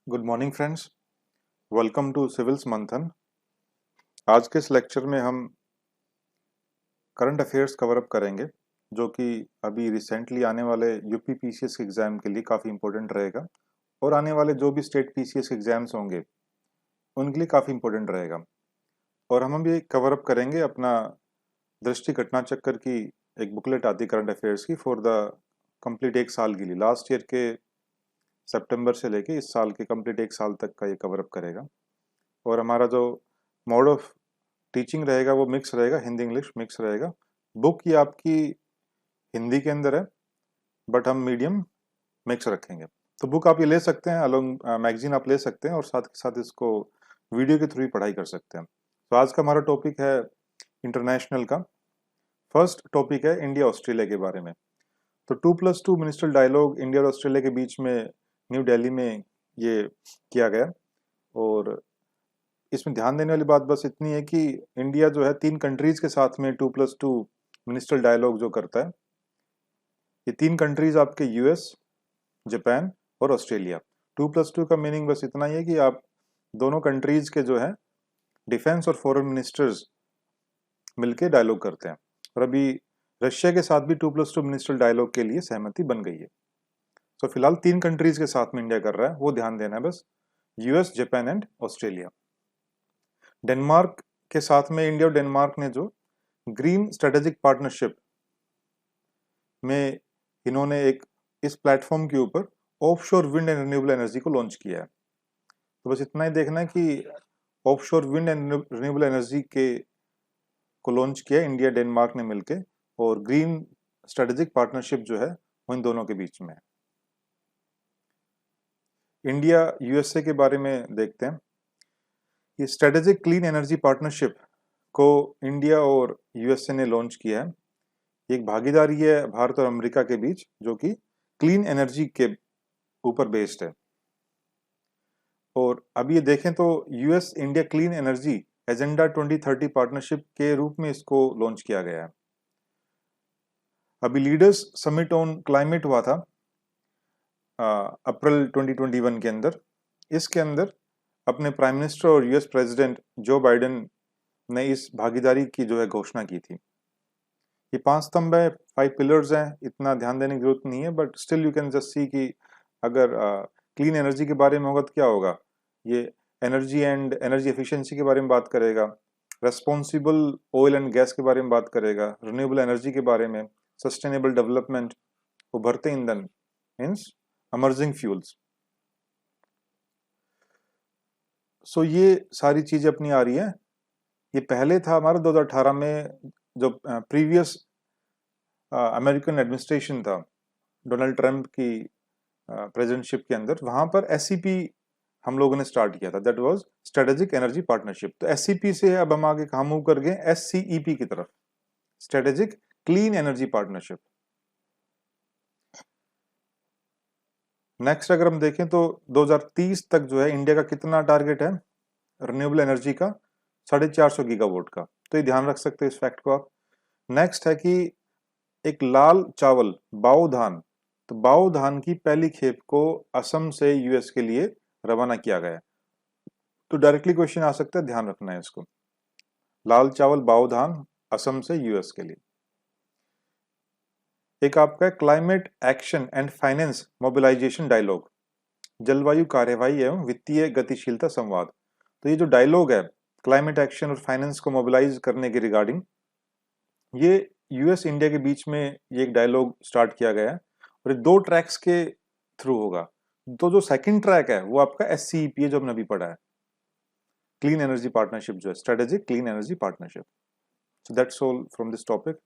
Good morning friends, welcome to civils Manthan. आज के इस लेक्चर में हम करंट अफेयर्स कवर अप करेंगे जो कि अभी रिसेंटली आने वाले यूपी पीसीएस के एग्जाम के लिए काफ़ी इंपॉर्टेंट रहेगा और आने वाले जो भी स्टेट पीसीएस के एग्जाम्स होंगे उनके लिए काफ़ी इंपॉर्टेंट रहेगा। और हम अभी कवर अप करेंगे अपना दृष्टि घटना चक्कर की एक बुकलेट आती है करंट अफेयर्स की फॉर द कंप्लीट एक साल के लिए, लास्ट ईयर के सितंबर से लेके इस साल के कंप्लीट एक साल तक का ये कवर अप करेगा। और हमारा जो मोड ऑफ टीचिंग रहेगा वो मिक्स रहेगा, हिंदी इंग्लिश मिक्स रहेगा। बुक ये आपकी हिंदी के अंदर है बट हम मीडियम मिक्स रखेंगे। तो बुक आप ये ले सकते हैं, अलोंग मैगजीन आप ले सकते हैं और साथ के साथ इसको वीडियो के थ्रू ही पढ़ाई कर सकते हैं। तो आज का हमारा टॉपिक है इंटरनेशनल का। फर्स्ट टॉपिक है इंडिया ऑस्ट्रेलिया के बारे में। तो 2+2 मिनिस्ट्रियल डायलॉग इंडिया और ऑस्ट्रेलिया के बीच में न्यू दिल्ली में ये किया गया। और इसमें ध्यान देने वाली बात बस इतनी है कि इंडिया जो है 3 कंट्रीज के साथ में 2+2 मिनिस्ट्रियल डायलॉग जो करता है, ये 3 कंट्रीज आपके यूएस, जापान और ऑस्ट्रेलिया। 2+2 का मीनिंग बस इतना ही है कि आप दोनों कंट्रीज के जो है डिफेंस और फॉरेन मिनिस्टर्स मिलके डायलॉग करते हैं। और अभी रशिया के साथ भी 2+2 मिनिस्ट्रियल डायलॉग के लिए सहमति बन गई है। तो फिलहाल 3 कंट्रीज के साथ में इंडिया कर रहा है, वो ध्यान देना है बस, US, Japan and Australia. Denmark के साथ में इंडिया और डेनमार्क ने जो ग्रीन स्ट्रेटेजिक पार्टनरशिप में इन्होंने एक इस प्लेटफॉर्म के ऊपर offshore wind and renewable energy को लॉन्च किया है। तो बस इतना ही देखना है कि offshore wind and renewable energy के को लॉन्च किया इंडिया डेनमार्क ने मिलके, और ग्रीन स्ट्रेटेजिक पार्टनरशिप जो है वो इन दोनों के बीच में है। इंडिया यूएसए के बारे में देखते हैं। ये स्ट्रेटेजिक क्लीन एनर्जी पार्टनरशिप को इंडिया और यूएसए ने लॉन्च किया है। एक भागीदारी है भारत और अमेरिका के बीच जो कि क्लीन एनर्जी के ऊपर बेस्ड है। और अब ये देखें तो US India clean energy agenda 2030 partnership के रूप में इसको लॉन्च किया गया है। अभी लीडर्स समिट ऑन क्लाइमेट हुआ था अप्रैल 2021 के अंदर। इसके अंदर अपने प्राइम मिनिस्टर और यूएस प्रेसिडेंट जो बाइडेन ने इस भागीदारी की जो है घोषणा की थी। ये 5 स्तंभ है, 5 पिलर्स हैं, इतना ध्यान देने की जरूरत नहीं है, but still you can just see कि अगर क्लीन एनर्जी के बारे में होगा तो क्या होगा। ये एनर्जी एंड एनर्जी एफिशिएंसी के बारे में बात करेगा, रेस्पॉन्सिबल ऑयल एंड गैस के बारे में बात करेगा, रिन्यूएबल एनर्जी के बारे में, सस्टेनेबल डेवलपमेंट, उभरते ईंधन मीन्स अमर्जिंग फ्यूल्स। सो ये सारी चीजें अपनी आ रही है। ये पहले था हमारा 2018 में जो प्रीवियस अमेरिकन एडमिनिस्ट्रेशन था डोनाल्ड ट्रंप की प्रेसिडेंटशिप के अंदर, वहां पर एससीपी हम लोगों ने स्टार्ट किया था, that was strategic energy partnership. तो एससीपी से अब हम आगे कहाँ मूव कर गए, एससीईपी की तरफ, strategic clean energy partnership. Next अगर हम देखें तो 2030 तक जो है इंडिया का कितना टारगेट है रिन्यूएबल एनर्जी का, 450 गीगावाट का। तो ये ध्यान रख सकते हैं इस फैक्ट को आप। नेक्स्ट है कि एक लाल चावल बाओ धान, तो बाओ धान की पहली खेप को असम से यूएस के लिए रवाना किया गया। तो डायरेक्टली क्वेश्चन आ सकता है, ध्यान रखना है इसको। लाल चावल बाओ धान असम से यूएस के लिए। एक आपका है climate action and finance mobilisation dialogue, जलवायु कार्यवाही एवं वित्तीय गतिशीलता संवाद। तो ये जो डायलॉग है क्लाइमेट एक्शन और फाइनेंस को मोबिलाइज करने के रिगार्डिंग, ये यूएस इंडिया के बीच में ये एक डायलॉग स्टार्ट किया गया है और ये 2 ट्रैक्स के थ्रू होगा। तो जो सेकंड ट्रैक है वो आपका एससीईपी है जो हमने अभी पढ़ा है, क्लीन एनर्जी पार्टनरशिप जो है strategic clean energy partnership. So that's all from this topic.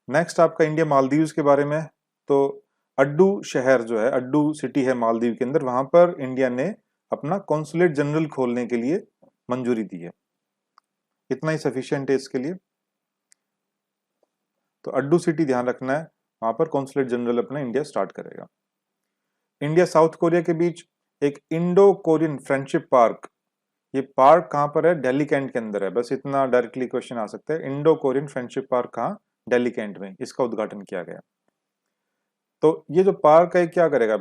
Next आपका इंडिया मालदीव्स के बारे में। तो अड्डू शहर जो है, अड्डू सिटी है मालदीव के अंदर, वहां पर इंडिया ने अपना कॉन्सुलेट जनरल खोलने के लिए मंजूरी दी है। इतना ही सफिशियंट है इसके लिए। तो अड्डू सिटी ध्यान रखना है, वहां पर कॉन्सुलेट जनरल अपना इंडिया स्टार्ट करेगा। इंडिया साउथ कोरिया के बीच एक इंडो कोरियन फ्रेंडशिप पार्क, ये पार्क कहां पर है, दिल्ली कैंट के अंदर है। बस इतना डायरेक्टली क्वेश्चन आ सकता है, इंडो कोरियन फ्रेंडशिप पार्क कहां, दिल्ली कैंट में, इसका उद्घाटन किया गया। तो ये जो पार्क है क्या करेगा,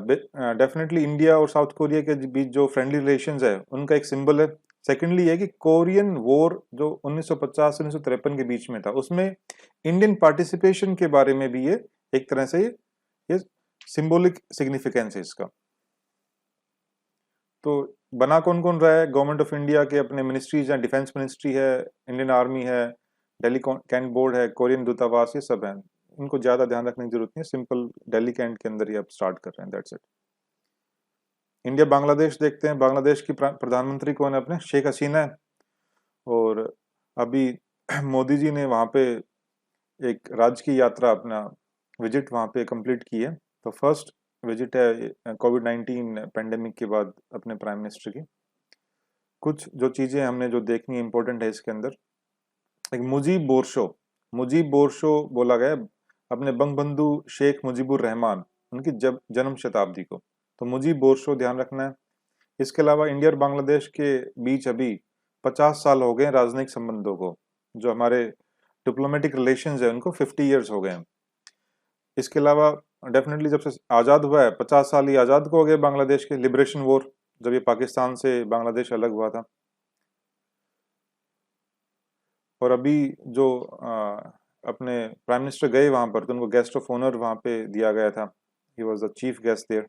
डेफिनेटली इंडिया और साउथ कोरिया के बीच जो फ्रेंडली रिलेशंस है उनका एक सिंबल है। सेकेंडली है कि कोरियन वॉर जो 1950 से 1953 के बीच में था, उसमें इंडियन पार्टिसिपेशन के बारे में भी ये एक तरह से ये सिंबॉलिक सिग्निफिकेंस है इसका। तो बना कौन कौन रहा है, गवर्नमेंट ऑफ इंडिया के अपने मिनिस्ट्रीज हैं, डिफेंस मिनिस्ट्री है, इंडियन आर्मी है, दिल्ली कैंट बोर्ड है, कोरियन दूतावास, ये सब है। इनको ज्यादा ध्यान रखने की जरूरत नहीं है, सिंपल दिल्ली कैंट के अंदर ही आप स्टार्ट कर रहे हैं, दैट्स इट। इंडिया बांग्लादेश देखते हैं। बांग्लादेश की प्रधानमंत्री कौन है, अपने शेख हसीना है। और अभी मोदी जी ने वहां पे एक राजकीय यात्रा, अपना विजिट वहां पे कंप्लीट की है। तो फर्स्ट विजिट है कोविड-19 पेंडेमिक के बाद अपने प्राइम मिनिस्टर की। कुछ जो चीजें हमने जो देखनी इंपॉर्टेंट है इसके अंदर, एक मुजीब बोरशो बोला गया है अपने बंगबंधु शेख मुजीबुर रहमान उनकी जब जन्म शताब्दी को, तो मुजीब बोरशो ध्यान रखना है। इसके अलावा इंडिया और बांग्लादेश के बीच अभी 50 साल हो गए राजनयिक संबंधों को, जो हमारे डिप्लोमेटिक रिलेशंस है उनको 50 ईयर्स हो गए हैं। इसके अलावा डेफिनेटली जब से आज़ाद हुआ है 50 साल ही आज़ाद को हो गए बांग्लादेश के, लिबरेशन वॉर जब ये पाकिस्तान से बांग्लादेश अलग हुआ था। और अभी जो अपने प्राइम मिनिस्टर गए वहां पर, तो उनको गेस्ट ऑफ ऑनर वहां पे दिया गया था। He was the chief guest there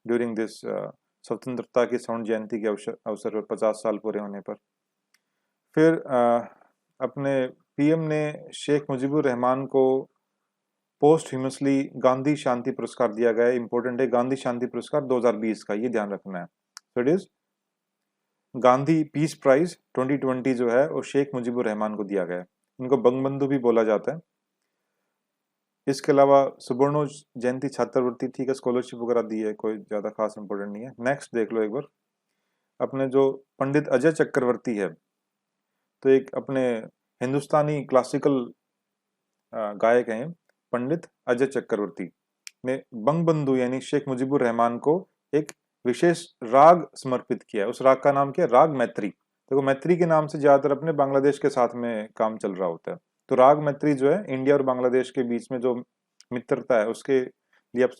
during this स्वतंत्रता की स्वर्ण जयंती के अवसर पर 50 साल पूरे होने पर। फिर अपने पीएम ने शेख मुजीबुर रहमान को पोस्ट ह्यूमसली गांधी शांति पुरस्कार दिया गया है। इंपॉर्टेंट है, गांधी शांति पुरस्कार 2020 का, ये ध्यान रखना है। So it is Gandhi peace prize 2020 जो है वो शेख मुजीबुर रहमान को दिया गया है। इनको बंगबंधु भी बोला जाता है। इसके अलावा सुवर्णो जयंती छात्रवृत्ति, ठीक है, स्कॉलरशिप वगैरह दी है, कोई ज्यादा खास इंपॉर्टेंट नहीं है। नेक्स्ट देख लो एक बार, अपने जो पंडित अजय चक्रवर्ती है, तो एक अपने हिंदुस्तानी क्लासिकल गायक हैं पंडित अजय चक्रवर्ती ने बंगबंधु यानी शेख मुजीबुर रहमान को एक विशेष राग समर्पित किया है। उस राग का नाम क्या है, राग मैत्री। देखो मैत्री के नाम से ज्यादातर अपने बांग्लादेश के साथ में काम चल रहा होता है। तो राग मैत्री जो है इंडिया और बांग्लादेश के बीच में जो मित्रता है उसके लिए आप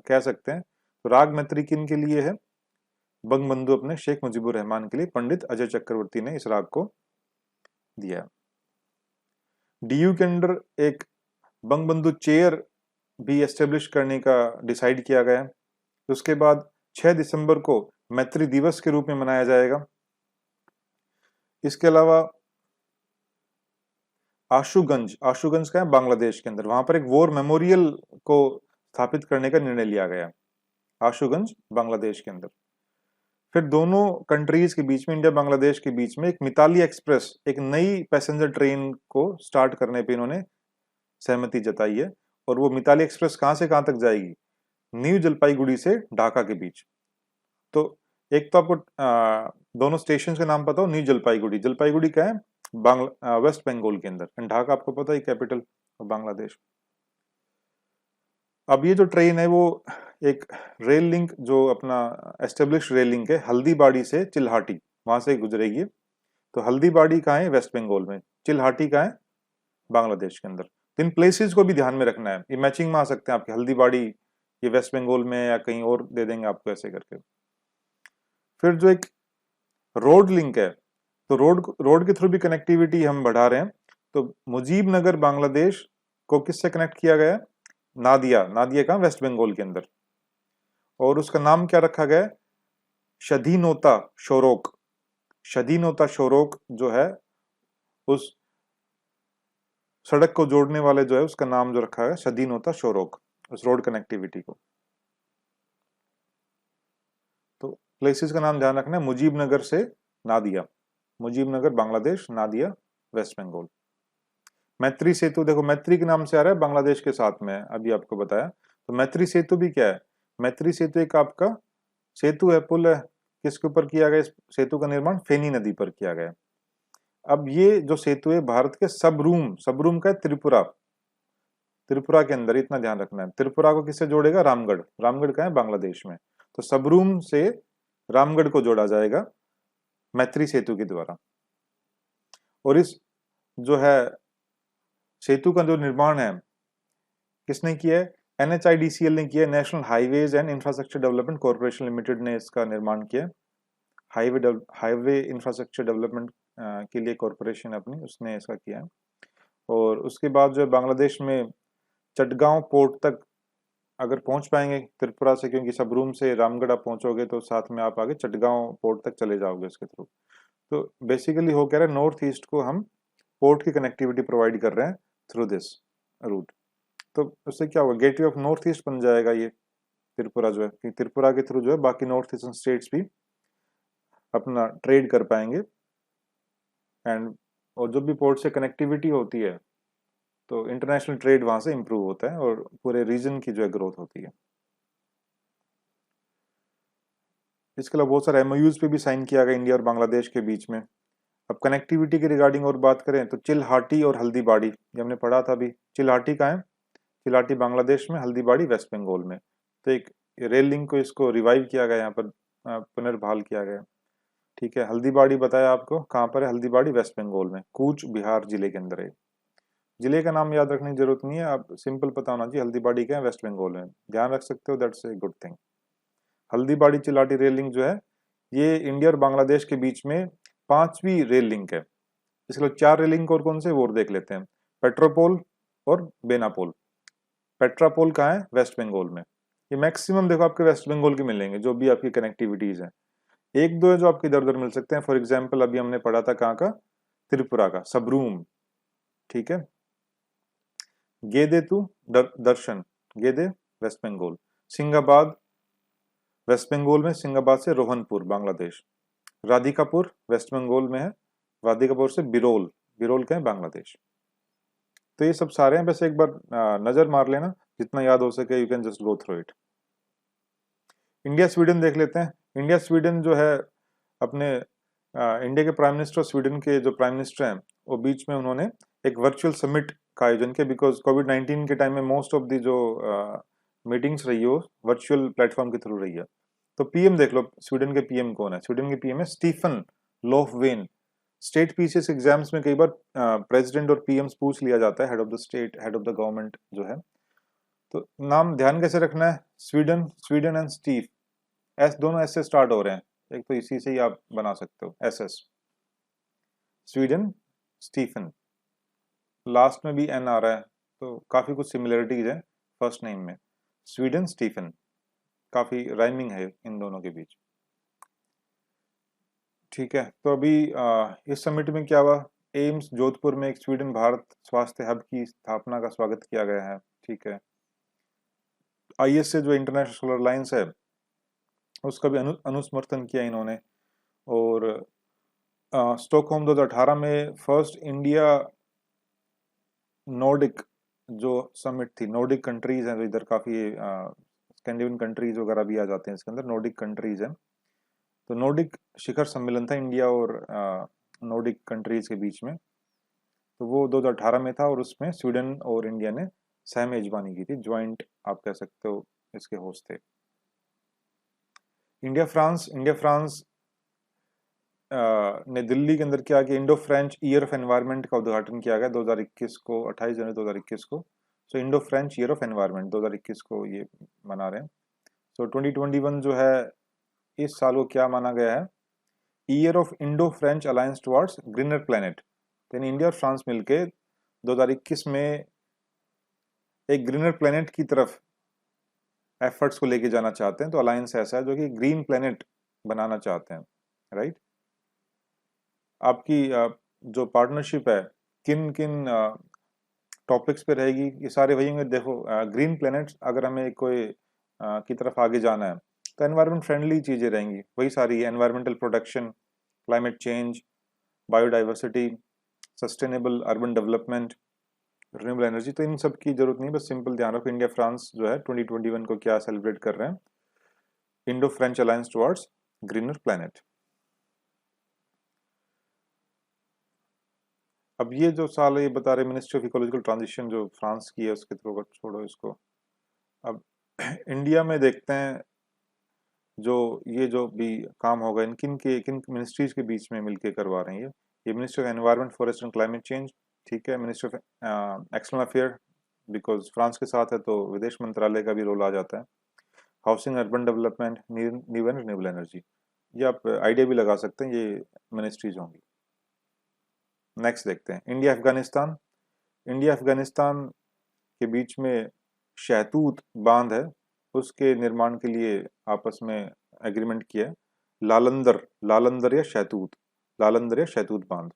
कह सकते हैं। तो राग मैत्री किन के लिए है, बंगबंधु अपने शेख मुजीबुर रहमान के लिए पंडित अजय चक्रवर्ती ने इस राग को दिया। डीयू के अंदर एक बंगबंधु चेयर भी एस्टेब्लिश करने का डिसाइड किया गया। उसके बाद 6 दिसंबर को मैत्री दिवस के रूप में मनाया जाएगा। इसके अलावा आशुगंज का है बांग्लादेश के अंदर, वहां पर एक वॉर मेमोरियल को स्थापित करने का निर्णय लिया गया, आशुगंज बांग्लादेश के अंदर। फिर दोनों कंट्रीज के बीच में, इंडिया बांग्लादेश के बीच में, एक मिताली एक्सप्रेस, एक नई पैसेंजर ट्रेन को स्टार्ट करने पे इन्होंने सहमति जताई है। और वो मिताली एक्सप्रेस कहां से कहां तक जाएगी, न्यू जलपाईगुड़ी से ढाका के बीच। तो एक तो आपको दोनों स्टेशन के नाम पता हो, न्यू जलपाईगुड़ी, जलपाईगुड़ी क्या है, वेस्ट बंगाल के अंदर, एंड ढाका आपको पता है कैपिटल ऑफ बांग्लादेश। अब ये जो ट्रेन है वो एक रेल लिंक जो अपना एस्टेब्लिश रेल लिंक है हल्दीबाड़ी से चिल्हाटी, वहां से गुजरेगी। तो हल्दीबाड़ी कहाँ है, वेस्ट बंगाल में, चिल्हाटी कहाँ है, बांग्लादेश के अंदर। तो इन प्लेसेस को भी ध्यान में रखना है, ये मैचिंग में आ सकते हैं आपके, हल्दीबाड़ी ये वेस्ट बंगाल में या कहीं और दे देंगे आपको ऐसे करके। फिर जो एक रोड लिंक है, तो रोड के थ्रू भी कनेक्टिविटी हम बढ़ा रहे हैं। तो मुजीबनगर बांग्लादेश को किससे कनेक्ट किया गया है, नादिया का वेस्ट बंगाल के अंदर, और उसका नाम क्या रखा गया है, शधीनोता शोरोक। शधीनोता शोरोक जो है उस सड़क को जोड़ने वाले जो है उसका नाम जो रखा है शधीनोता शोरोक, उस रोड कनेक्टिविटी को। तो प्लेसेस का नाम ध्यान रखना है, मुजीबनगर से नादिया, मुजीबनगर बांग्लादेश, नादिया वेस्ट बंगाल। मैत्री सेतु, देखो मैत्री के नाम से आ रहा है, बांग्लादेश के साथ में अभी आपको बताया। तो मैत्री सेतु भी क्या है, मैत्री सेतु एक आपका सेतु है, पुल है, किसके ऊपर किया गया, इस सेतु का निर्माण फेनी नदी पर किया गया। अब ये जो सेतु है भारत के सबरूम का है, त्रिपुरा के अंदर, इतना ध्यान रखना है। त्रिपुरा को किससे जोड़ेगा, रामगढ़ का है बांग्लादेश में, तो सबरूम से रामगढ़ को जोड़ा जाएगा मैत्री सेतु के द्वारा। और इस जो है सेतु का जो निर्माण है किसने किया है, NHIDCL ने किया, national highways and infrastructure development corporation limited ने इसका निर्माण किया। हाईवे इंफ्रास्ट्रक्चर डेवलपमेंट के लिए कॉरपोरेशन अपनी, उसने इसका किया है। और उसके बाद जो है बांग्लादेश में चटगांव पोर्ट तक अगर पहुंच पाएंगे त्रिपुरा से, क्योंकि सबरूम से रामगढ़ आप पहुंचोगे तो साथ में आप आगे चटगांव पोर्ट तक चले जाओगे इसके थ्रू। तो बेसिकली हो कह रहा है नॉर्थ ईस्ट को हम पोर्ट की कनेक्टिविटी प्रोवाइड कर रहे हैं थ्रू दिस रूट। तो उससे क्या होगा, गेटवे ऑफ नॉर्थ ईस्ट बन जाएगा ये त्रिपुरा जो है, कि त्रिपुरा के थ्रू जो है बाकी नॉर्थ ईस्टर्न स्टेट्स भी अपना ट्रेड कर पाएंगे। एंड और जो भी पोर्ट से कनेक्टिविटी होती है तो इंटरनेशनल ट्रेड वहां से इंप्रूव होता है और पूरे रीजन की जो है ग्रोथ होती है। इसके अलावा बहुत सारे एमओयूज पे भी साइन किया गया इंडिया और बांग्लादेश के बीच में। अब कनेक्टिविटी के रिगार्डिंग और बात करें तो चिल्हाटी और हल्दीबाड़ी, ये हमने पढ़ा था अभी। चिल्हाटी कहाँ है? चिल्हाटी बांग्लादेश में, हल्दीबाड़ी वेस्ट बंगाल में। तो एक रेल लिंक को इसको रिवाइव किया गया, यहाँ पर पुनर्बहाल किया गया। ठीक है, हल्दीबाड़ी बताया आपको कहाँ पर है, हल्दीबाड़ी वेस्ट बंगाल में, कूच बिहार जिले के अंदर है। जिले का नाम याद रखने की जरूरत नहीं है, आप सिंपल पता होना चाहिए हल्दीबाड़ी क्या है, वेस्ट बंगाल में, ध्यान रख सकते हो, that's a good thing. Haldibari Chilahati rail link जो है ये इंडिया और बांग्लादेश के बीच में 5वीं रेल लिंक है। इसके लिए 4 रेल लिंक और कौन से वो देख लेते हैं। पेट्रोपोल और बेनापोल। पेट्रापोल कहाँ है? वेस्ट बंगाल में। ये मैक्सिमम देखो आपके वेस्ट बंगाल के मिलेंगे जो भी आपकी कनेक्टिविटीज है। एक दो है जो आपके इधर उधर मिल सकते हैं, फॉर एग्जाम्पल अभी हमने पढ़ा था कहाँ का, त्रिपुरा का सबरूम। ठीक है, गेदे टू दर्शन, गेदे वेस्ट बंगाल। सिंगाबाद वेस्ट बंगाल में, सिंगाबाद से रोहनपुर बांग्लादेश। राधिकापुर वेस्ट बंगाल में है, राधिकापुर से बिरोल, बिरोल का है बांग्लादेश। तो ये सब सारे हैं, बस एक बार नजर मार लेना, जितना याद हो सके you can just go through it. India Sweden देख लेते हैं। इंडिया स्वीडन जो है अपने इंडिया के प्राइम मिनिस्टर, स्वीडन के जो प्राइम मिनिस्टर हैं वो बीच में उन्होंने एक वर्चुअल समिट का आयोजन किया, बिकॉज कोविड-19 के टाइम में मोस्ट ऑफ दी जो मीटिंग्स रही हो वर्चुअल प्लेटफॉर्म के थ्रू रही है। तो पीएम देख लो, स्वीडन के पीएम कौन है? स्वीडन के पीएम है Stefan Lofven. State PCS exams में कई बार प्रेसिडेंट और पीएम्स पूछ लिया जाता है, head of the state, head of the government जो है। तो नाम ध्यान कैसे रखना है, स्वीडन, स्वीडन एंड स्टीफ, एस दोनों एस से स्टार्ट हो रहे हैं, एक तो इसी से ही आप बना सकते हो, S S, Sweden Stefan, last में भी एन आ रहा है, तो काफी कुछ सिमिलरिटीज है फर्स्ट नेम में, स्वीडन स्टीफन, काफी राइमिंग है इन दोनों के बीच। ठीक है, तो अभी इस समिट में क्या हुआ, एम्स जोधपुर में एक स्वीडन भारत स्वास्थ्य हब की स्थापना का स्वागत किया गया है। ठीक है, आईएसए जो इंटरनेशनल सोलर अलायंस है उसका भी अनुसमर्थन किया इन्होंने। और स्टॉकहोम 2018 में फर्स्ट इंडिया नॉर्डिक जो समिट थी, नॉर्डिक कंट्रीज हैं, तो इधर काफी स्कैंडिनेवियन कंट्रीज वगैरह भी आ जाते हैं इसके अंदर, नॉर्डिक कंट्रीज हैं। तो नॉर्डिक शिखर सम्मेलन था इंडिया और नॉर्डिक कंट्रीज के बीच में, तो वो 2018 में था और उसमें स्वीडन और इंडिया ने सह मेजबानी की थी, ज्वाइंट आप कह सकते हो इसके होस्ट थे। इंडिया फ्रांस ने दिल्ली के अंदर क्या किया, Indo French year of environment का उद्घाटन किया गया 2021 को, 28 जनवरी 2021 को। So Indo French year of environment 2021 को ये मना रहे हैं। सो 2021 जो है इस साल को क्या माना गया है, year of Indo French alliance towards greener planet. यानी इंडिया और फ्रांस मिलके 2021 में एक ग्रीनर प्लेनेट की तरफ एफर्ट्स को लेके जाना चाहते हैं। तो अलायंस ऐसा है जो कि ग्रीन प्लेनेट बनाना चाहते हैं, राइट। आपकी जो पार्टनरशिप है किन किन टॉपिक्स पे रहेगी, ये सारे वही होंगे। देखो ग्रीन प्लेनेट अगर हमें कोई की तरफ आगे जाना है तो एनवायरनमेंट फ्रेंडली चीज़ें रहेंगी, वही सारी environmental protection, climate change, biodiversity, sustainable urban development, renewable energy. तो इन सब की जरूरत नहीं, बस सिंपल ध्यान रखो इंडिया फ्रांस जो है 2021 को क्या सेलिब्रेट कर रहे हैं, Indo French alliance towards greener planet. अब ये जो साल है ये बता रहे मिनिस्ट्री ऑफ इकोलॉजिकल ट्रांजिशन जो फ्रांस की है उसके थ्रू, छोड़ो इसको। अब इंडिया में देखते हैं जो ये जो भी काम होगा इन किन मिनिस्ट्रीज के बीच में मिलके करवा रहे हैं ये ministry of environment forest and climate change, ठीक है, ministry of external affair because France के साथ है तो विदेश मंत्रालय का भी रोल आ जाता है। Housing, urban development, new and renewable energy, ये आप आइडिया भी लगा सकते हैं, ये मिनिस्ट्रीज होंगी। नेक्स्ट देखते हैं इंडिया अफगानिस्तान। इंडिया अफगानिस्तान के बीच में शहतूत बांध है, उसके निर्माण के लिए आपस में एग्रीमेंट किया है। लालंदर लालंदर या शहतूत लालंदर या शहतूत बांध,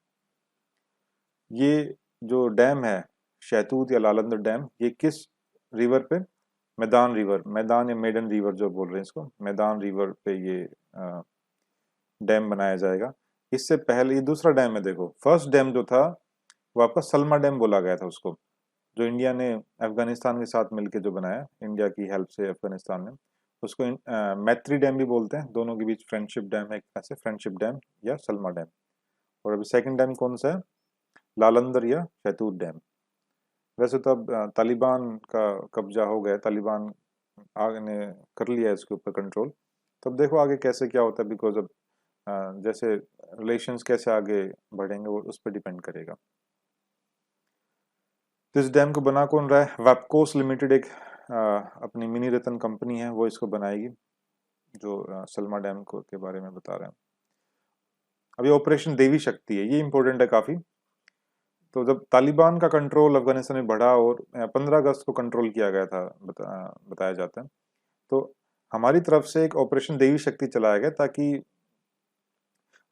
ये जो डैम है शहतूत या लालंदर डैम, ये किस रिवर पे? मैदान रिवर, मैदान या मेडन रिवर जो बोल रहे हैं इसको, मैदान रिवर पे ये डैम बनाया जाएगा। इससे पहले ये दूसरा डैम है, देखो फर्स्ट डैम जो था वो आपका सलमा डैम बोला गया था उसको, जो इंडिया ने अफगानिस्तान के साथ मिलकर जो बनाया, इंडिया की हेल्प से अफगानिस्तान ने, उसको मैत्री डैम भी बोलते हैं। दोनों के बीच फ्रेंडशिप डैम है, एक तरह से फ्रेंडशिप डैम या सलमा डैम। और अभी सेकंड डैम कौन सा है? लालंदर या शहतूत डैम। वैसे तो अब तालिबान का कब्जा हो गया, तालिबान आगे ने कर लिया है इसके ऊपर कंट्रोल। तब देखो आगे कैसे क्या होता है, बिकॉज अब जैसे रिलेशंस कैसे आगे बढ़ेंगे वो उस पर डिपेंड करेगा। तो इस डैम को बना कौन रहा है? वैपकोस लिमिटेड, एक अपनी मिनी रतन कंपनी है, वो इसको बनाएगी, जो सलमा डैम को के बारे में बता रहे हैं। अभी ऑपरेशन देवी शक्ति है, ये इंपॉर्टेंट है काफी। तो जब तालिबान का कंट्रोल अफगानिस्तान में बढ़ा और 15 अगस्त को कंट्रोल किया गया था, बताया जाता है, तो हमारी तरफ से एक ऑपरेशन देवी शक्ति चलाया गया ताकि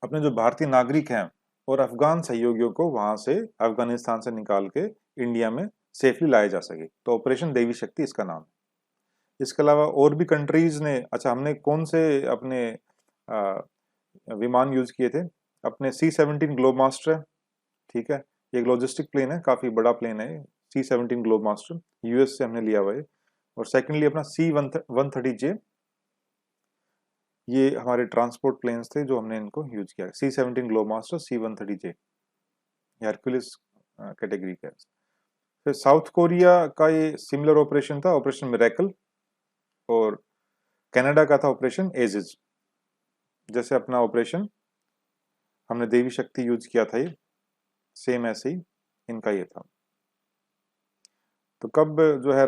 अपने जो भारतीय नागरिक हैं और अफगान सहयोगियों को वहां से, अफगानिस्तान से निकाल के इंडिया में सेफली लाया जा सके। तो ऑपरेशन देवी शक्ति इसका नाम है। इसके अलावा और भी कंट्रीज ने, अच्छा हमने कौन से अपने विमान यूज किए थे? अपने C-17 ग्लोब मास्टर, ठीक है, ये एक लॉजिस्टिक प्लेन है, काफी बड़ा प्लेन है, C-17 ग्लोब मास्टर, यूएस से हमने लिया हुआ है। और सेकेंडली अपना C-130J, ये हमारे ट्रांसपोर्ट प्लेन्स थे जो हमने इनको यूज किया। C-17 globe master, C-130J Hercules category का है। फिर साउथ कोरिया का ये सिमिलर ऑपरेशन था, ऑपरेशन मिरेकल, और कनाडा का था ऑपरेशन एजिज। जैसे अपना ऑपरेशन हमने देवी शक्ति यूज किया था, ये सेम ऐसे ही इनका ये था। तो कब जो है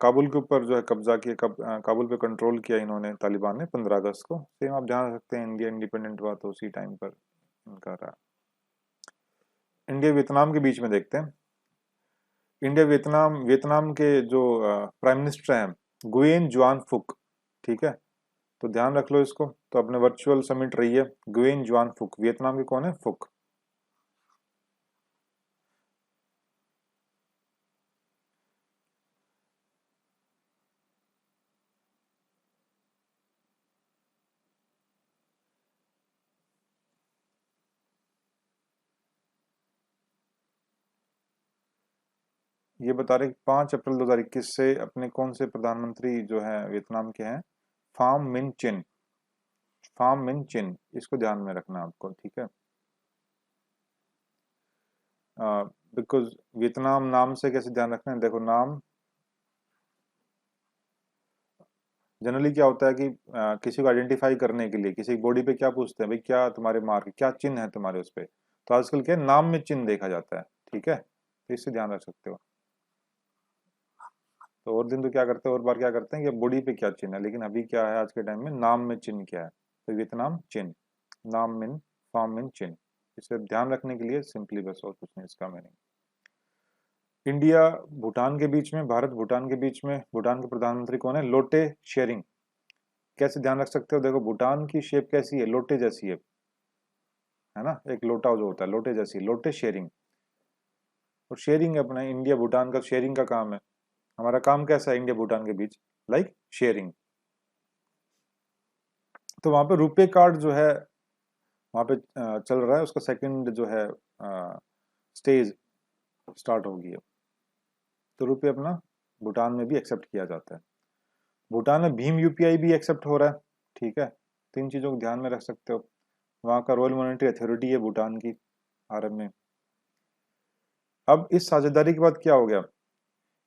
काबुल के ऊपर जो है कब्जा किया, कब काबुल पे कंट्रोल किया इन्होंने तालिबान ने? 15 अगस्त को। सेम आप ध्यान रख सकते हैं, इंडिया इंडिपेंडेंट हुआ तो उसी टाइम पर इनका रहा। इंडिया वियतनाम के बीच में देखते हैं। इंडिया वियतनाम, वियतनाम के जो प्राइम मिनिस्टर हैं गुयेन जुआन फुक, ठीक है, तो ध्यान रख लो इसको। तो अपने वर्चुअल समिट रही है गुयेन जुआन फुक, वियतनाम के कौन है? फुक। ये बता रहे 5 अप्रैल 2021 से अपने कौन से प्रधानमंत्री जो है वियतनाम के हैं? फाम मिन चिन, फाम मिन चिन, इसको ध्यान में रखना आपको, ठीक है। बिकॉज वियतनाम नाम से कैसे ध्यान रखना है, देखो नाम जनरली क्या होता है कि किसी को आइडेंटिफाई करने के लिए किसी बॉडी पे क्या पूछते हैं, भाई क्या तुम्हारे मार्क, क्या चिन्ह है तुम्हारे उस पे, तो आजकल क्या है, नाम में चिन्ह देखा जाता है, ठीक है, तो इससे ध्यान रख सकते हो। तो और दिन तो क्या करते हैं, और बार क्या करते हैं कि बॉडी पे क्या चिन्ह है, लेकिन अभी क्या है आज के टाइम में, नाम में चिन्ह क्या है, तो वियतनाम चिन्ह, नाम मिन, फार्म मिन चिन्ह, इसे ध्यान रखने के लिए सिंपली, बस और कुछ नहीं इसका मीनिंग। इंडिया भूटान के बीच में, भारत भूटान के बीच में, भूटान के प्रधानमंत्री कौन है? लोटे शेरिंग। कैसे ध्यान रख सकते हो, देखो भूटान की शेप कैसी है? लोटे जैसी है ना, एक लोटा जो होता है लोटे जैसी, लोटे शेरिंग। और शेयरिंग अपना इंडिया भूटान का शेयरिंग का काम है। हमारा काम कैसा है इंडिया भूटान के बीच? Like sharing. तो वहां पे रुपे कार्ड जो है वहां पे चल रहा है, उसका सेकंड जो है स्टेज स्टार्ट हो गई है। तो रुपए अपना भूटान में भी एक्सेप्ट किया जाता है। भूटान में भीम यूपीआई भी एक्सेप्ट हो रहा है, ठीक है। तो इन चीजों को ध्यान में रख सकते हो। वहाँ का रॉयल मॉनेटरी अथॉरिटी है भूटान की, आरएम में। अब इस साझेदारी के बाद क्या हो गया?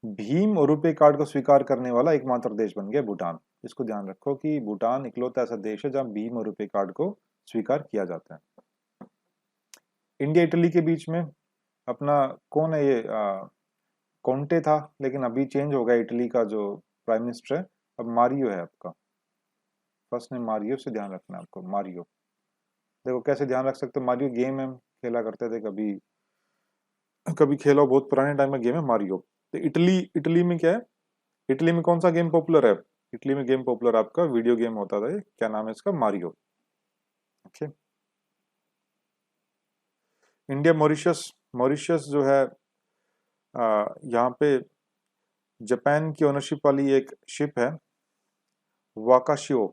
भीम और रुपे कार्ड को स्वीकार करने वाला एकमात्र देश बन गया भूटान। इसको ध्यान रखो कि भूटान इकलौता ऐसा देश है जहां भीम और रुपे कार्ड को स्वीकार किया जाता है। इंडिया इटली के बीच में अपना कौन है ये कॉन्टे था, लेकिन अभी चेंज हो गया, इटली का जो प्राइम मिनिस्टर है अब मारियो है आपका। फर्स्ट नेम मारियो, से ध्यान रखना है आपको, मारियो। देखो कैसे ध्यान रख सकते हो, मारियो गेम है, खेला करते थे कभी, कभी खेला, बहुत पुराने टाइम में गेम है मारियो। तो इटली, इटली में क्या है, इटली में कौन सा गेम पॉपुलर है? इटली में गेम पॉपुलर आपका वीडियो गेम होता था, ये क्या नाम है इसका, Mario. Okay. India Mauritius, Mauritius जो है यहाँ पे जापान की ओनरशिप वाली एक शिप है, वाकाशिओ।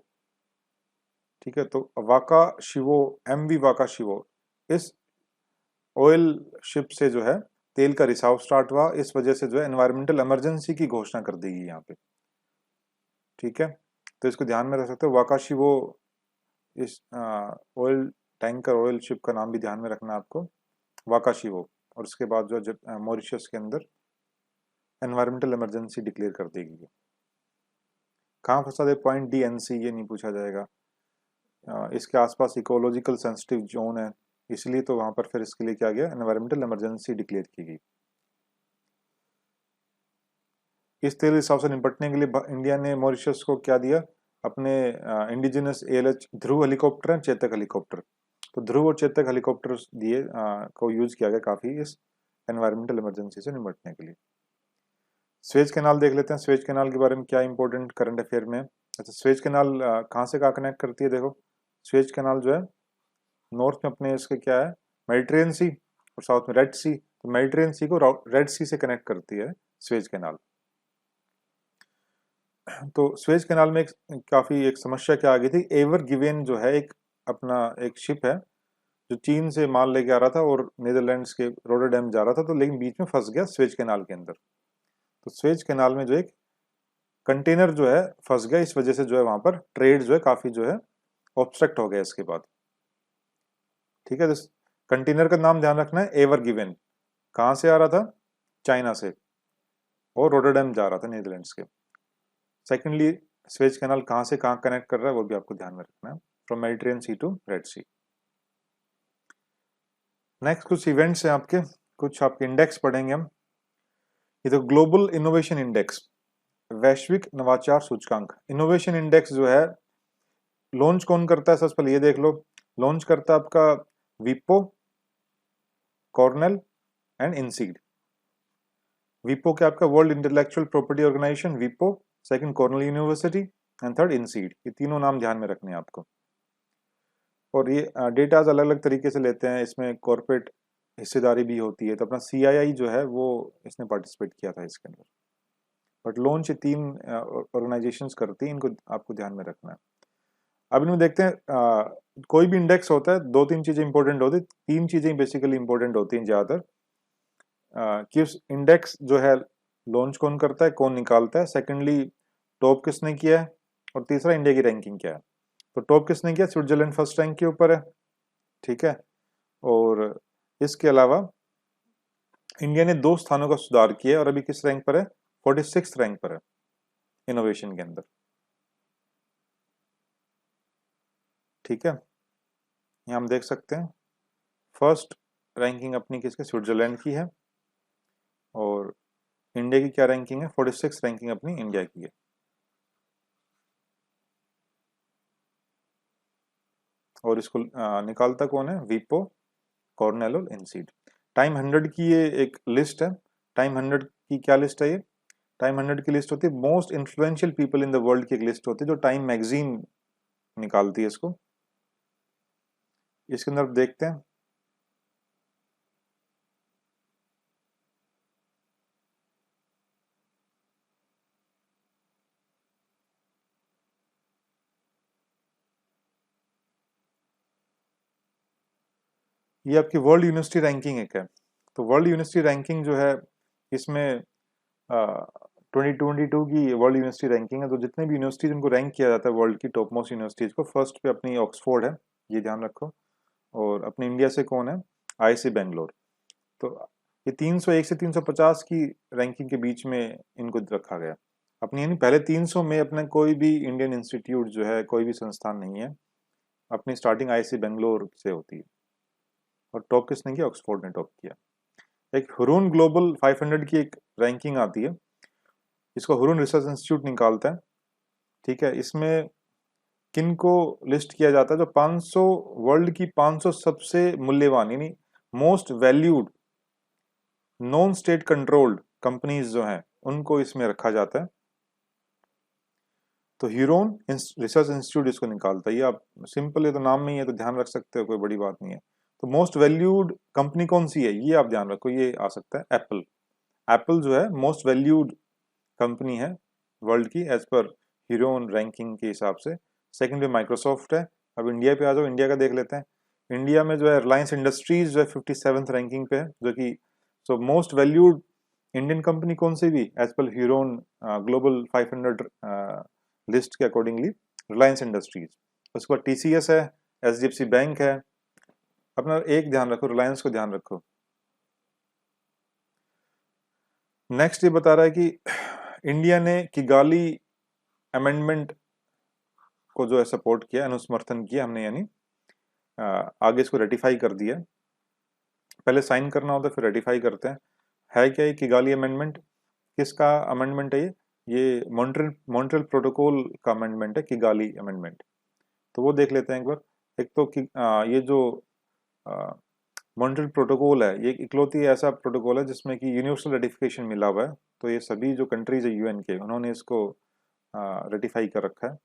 ठीक है, तो वाकाशिवो, एमवी वाकाशिवो, इस ऑयल शिप से जो है तेल का रिसाव स्टार्ट हुआ, इस वजह से जो है एनवायरमेंटल इमरजेंसी की घोषणा कर दी गई यहाँ पे। ठीक है, तो इसको ध्यान में रख सकते हो, वाकाशिवो, इस ऑयल टैंकर, ऑयल शिप का नाम भी ध्यान में रखना है आपको, वाकाशिवो। और उसके बाद जो है मॉरिशस के अंदर एनवायरमेंटल इमरजेंसी डिक्लेयर कर दी गई है। कहाँ फंसा दे पॉइंट डी, एनसी, ये नहीं पूछा जाएगा। इसके आसपास इकोलॉजिकल सेंसिटिव जोन है, इसलिए तो वहां पर फिर इसके लिए क्या गया, एनवायरमेंटल इमरजेंसी डिक्लेयर की गई। इस तेल रिसाव से निपटने के लिए इंडिया ने मॉरिशस को क्या दिया, अपने इंडिजिनस एएलएच ध्रुव हेलीकॉप्टर है, चेतक हेलीकॉप्टर। तो ध्रुव और चेतक हेलीकॉप्टर दिए को यूज किया गया काफी इस एनवायरमेंटल इमरजेंसी से निपटने के लिए। स्वेज कैनाल देख लेते हैं, स्वेज कैनाल के बारे में क्या इंपॉर्टेंट करंट अफेयर में। अच्छा, स्वेज कैनाल कहाँ से कहाँ कनेक्ट करती है, देखो स्वेज कैनाल जो है नॉर्थ में अपने इसके क्या है, मेडिटेरियन सी, और साउथ में रेड सी, तो मेडिटेरियन सी को रेड सी से कनेक्ट करती है स्वेज कैनाल। तो स्वेज कैनाल में काफी एक समस्या क्या आ गई थी, एवर गिवेन जो है एक अपना एक शिप है जो चीन से माल लेके आ रहा था और नीदरलैंड्स के रोटरडैम जा रहा था, तो लेकिन बीच में फंस गया स्वेज कैनाल के अंदर। तो स्वेज कैनाल में जो एक कंटेनर जो है फंस गया, इस वजह से जो है वहां पर ट्रेड जो है काफी जो है ऑब्स्ट्रक्ट हो गया इसके बाद। ठीक है, तो कंटेनर का नाम ध्यान रखना है, एवर गिवेन, कहाँ से आ रहा था, चाइना से, और रोटरडैम जा रहा था नीदरलैंड्स के। सेकेंडली, स्वेज कैनाल कहाँ से कहाँ कनेक्ट कर रहा है वो भी आपको ध्यान में रखना है, from Mediterranean Sea to Red Sea. Next कुछ इवेंट्स हैं आपके, कुछ आपके इंडेक्स पढ़ेंगे हम। ये तो ग्लोबल इनोवेशन इंडेक्स, वैश्विक नवाचार सूचकांक। इनोवेशन इंडेक्स जो है लॉन्च कौन करता है, सबसे पहले ये देख लो, लॉन्च करता है आपका विपो, कॉर्नेल एंड इनसीड। विपो क्या आपका वर्ल्ड इंटेलेक्चुअल प्रॉपर्टी ऑर्गेनाइजेशन, विपो, second Cornell University and third INSEAD. ये तीनों नाम ध्यान में रखने हैं आपको। और ये डेटाज अलग अलग तरीके से लेते हैं, इसमें कॉर्पोरेट हिस्सेदारी भी होती है, तो अपना सीआईआई जो है वो इसने पार्टिसिपेट किया था इसके अंदर। बट लॉन्च ये तीन ऑर्गेनाइजेशंस करती हैं, इनको आपको ध्यान में रखना है। अब इनमें देखते हैं, कोई भी इंडेक्स होता है दो तीन चीजें इंपॉर्टेंट होती है, तीन चीजें बेसिकली इंपॉर्टेंट होती हैं ज्यादातर, कि उस इंडेक्स जो है लॉन्च कौन करता है, कौन निकालता है, सेकेंडली टॉप किसने किया है, और तीसरा इंडिया की रैंकिंग क्या है। तो टॉप किसने किया, स्विट्जरलैंड फर्स्ट रैंक के ऊपर है। ठीक है, और इसके अलावा इंडिया ने 2 स्थानों का सुधार किया है और अभी किस रैंक पर है, 46 रैंक पर है इनोवेशन के अंदर। ठीक है, यहाँ हम देख सकते हैं फर्स्ट रैंकिंग अपनी किसके, स्विट्जरलैंड की है, और इंडिया की क्या रैंकिंग है, 46 रैंकिंग अपनी इंडिया की है। और इसको निकालता कौन है, विपो, कॉर्नेल और इनसीड। टाइम 100 की ये एक लिस्ट है, टाइम 100 की क्या लिस्ट है ये, टाइम 100 की लिस्ट होती है most influential people in the world की एक लिस्ट होती है, जो टाइम मैगजीन निकालती है इसको। इसके अंदर देखते हैं, ये आपकी वर्ल्ड यूनिवर्सिटी रैंकिंग एक है। तो वर्ल्ड यूनिवर्सिटी रैंकिंग जो है इसमें 2022 की वर्ल्ड यूनिवर्सिटी रैंकिंग है। तो जितने भी यूनिवर्सिटीज उनको रैंक किया जाता है वर्ल्ड की टॉप मोस्ट यूनिवर्सिटीज को, फर्स्ट पे अपनी ऑक्सफोर्ड है, ये ध्यान रखो। और अपने इंडिया से कौन है, आईआईसी बेंगलोर। तो ये 301 से 350 की रैंकिंग के बीच में इनको रखा गया। अपनी यानी पहले 300 में अपना कोई भी इंडियन इंस्टीट्यूट जो है, कोई भी संस्थान नहीं है, अपनी स्टार्टिंग आईआईसी बेंगलोर से होती है। और टॉप किसने किया, ऑक्सफोर्ड ने टॉप किया। एक हुरून ग्लोबल 500 की एक रैंकिंग आती है, इसको हुरून रिसर्च इंस्टीट्यूट निकालता है। ठीक है, इसमें किन को लिस्ट किया जाता है? जो 500 वर्ल्ड की 500 सबसे मूल्यवान यानी most valued non state controlled companies जो हैं उनको इसमें रखा जाता है। तो ह्यूरोन रिसर्च इंस्टीट्यूट इसको निकालता है। ये आप सिंपल, ये तो नाम में ही है तो ध्यान रख सकते हो, कोई बड़ी बात नहीं है। तो मोस्ट वैल्यूड कंपनी कौन सी है ये आप ध्यान रखो, ये आ सकता है एप्पल। एप्पल जो है मोस्ट वैल्यूड कंपनी है वर्ल्ड की एज पर ह्यूरोन रैंकिंग के हिसाब से। सेकंड पे माइक्रोसॉफ्ट है। अब इंडिया पे आ जाओ, इंडिया का देख लेते हैं। इंडिया में जो है रिलायंस इंडस्ट्रीज जो है 57th रैंकिंग पे है, जो कि so most valued Indian company कौन सी भी as per Hurun Global 500 list के अकॉर्डिंगली रिलायंस इंडस्ट्रीज। उसके बाद टीसीएस है, एचडीएफसी बैंक है। अपना एक ध्यान रखो, रिलायंस को ध्यान रखो। नेक्स्ट ये बता रहा है कि इंडिया ने किगाली अमेंडमेंट को जो है सपोर्ट किया, अनुसमर्थन किया हमने, यानी आगे इसको रेटिफाई कर दिया। पहले साइन करना होता है फिर रेटिफाई करते हैं। है क्या ये किगाली अमेंडमेंट? किसका अमेंडमेंट है ये मॉन्ट्रियल मॉन्ट्रियल प्रोटोकॉल का अमेंडमेंट है किगाली अमेंडमेंट। तो वो देख लेते हैं एक बार। एक तो कि ये जो मॉन्ट्रियल प्रोटोकॉल है ये इकलौती ऐसा प्रोटोकॉल है जिसमें कि यूनिवर्सल रेटिफिकेशन मिला हुआ है। तो ये सभी जो कंट्रीज है यूएन के, उन्होंने इसको रेटिफाई कर रखा है।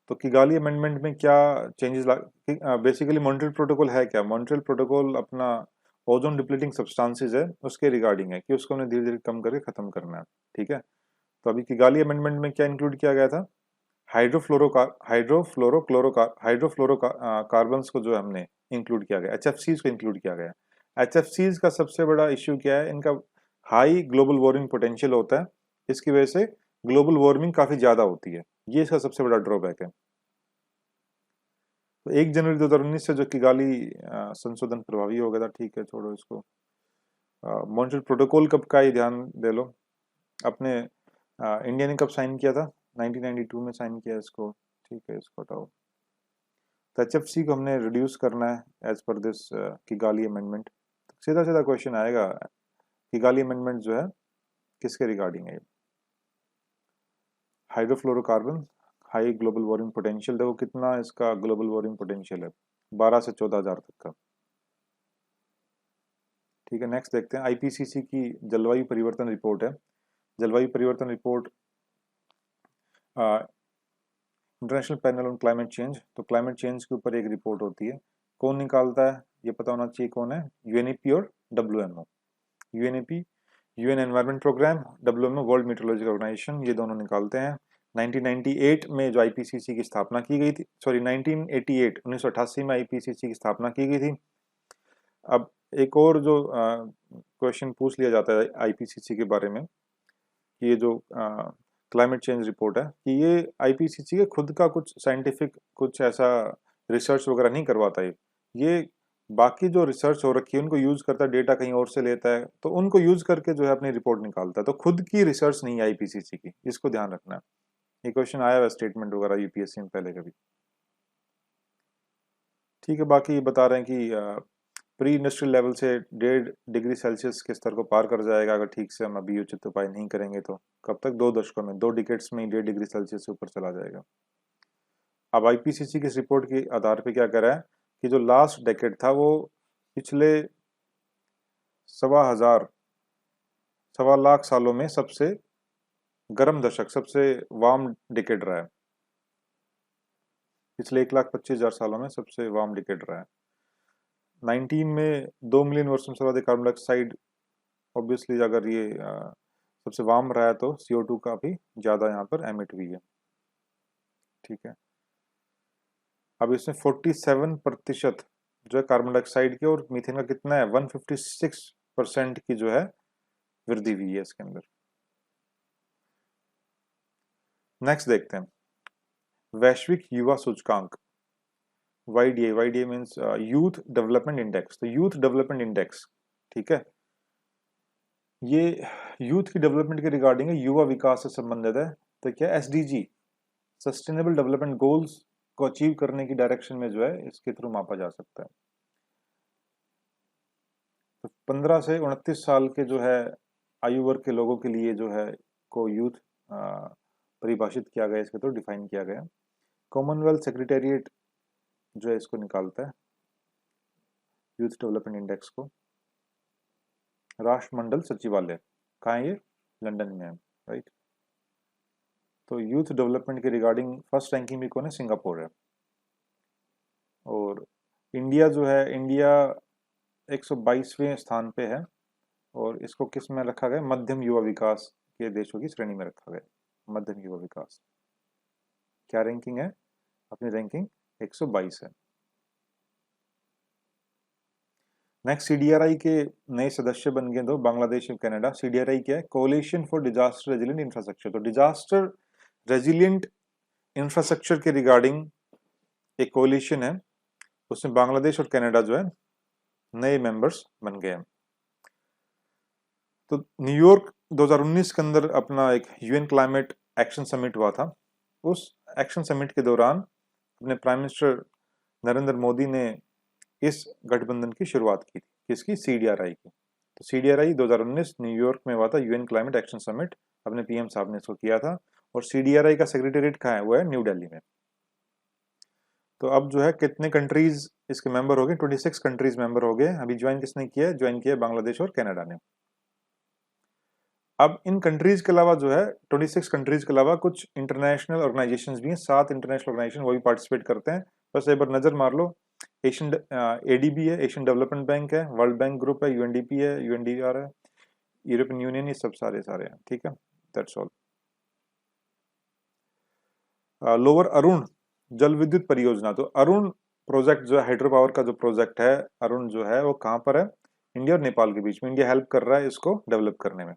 तो किगाली अमेंडमेंट में क्या चेंजेस बेसिकली मॉन्ट्रियल प्रोटोकॉल है क्या? मॉन्ट्रियल प्रोटोकॉल अपना ओजोन डिप्लीटिंग सब्सटेंसेस है उसके रिगार्डिंग है कि उसको हमने धीरे धीरे कम करके खत्म करना है। ठीक है, तो अभी किगाली अमेंडमेंट में क्या इंक्लूड किया गया था? हाइड्रोफ्लोरोकार्बन्स को जो हमने इंक्लूड किया गया, एचएफसीज को इंक्लूड किया गया। एचएफसीज का सबसे बड़ा इश्यू क्या है? इनका हाई ग्लोबल वार्मिंग पोटेंशियल होता है, इसकी वजह से ग्लोबल वार्मिंग काफी ज्यादा होती है, ये इसका सबसे बड़ा ड्रॉबैक है। तो 1 जनवरी 2019 से जो किगाली संशोधन प्रभावी हो गया था। ठीक है, छोड़ो इसको। मॉन्ट्रियल प्रोटोकॉल कब का, ये ध्यान दे लो। अपने इंडिया ने कब साइन किया था? 1992 में साइन किया इसको। ठीक है, इसको हटाओ। तो एचएफसी को हमने रिड्यूस करना है as per this Kigali amendment. सीधा सीधा क्वेश्चन आएगा, किगाली अमेंडमेंट जो है किसके रिगार्डिंग है? Hydrofluorocarbon high global warming potential, देखो कितना इसका ग्लोबल वार्मिंग पोटेंशियल है, 12 से 14,000 तक का। ठीक है, नेक्स्ट देखते हैं। आईपीसीसी की जलवायु परिवर्तन रिपोर्ट है। जलवायु परिवर्तन report international panel on climate change, तो क्लाइमेट चेंज के ऊपर एक रिपोर्ट होती है। कौन निकालता है ये पता होना चाहिए, कौन है? यूएनईपी और WMO. UNEP UN environment programme, WMO world meteorological organisation, ये दोनों निकालते हैं। 1998 में जो आईपीसीसी की स्थापना की गई थी, सॉरी 1988 1988 में आईपीसीसी की स्थापना की गई थी। अब एक और जो क्वेश्चन पूछ लिया जाता है आईपीसीसी के बारे में कि ये जो क्लाइमेट चेंज रिपोर्ट है कि ये आईपीसीसी के खुद का कुछ साइंटिफिक कुछ ऐसा रिसर्च वगैरह नहीं करवाता है। ये बाकी जो रिसर्च हो रखी है उनको यूज करता है, डेटा कहीं और से लेता है, तो उनको यूज करके जो है अपनी रिपोर्ट निकालता है। तो खुद की रिसर्च नहीं है आईपीसीसी की, इसको ध्यान रखना है। ये क्वेश्चन आया हुआ स्टेटमेंट वगैरह यूपीएससी में पहले कभी। ठीक है, बाकी बता रहे हैं कि प्री इंडस्ट्रियल लेवल से 1.5 डिग्री सेल्सियस के स्तर को पार कर जाएगा अगर ठीक से हम अभी उचित उपाय नहीं करेंगे तो। कब तक? 2 दशकों में, 2 डिकेट्स में 1.5 डिग्री सेल्सियस से ऊपर चला जाएगा। अब आईपीसीसी की इस रिपोर्ट के आधार पे क्या करा है कि जो लास्ट डेकेड था वो पिछले 1.25 लाख सालों में सबसे गर्म दशक, सबसे वार्म डिकेड रहा है। पिछले 1,25,000 सालों में सबसे वार्म डिकेड रहा है। 19 में 2 मिलियन वर्षों से अधिक कार्बन डाइऑक्साइड, ऑब्वियसली अगर ये सबसे वार्म रहा है तो CO2 का भी ज्यादा यहाँ पर एमिट हुई है। ठीक है, अब इसमें 47% जो है कार्बन डाइऑक्साइड की, और मीथेन का कितना है? 156% की जो है वृद्धि हुई है इसके अंदर। नेक्स्ट देखते हैं, वैश्विक युवा सूचकांक, YDA. YDA means youth development index. तो यूथ डेवलपमेंट इंडेक्स, ठीक है, ये यूथ की डेवलपमेंट के रिगार्डिंग है, युवा विकास से संबंधित है। तो क्या एसडीजी, सस्टेनेबल डेवलपमेंट गोल्स को अचीव करने की डायरेक्शन में जो है इसके थ्रू मापा जा सकता है। तो 15 से 29 साल के जो है आयु वर्ग के लोगों के लिए जो है को यूथ परिभाषित किया गया, इसके तो डिफाइन किया गया। कॉमनवेल्थ सेक्रेटेरिएट जो है इसको निकालता है, यूथ डेवलपमेंट इंडेक्स को। राष्ट्रमंडल सचिवालय कहाँ है? ये लंदन में है, राइट। तो यूथ डेवलपमेंट के रिगार्डिंग फर्स्ट रैंकिंग में कौन है? सिंगापुर है। और इंडिया जो है, इंडिया 122वें स्थान पे है, और इसको किस में रखा गया? मध्यम युवा विकास के देशों की श्रेणी में रखा गया, मध्यम युवा विकास। क्या रैंकिंग है? अपनी रैंकिंग 122 है। नेक्स्ट, सीडीआरआई के नए सदस्य बन गए दो, बांग्लादेश और कनाडा। सीडीआरआई क्या है? Coalition for disaster resilient infrastructure. तो डिजास्टर रेजिलिएंट इंफ्रास्ट्रक्चर के रिगार्डिंग एक कोलिशन है, उसमें बांग्लादेश और कनाडा जो है नए मेंबर्स बन गए हैं। तो न्यूयॉर्क 2019 के अंदर अपना एक यूएन क्लाइमेट एक्शन समिट हुआ था। उस एक्शन समिट के दौरान अपने प्राइम मिनिस्टर नरेंद्र मोदी ने इस गठबंधन की शुरुआत की थी। किसकी? सीडीआरआई की। तो सीडीआरआई 2019 न्यूयॉर्क में हुआ था, यूएन क्लाइमेट एक्शन समिट, अपने पीएम साहब ने इसको किया था। और सीडीआरआई का सेक्रेटेरिएट कहाँ है? वो है न्यू दिल्ली में। तो अब जो है कितने कंट्रीज इसके मेंबर हो गए? 26 कंट्रीज मेंबर हो गए। अभी ज्वाइन किसने किया है? ज्वाइन किया बांग्लादेश और कनाडा ने। अब इन कंट्रीज के अलावा जो है 26 कंट्रीज के अलावा कुछ इंटरनेशनल ऑर्गेनाइजेशंस भी हैं, 7 इंटरनेशनल ऑर्गेनाइजेशन, वो भी पार्टिसिपेट करते हैं। बस एक बार नजर मार लो, एशियन एडीबी है, एशियन डेवलपमेंट बैंक है, वर्ल्ड बैंक ग्रुप है, यूएनडीपी है, यूएनडीआर है, यूरोपियन यूनियन, ये सब सारे सारे हैं, ठीक है। That's all. लोअर अरुण जल विद्युत परियोजना। तो अरुण प्रोजेक्ट जो है, हाइड्रो पावर का जो प्रोजेक्ट है अरुण जो है, वो कहाँ पर है? इंडिया और नेपाल के बीच में। इंडिया हेल्प कर रहा है इसको डेवलप करने में।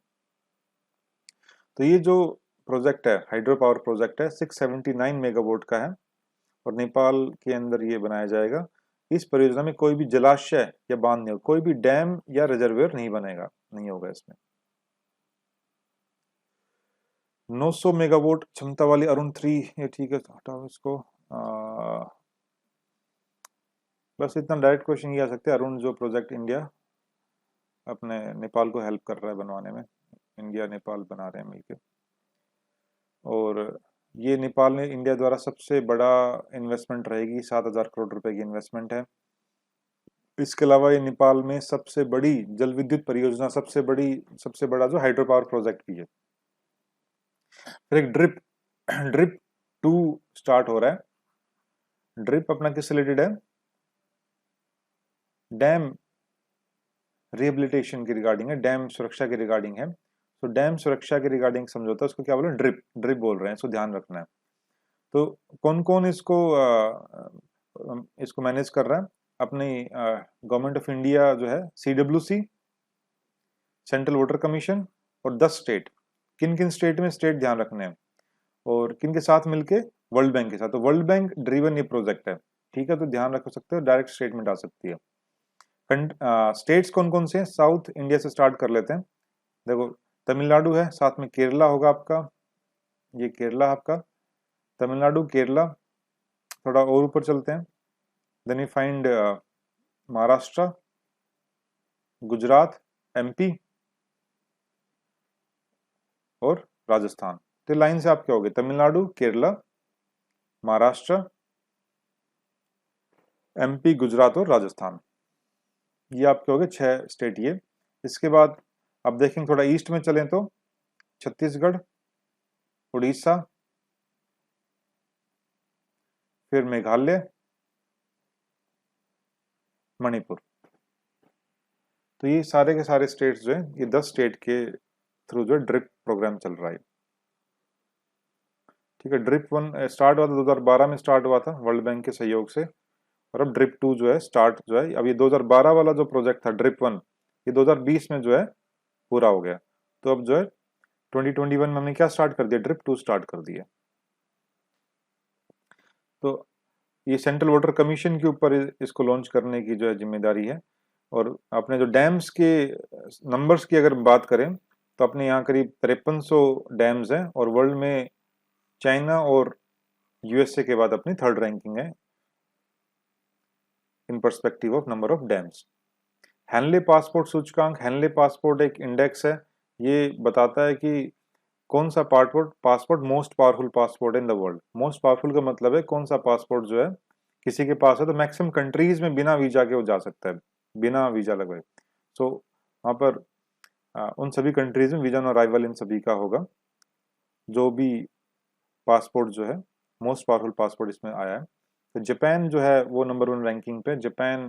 तो ये जो प्रोजेक्ट है, हाइड्रो पावर प्रोजेक्ट है, 679 मेगावाट का है, और नेपाल के अंदर ये बनाया जाएगा। इस परियोजना में कोई भी जलाशय या बांध नहीं होगा, कोई भी डैम या रिजर्वियर नहीं बनेगा, नहीं होगा इसमें। 900 मेगावाट क्षमता वाली अरुण 3, ये ठीक है, हटाओ इसको। बस इतना डायरेक्ट क्वेश्चन ये आ सकते हैं, अरुण जो प्रोजेक्ट इंडिया अपने नेपाल को हेल्प कर रहा है बनवाने में, इंडिया नेपाल बना रहे हैं मिलकर। और ये नेपाल में इंडिया द्वारा सबसे बड़ा इन्वेस्टमेंट रहेगी, 7,000 करोड़ रुपए की इन्वेस्टमेंट है। इसके अलावा ये नेपाल में सबसे बड़ी जल विद्युत परियोजना, सबसे बड़ा जो हाइड्रो पावर प्रोजेक्ट भी है। फिर एक ड्रिप ड्रिप 2 स्टार्ट हो रहा है। ड्रिप अपना किससे रिलेटेड है? डैम रिहेबिलिटेशन के रिगार्डिंग है, डैम सुरक्षा के रिगार्डिंग है। तो डैम सुरक्षा के रिगार्डिंग समझौता, उसको क्या बोल रहे हैं? ड्रिप, ड्रिप बोल रहे हैं, इसको ध्यान रखना है। तो कौन कौन इसको मैनेज कर रहा है? अपनी गवर्नमेंट ऑफ इंडिया जो है, सीडब्ल्यूसी, सेंट्रल वाटर कमीशन, और 10 स्टेट। किन किन स्टेट में? स्टेट ध्यान रखने हैं। और किन के साथ मिलके? वर्ल्ड बैंक के साथ। तो वर्ल्ड बैंक ड्रिवन ये प्रोजेक्ट है, ठीक है, तो ध्यान रख सकते हो, डायरेक्ट स्टेटमेंट आ सकती है। स्टेट्स कौन कौन से हैं? साउथ इंडिया से स्टार्ट कर लेते हैं। देखो, तमिलनाडु है, साथ में केरला होगा आपका, ये केरला आपका, तमिलनाडु, केरला। थोड़ा और ऊपर चलते हैं, then you find Maharashtra, Gujarat, MP और राजस्थान। तो लाइन से आप क्या होगे? तमिलनाडु, केरला, महाराष्ट्र, एमपी, गुजरात और राजस्थान। ये आपके हो गए 6 स्टेट ये। इसके बाद अब देखेंगे, थोड़ा ईस्ट में चलें तो छत्तीसगढ़, उड़ीसा, फिर मेघालय, मणिपुर। तो ये सारे के सारे स्टेट्स जो है, ये 10 स्टेट के थ्रू जो है ड्रिप प्रोग्राम चल रहा है, ठीक है। ड्रिप 1 स्टार्ट हुआ था 2012 में, स्टार्ट हुआ था वर्ल्ड बैंक के सहयोग से। और अब ड्रिप 2 जो है स्टार्ट जो है, अब ये 2012 वाला जो प्रोजेक्ट था ड्रिप 1, ये 2020 में जो है पूरा हो गया। तो अब जो है 2021 में हमने क्या स्टार्ट कर दिया? ड्रिप 2 स्टार्ट कर दिया। तो ये सेंट्रल वाटर कमीशन के ऊपर इसको लॉन्च करने की जो है जिम्मेदारी है। और अपने जो डैम्स के नंबर्स की अगर बात करें, तो अपने यहाँ करीब 5300 डैम्स हैं, और वर्ल्ड में चाइना और यूएसए के बाद अपनी 3rd रैंकिंग है in perspective of number of dams. Henle passport सूचकांक, हैनले पासपोर्ट एक इंडेक्स है, ये बताता है कि कौन सा passport passport most powerful passport in the world. Most powerful का मतलब है कौन सा पासपोर्ट जो है किसी के पास है तो मैक्सिमम कंट्रीज में बिना वीजा के वो जा सकता है, बिना वीजा लगवाए। सो वहाँ पर उन सभी कंट्रीज में वीजा ऑन अराइवल इन सभी का होगा। जो भी पासपोर्ट जो है मोस्ट पावरफुल पासपोर्ट इसमें आया है, तो जापान जो है वो नंबर 1 रैंकिंग पे। जापान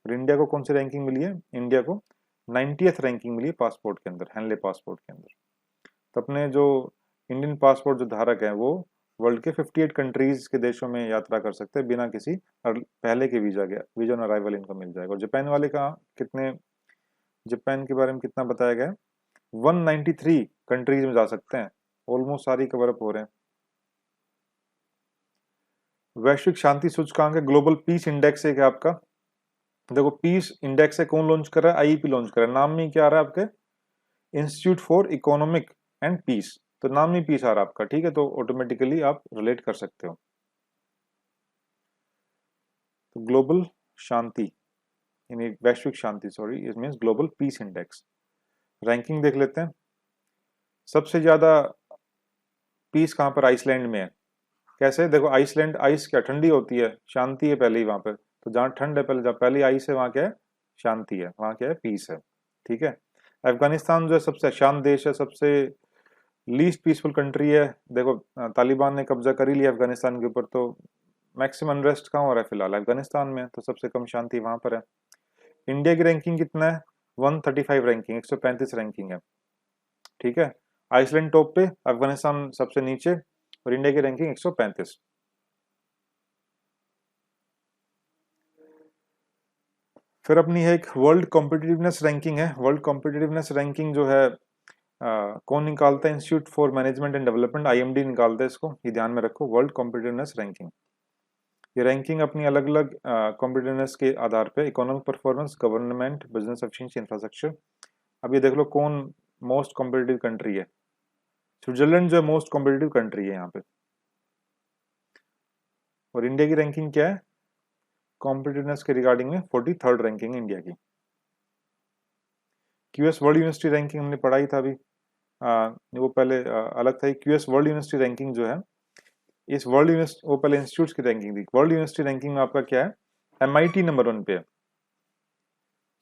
और इंडिया को कौन सी रैंकिंग मिली है? इंडिया को 90th रैंकिंग मिली है पासपोर्ट के अंदर, हैंडले पासपोर्ट के अंदर। तो अपने जो इंडियन पासपोर्ट जो धारक हैं वो वर्ल्ड के 58 कंट्रीज के देशों में यात्रा कर सकते हैं बिना किसी पहले के वीजा के, वीजा ऑन अराइवल इनको मिल जाएगा। और जापान वाले का कितने, जापान के बारे में कितना बताया गया है? 193 कंट्रीज में जा सकते हैं, ऑलमोस्ट सारी कवर अप हो रहे हैं। वैश्विक शांति सूचकांक है, ग्लोबल पीस इंडेक्स है आपका। देखो पीस इंडेक्स है, कौन लॉन्च कर रहा है? आईईपी लॉन्च कर रहा है। नाम में क्या आ रहा है आपके? Institute for economic and peace, तो नाम में पीस आ रहा है आपका, ठीक है, तो ऑटोमेटिकली आप रिलेट कर सकते हो। तो ग्लोबल शांति यानी वैश्विक शांति, sorry, it means global peace index. Ranking देख लेते हैं। सबसे ज्यादा पीस कहाँ पर? आइसलैंड में है। कैसे? देखो आइसलैंड, आइस क्या ठंडी होती है, शांति है पहले ही वहां पर, तो जहाँ ठंड है पहले, जहाँ पहली आइस है वहां क्या है? शांति है, वहां क्या है? पीस है, ठीक है। अफगानिस्तान जो है सबसे अशांत देश है, सबसे लीस्ट पीसफुल कंट्री है। देखो तालिबान ने कब्जा कर ही लिया अफगानिस्तान के ऊपर, तो मैक्सिमम अनरेस्ट कहाँ हो रहा है फिलहाल? अफगानिस्तान में, तो सबसे कम शांति वहां पर है। इंडिया की रैंकिंग कितना है? 135 रैंकिंग, 135 रैंकिंग है, ठीक है। आइसलैंड टॉप पे, अफगानिस्तान सबसे नीचे, और इंडिया की रैंकिंग 135। फिर अपनी है एक वर्ल्ड कॉम्पिटिटिवनेस रैंकिंग है। वर्ल्ड कॉम्पिटिटिवनेस रैंकिंग जो है कौन निकालता है? Institute for management and development, IMD निकालता है इसको, ये ध्यान में रखो। वर्ल्ड कॉम्पिटिटिवनेस रैंकिंग, ये रैंकिंग अपनी अलग अलग कॉम्पिटिटिवनेस के आधार पे, economic performance, government, business efficiency, infrastructure. अब ये देख लो कौन मोस्ट कॉम्पिटिटिव कंट्री है। स्विट्जरलैंड जो है मोस्ट कॉम्पिटिटिव कंट्री है यहाँ पे। और इंडिया की रैंकिंग क्या है कॉम्पिटिटिवनेस के रिगार्डिंग में? 43rd रैंकिंग इंडिया की। क्यूएस वर्ल्ड यूनिवर्सिटी रैंकिंग हमने पढ़ाई था अभी, वो पहले अलग था। क्यूएस वर्ल्ड यूनिवर्सिटी रैंकिंग जो है, इस वर्ल्ड यूनिवर्सिटी, वो पहले इंस्टीट्यूट्स की रैंकिंग थी। वर्ल्ड यूनिवर्सिटी रैंकिंग में आपका क्या है? एमआईटी नंबर 1 पे है।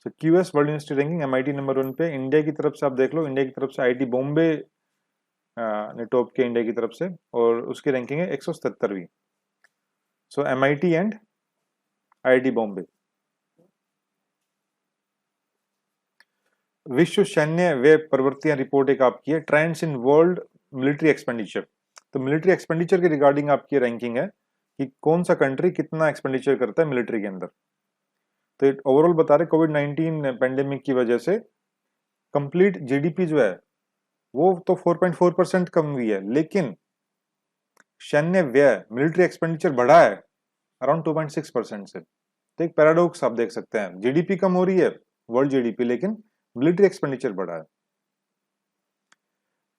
तो QS world university ranking MIT number 1 पे। इंडिया की तरफ से आप देख लो, इंडिया की तरफ से आईआईटी बॉम्बे ने टॉप किया इंडिया की तरफ से, और उसकी रैंकिंग है 177वीं। सो एमआईटी एंड आईआईटी बॉम्बे। विश्व सैन्य व्यय प्रवृत्तियां रिपोर्ट एक आपकी है, trends in world military expenditure. तो मिलिट्री एक्सपेंडिचर के रिगार्डिंग आपकी रैंकिंग है कि कौन सा कंट्री कितना एक्सपेंडिचर करता है मिलिट्री के अंदर। तो ओवरऑल बता रहे कोविड 19 पेंडेमिक की वजह से कंप्लीट जीडीपी जो है वो तो 4.4% कम हुई है, लेकिन सैन्य व्यय मिलिट्री एक्सपेंडिचर बढ़ा है अराउंड 2.6% से। तो एक पैराडॉक्स आप देख सकते हैं, जीडीपी कम हो रही है वर्ल्ड जीडीपी, लेकिन मिलिट्री एक्सपेंडिचर बढ़ा है।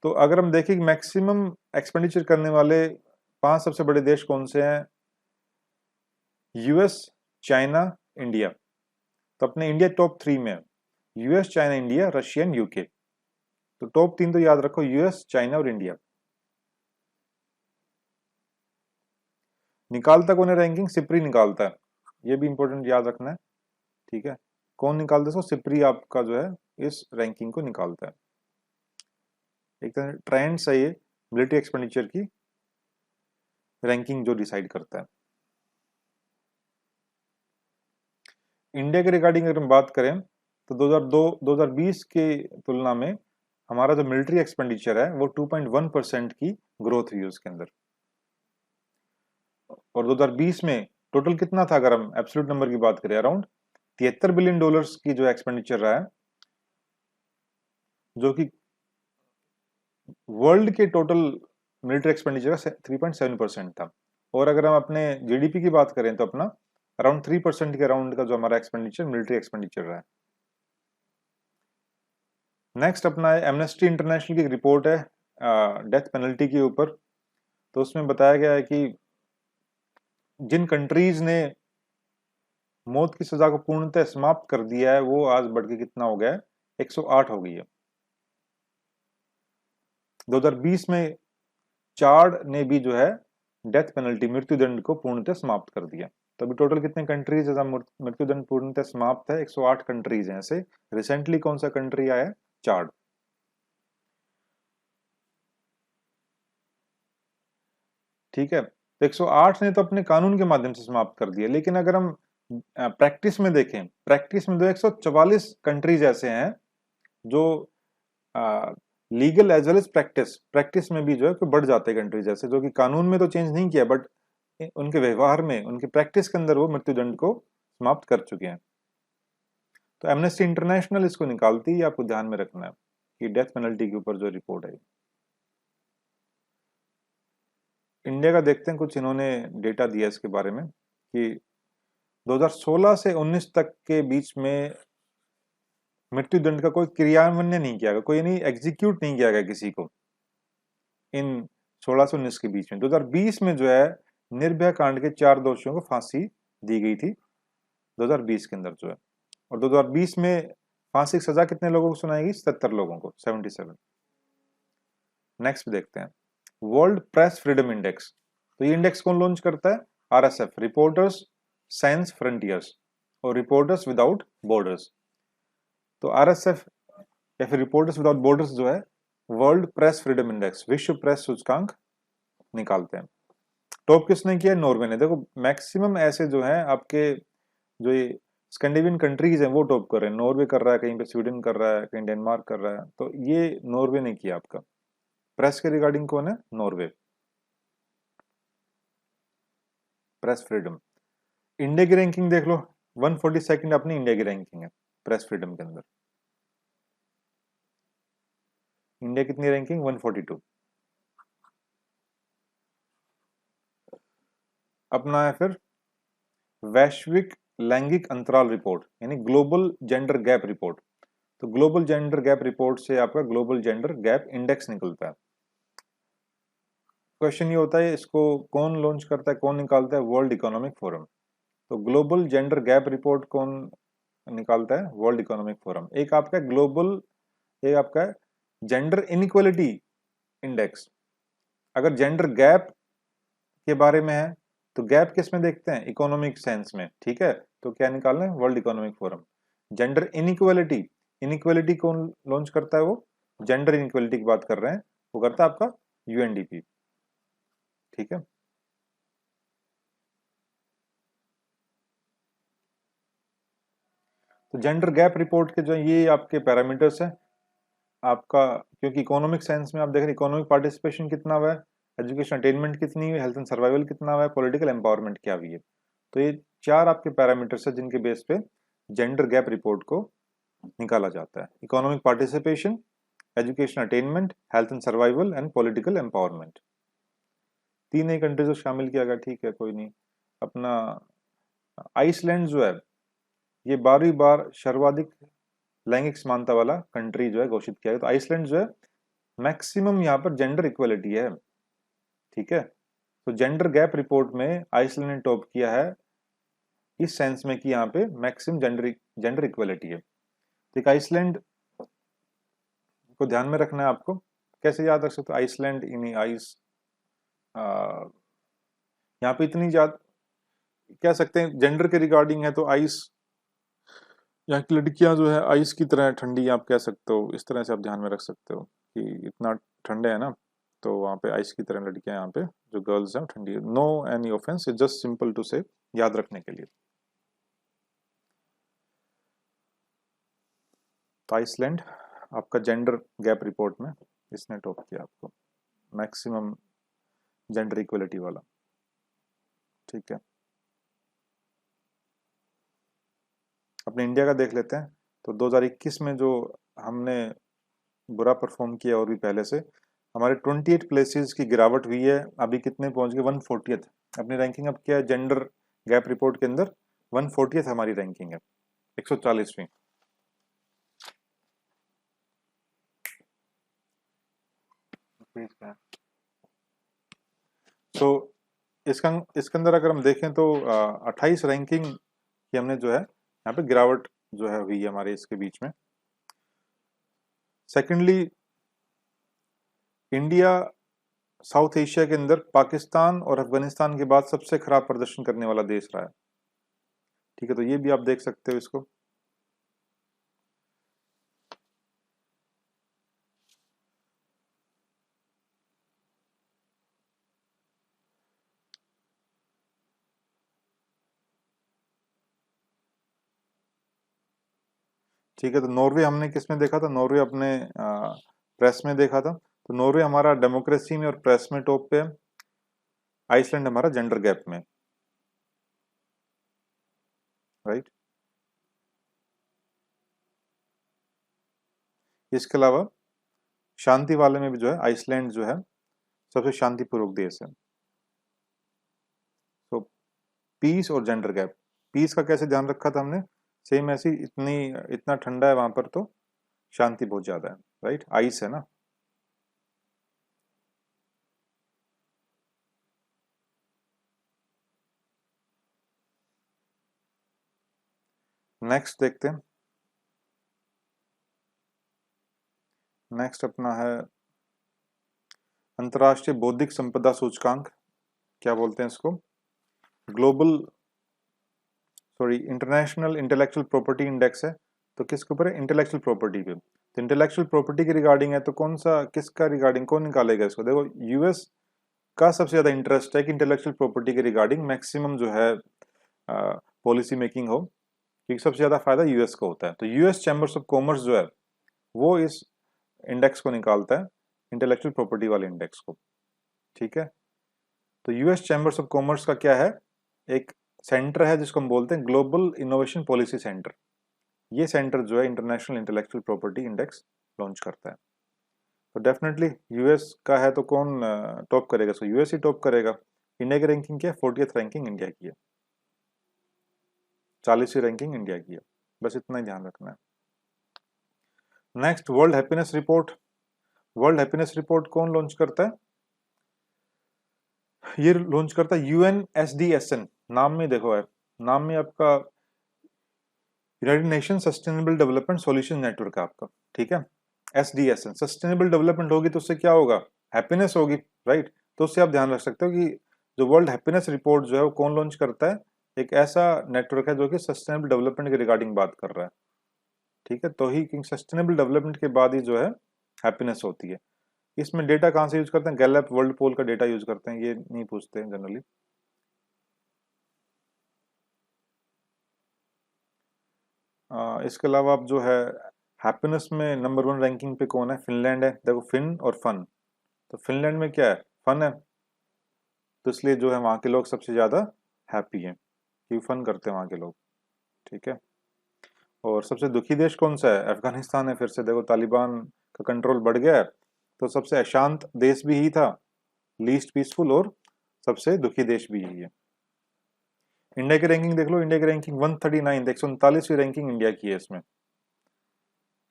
तो अगर हम देखें कि मैक्सिमम एक्सपेंडिचर करने वाले 5 सबसे बड़े देश कौन से हैं? US, China, India. तो अपने इंडिया टॉप 3 में है, US, China, India, Russia and UK. तो टॉप 3 तो याद रखो, यूएस, चाइना और इंडिया। निकालता कौन है रैंकिंग? सिप्री निकालता है, ये भी इंपॉर्टेंट याद रखना है, ठीक है। कौन निकालता है इसको? सिप्री आपका जो है इस रैंकिंग को निकालता है। एक तरह ट्रेंड्स है ये मिलिट्री एक्सपेंडिचर की रैंकिंग जो डिसाइड करता है। इंडिया के रिगार्डिंग अगर हम बात करें तो 2020 के तुलना में हमारा जो मिलिट्री एक्सपेंडिचर है वो 2.1% की ग्रोथ हुई उसके अंदर। और 2020 में टोटल कितना था? अगर हम एब्सोल्यूट नंबर की बात करें, अराउंड $73 बिलियन की जो एक्सपेंडिचर रहा है, जो कि वर्ल्ड के टोटल मिलिट्री एक्सपेंडिचर का 3.7% था। और अगर हम अपने जीडीपी की बात करें तो अपना अराउंड 3% के अराउंड का जो हमारा एक्सपेंडिचर मिलिट्री एक्सपेंडिचर रहा है। नेक्स्ट अपना है एमनेस्टी इंटरनेशनल की एक रिपोर्ट है डेथ पेनल्टी के ऊपर। तो उसमें बताया गया है कि जिन कंट्रीज ने मौत की सजा को पूर्णतः समाप्त कर दिया है वो आज बढ़ के कितना हो गया है, 108 हो गई है। 2020 में चाड ने भी जो है डेथ पेनल्टी, मृत्यु दंड को पूर्णतः समाप्त कर दिया। तो अभी टोटल कितने कंट्रीज है मृत्यु दंड पूर्णतः समाप्त है, 108 कंट्रीज हैं ऐसे। रिसेंटली कौन सा कंट्री आया है, चाड। ठीक है, तो 108 ने तो अपने कानून के माध्यम से समाप्त कर दिया, लेकिन अगर हम प्रैक्टिस में देखें, प्रैक्टिस में 144 कंट्रीज ऐसे हैं जो legal as well as practice, practice में भी जो है कि बढ़ जाते हैं कंट्रीज ऐसे, जो कि कानून में तो चेंज नहीं किया बट उनके व्यवहार में, उनकी प्रैक्टिस के अंदर वो मृत्युदंड को समाप्त कर चुके हैं। तो एमनेस्टी इंटरनेशनल इसको निकालती है, आपको ध्यान में रखना है कि डेथ पेनल्टी के ऊपर जो रिपोर्ट है। इंडिया का देखते हैं, कुछ इन्होंने डेटा दिया इसके बारे में कि 2016 से 19 तक के बीच में मृत्युदंड का कोई क्रियान्वयन नहीं किया गया, कोई नहीं एग्जीक्यूट नहीं किया गया किसी को इन 16 से 19 के बीच में। 2020 में जो है निर्भया कांड के 4 दोषियों को फांसी दी गई थी 2020 के अंदर जो है, और 2020 में फांसी की सजा कितने लोगों को सुनाई गई, 77 लोगों को, 77। नेक्स्ट देखते हैं वर्ल्ड प्रेस फ्रीडम इंडेक्स। तो ये इंडेक्स कौन लॉन्च करता है, आरएसएफ, रिपोर्टर्स साइंस फ्रंटियर्स और रिपोर्टर्स विदाउट बॉर्डर्स। तो आरएसएफ या फिर रिपोर्टर्स विदाउट बॉर्डर्स जो है वर्ल्ड प्रेस फ्रीडम इंडेक्स, विश्व प्रेस सूचकांक निकालते हैं। टॉप किसने किया, नॉर्वे ने। देखो मैक्सिमम ऐसे जो है आपके जो ये स्कैंडिनेवियन कंट्रीज हैं वो टॉप कर रहे हैं, नॉर्वे कर रहा है, कहीं पे स्वीडन कर रहा है, कहीं डेनमार्क कर रहा है, तो ये नॉर्वे ने किया आपका। प्रेस के रिगार्डिंग कौन है, नॉर्वे, प्रेस फ्रीडम। इंडिया की रैंकिंग देख लो, 142 अपनी इंडिया की रैंकिंग है प्रेस फ्रीडम के अंदर। इंडिया कितनी रैंकिंग, 142। अपना है फिर वैश्विक लैंगिक अंतराल रिपोर्ट, यानी ग्लोबल जेंडर गैप रिपोर्ट। तो ग्लोबल जेंडर गैप रिपोर्ट से आपका ग्लोबल जेंडर गैप इंडेक्स निकलता है। क्वेश्चन ये होता है इसको कौन लॉन्च करता है, कौन निकालता है, वर्ल्ड इकोनॉमिक फोरम। तो ग्लोबल जेंडर गैप रिपोर्ट कौन निकालता है, वर्ल्ड इकोनॉमिक फोरम। एक आपका ग्लोबल, एक आपका जेंडर इनइक्वालिटी इंडेक्स। अगर जेंडर गैप के बारे में है तो गैप किस में देखते हैं, इकोनॉमिक सेंस में, ठीक है। तो क्या निकालना है, world economic forum. Gender inequality, inequality कौन लॉन्च करता है, वो जेंडर इनइक्वालिटी की बात कर रहे हैं, वो करता है आपका यूएनडीपी, ठीक है। तो जेंडर गैप रिपोर्ट के जो ये आपके पैरामीटर्स हैं आपका, क्योंकि इकोनॉमिक साइंस में आप देख रहे हैं इकोनॉमिक पार्टिसिपेशन कितना हुआ है, एजुकेशन अटेनमेंट कितनी हुई, हेल्थ एंड सर्वाइवल कितना हुआ है, पॉलिटिकल एम्पावरमेंट क्या हुई है। तो ये 4 आपके पैरामीटर्स है जिनके बेस पे जेंडर गैप रिपोर्ट को निकाला जाता है। Economic participation, education attainment, health and survival and political empowerment. 3 नई कंट्रीज को शामिल किया गया, ठीक है, कोई नहीं। अपना आइसलैंड जो है ये 12वीं बार सर्वाधिक लैंगिक समानता वाला कंट्री जो है घोषित किया गया। तो आइसलैंड जो है मैक्सिमम यहाँ पर जेंडर इक्वलिटी है, ठीक है। तो जेंडर गैप रिपोर्ट में आइसलैंड ने टॉप किया है इस सेंस में कि यहाँ पे मैक्सिमम जेंडर इक्वलिटी है। तो एक आइसलैंड को ध्यान में रखना है आपको, कैसे याद रख सकते हो, आइसलैंड इन आइस, यहाँ पे इतनी ज्यादा कह सकते हैं जेंडर के रिगार्डिंग है, तो आइस, यहाँ की लड़कियां जो है आइस की तरह ठंडी, आप कह सकते हो, इस तरह से आप ध्यान में रख सकते हो कि इतना ठंडे है ना, तो वहाँ पे आइस की तरह लड़कियां, यहाँ पे जो गर्ल्स हैं ठंडी है। No any offence, it just simple to say, याद रखने के लिए। तो आइसलैंड आपका जेंडर गैप रिपोर्ट में इसने टॉप किया आपको, मैक्सिमम जेंडर इक्वलिटी वाला, ठीक है। अपने इंडिया का देख लेते हैं। तो 2021 में जो हमने बुरा परफॉर्म किया और भी पहले से, हमारे 28 प्लेसेस की गिरावट हुई है, अभी कितने पहुंच गए, 140th। अपनी रैंकिंग अब क्या है, जेंडर गैप रिपोर्ट के अंदर 140th हमारी रैंकिंग है, 140वीं। तो इसका इसके अंदर अगर हम देखें तो 28 रैंकिंग कि हमने जो है यहाँ पे गिरावट जो है हुई है हमारे इसके बीच में। सेकेंडली, इंडिया साउथ एशिया के अंदर पाकिस्तान और अफगानिस्तान के बाद सबसे खराब प्रदर्शन करने वाला देश रहा है। ठीक है, तो ये भी आप देख सकते हो इसको। ठीक है, तो नॉर्वे हमने किस में देखा था? नॉर्वे अपने प्रेस में देखा था। तो नॉर्वे हमारा डेमोक्रेसी में और प्रेस में टॉप पे है। आइसलैंड हमारा जेंडर गैप में, राइट। इसके अलावा शांति वाले में भी जो है आइसलैंड जो है सबसे शांतिपूर्वक देश है। तो पीस और जेंडर गैप, पीस का कैसे ध्यान रखा था हमने? सेम ऐसी, इतना ठंडा है वहां पर तो शांति बहुत ज्यादा है, राइट, आइस है ना। नेक्स्ट देखते हैं। नेक्स्ट अपना है अंतर्राष्ट्रीय बौद्धिक संपदा सूचकांक, क्या बोलते हैं इसको? Global, sorry, international intellectual property index है। तो किसके ऊपर है? इंटेलेक्चुअल प्रॉपर्टी पे। तो इंटेलेक्चुअल प्रॉपर्टी की रिगार्डिंग है, तो कौन सा, किसका रिगार्डिंग, कौन निकालेगा इसको? देखो, यूएस का सबसे ज्यादा इंटरेस्ट है कि इंटेलेक्चुअल प्रॉपर्टी के रिगार्डिंग मैक्सिमम जो है पॉलिसी मेकिंग हो, क्योंकि सबसे ज्यादा फायदा यूएस को होता है। तो यूएस चैम्बर्स ऑफ कॉमर्स जो है वो इस इंडेक्स को निकालता है, इंटेलेक्चुअल प्रॉपर्टी वाले इंडेक्स को। ठीक है, तो यूएस चैम्बर्स ऑफ कॉमर्स का क्या है? एक सेंटर है जिसको हम बोलते हैं ग्लोबल इनोवेशन पॉलिसी सेंटर। ये सेंटर जो है international intellectual property index launch करता है। तो डेफिनेटली यूएस का है, तो कौन टॉप करेगा? सो यूएस ही टॉप करेगा। इंडिया की रैंकिंग क्या है? 40th रैंकिंग इंडिया की है, 40वीं रैंकिंग इंडिया की है। बस इतना ही ध्यान रखना है। Next, world happiness report. World happiness report कौन लॉन्च करता है? ये लॉन्च करता है यूएनएसडीएसएन। नाम में देखो है, नाम में आपका United nation sustainable development solution network है आपका। ठीक है, एसडीएसएन, सस्टेनेबल डेवलपमेंट होगी तो उससे क्या होगा? हैप्पीनेस होगी, राइट। तो उससे आप ध्यान रख सकते हो कि जो वर्ल्ड हैप्पीनेस रिपोर्ट जो है वो कौन लॉन्च करता है? एक ऐसा नेटवर्क है जो कि सस्टेनेबल डेवलपमेंट के रिगार्डिंग बात कर रहा है। ठीक है, तो ही सस्टेनेबल डेवलपमेंट के बाद ही जो है हैप्पीनेस होती है। इसमें डेटा कहाँ से यूज करते हैं? गैलप वर्ल्ड पोल का डेटा यूज करते हैं, ये नहीं पूछते हैं जनरली। इसके अलावा आप जो है हैप्पीनेस में नंबर 1 रैंकिंग पे कौन है? फिनलैंड है। देखो, फिन और फन, तो फिनलैंड में क्या है? फन है, तो इसलिए जो है वहाँ के लोग सबसे ज्यादा हैप्पी हैं, क्योंकि फन करते हैं वहाँ के लोग। ठीक है, और सबसे दुखी देश कौन सा है? अफगानिस्तान है। फिर से देखो, तालिबान का कंट्रोल बढ़ गया है, तो सबसे अशांत देश भी ही था, लीस्ट पीसफुल, और सबसे दुखी देश भी यही है। इंडिया की रैंकिंग देख लो, इंडिया की रैंकिंग 139, 139वीं रैंकिंग इंडिया की है इसमें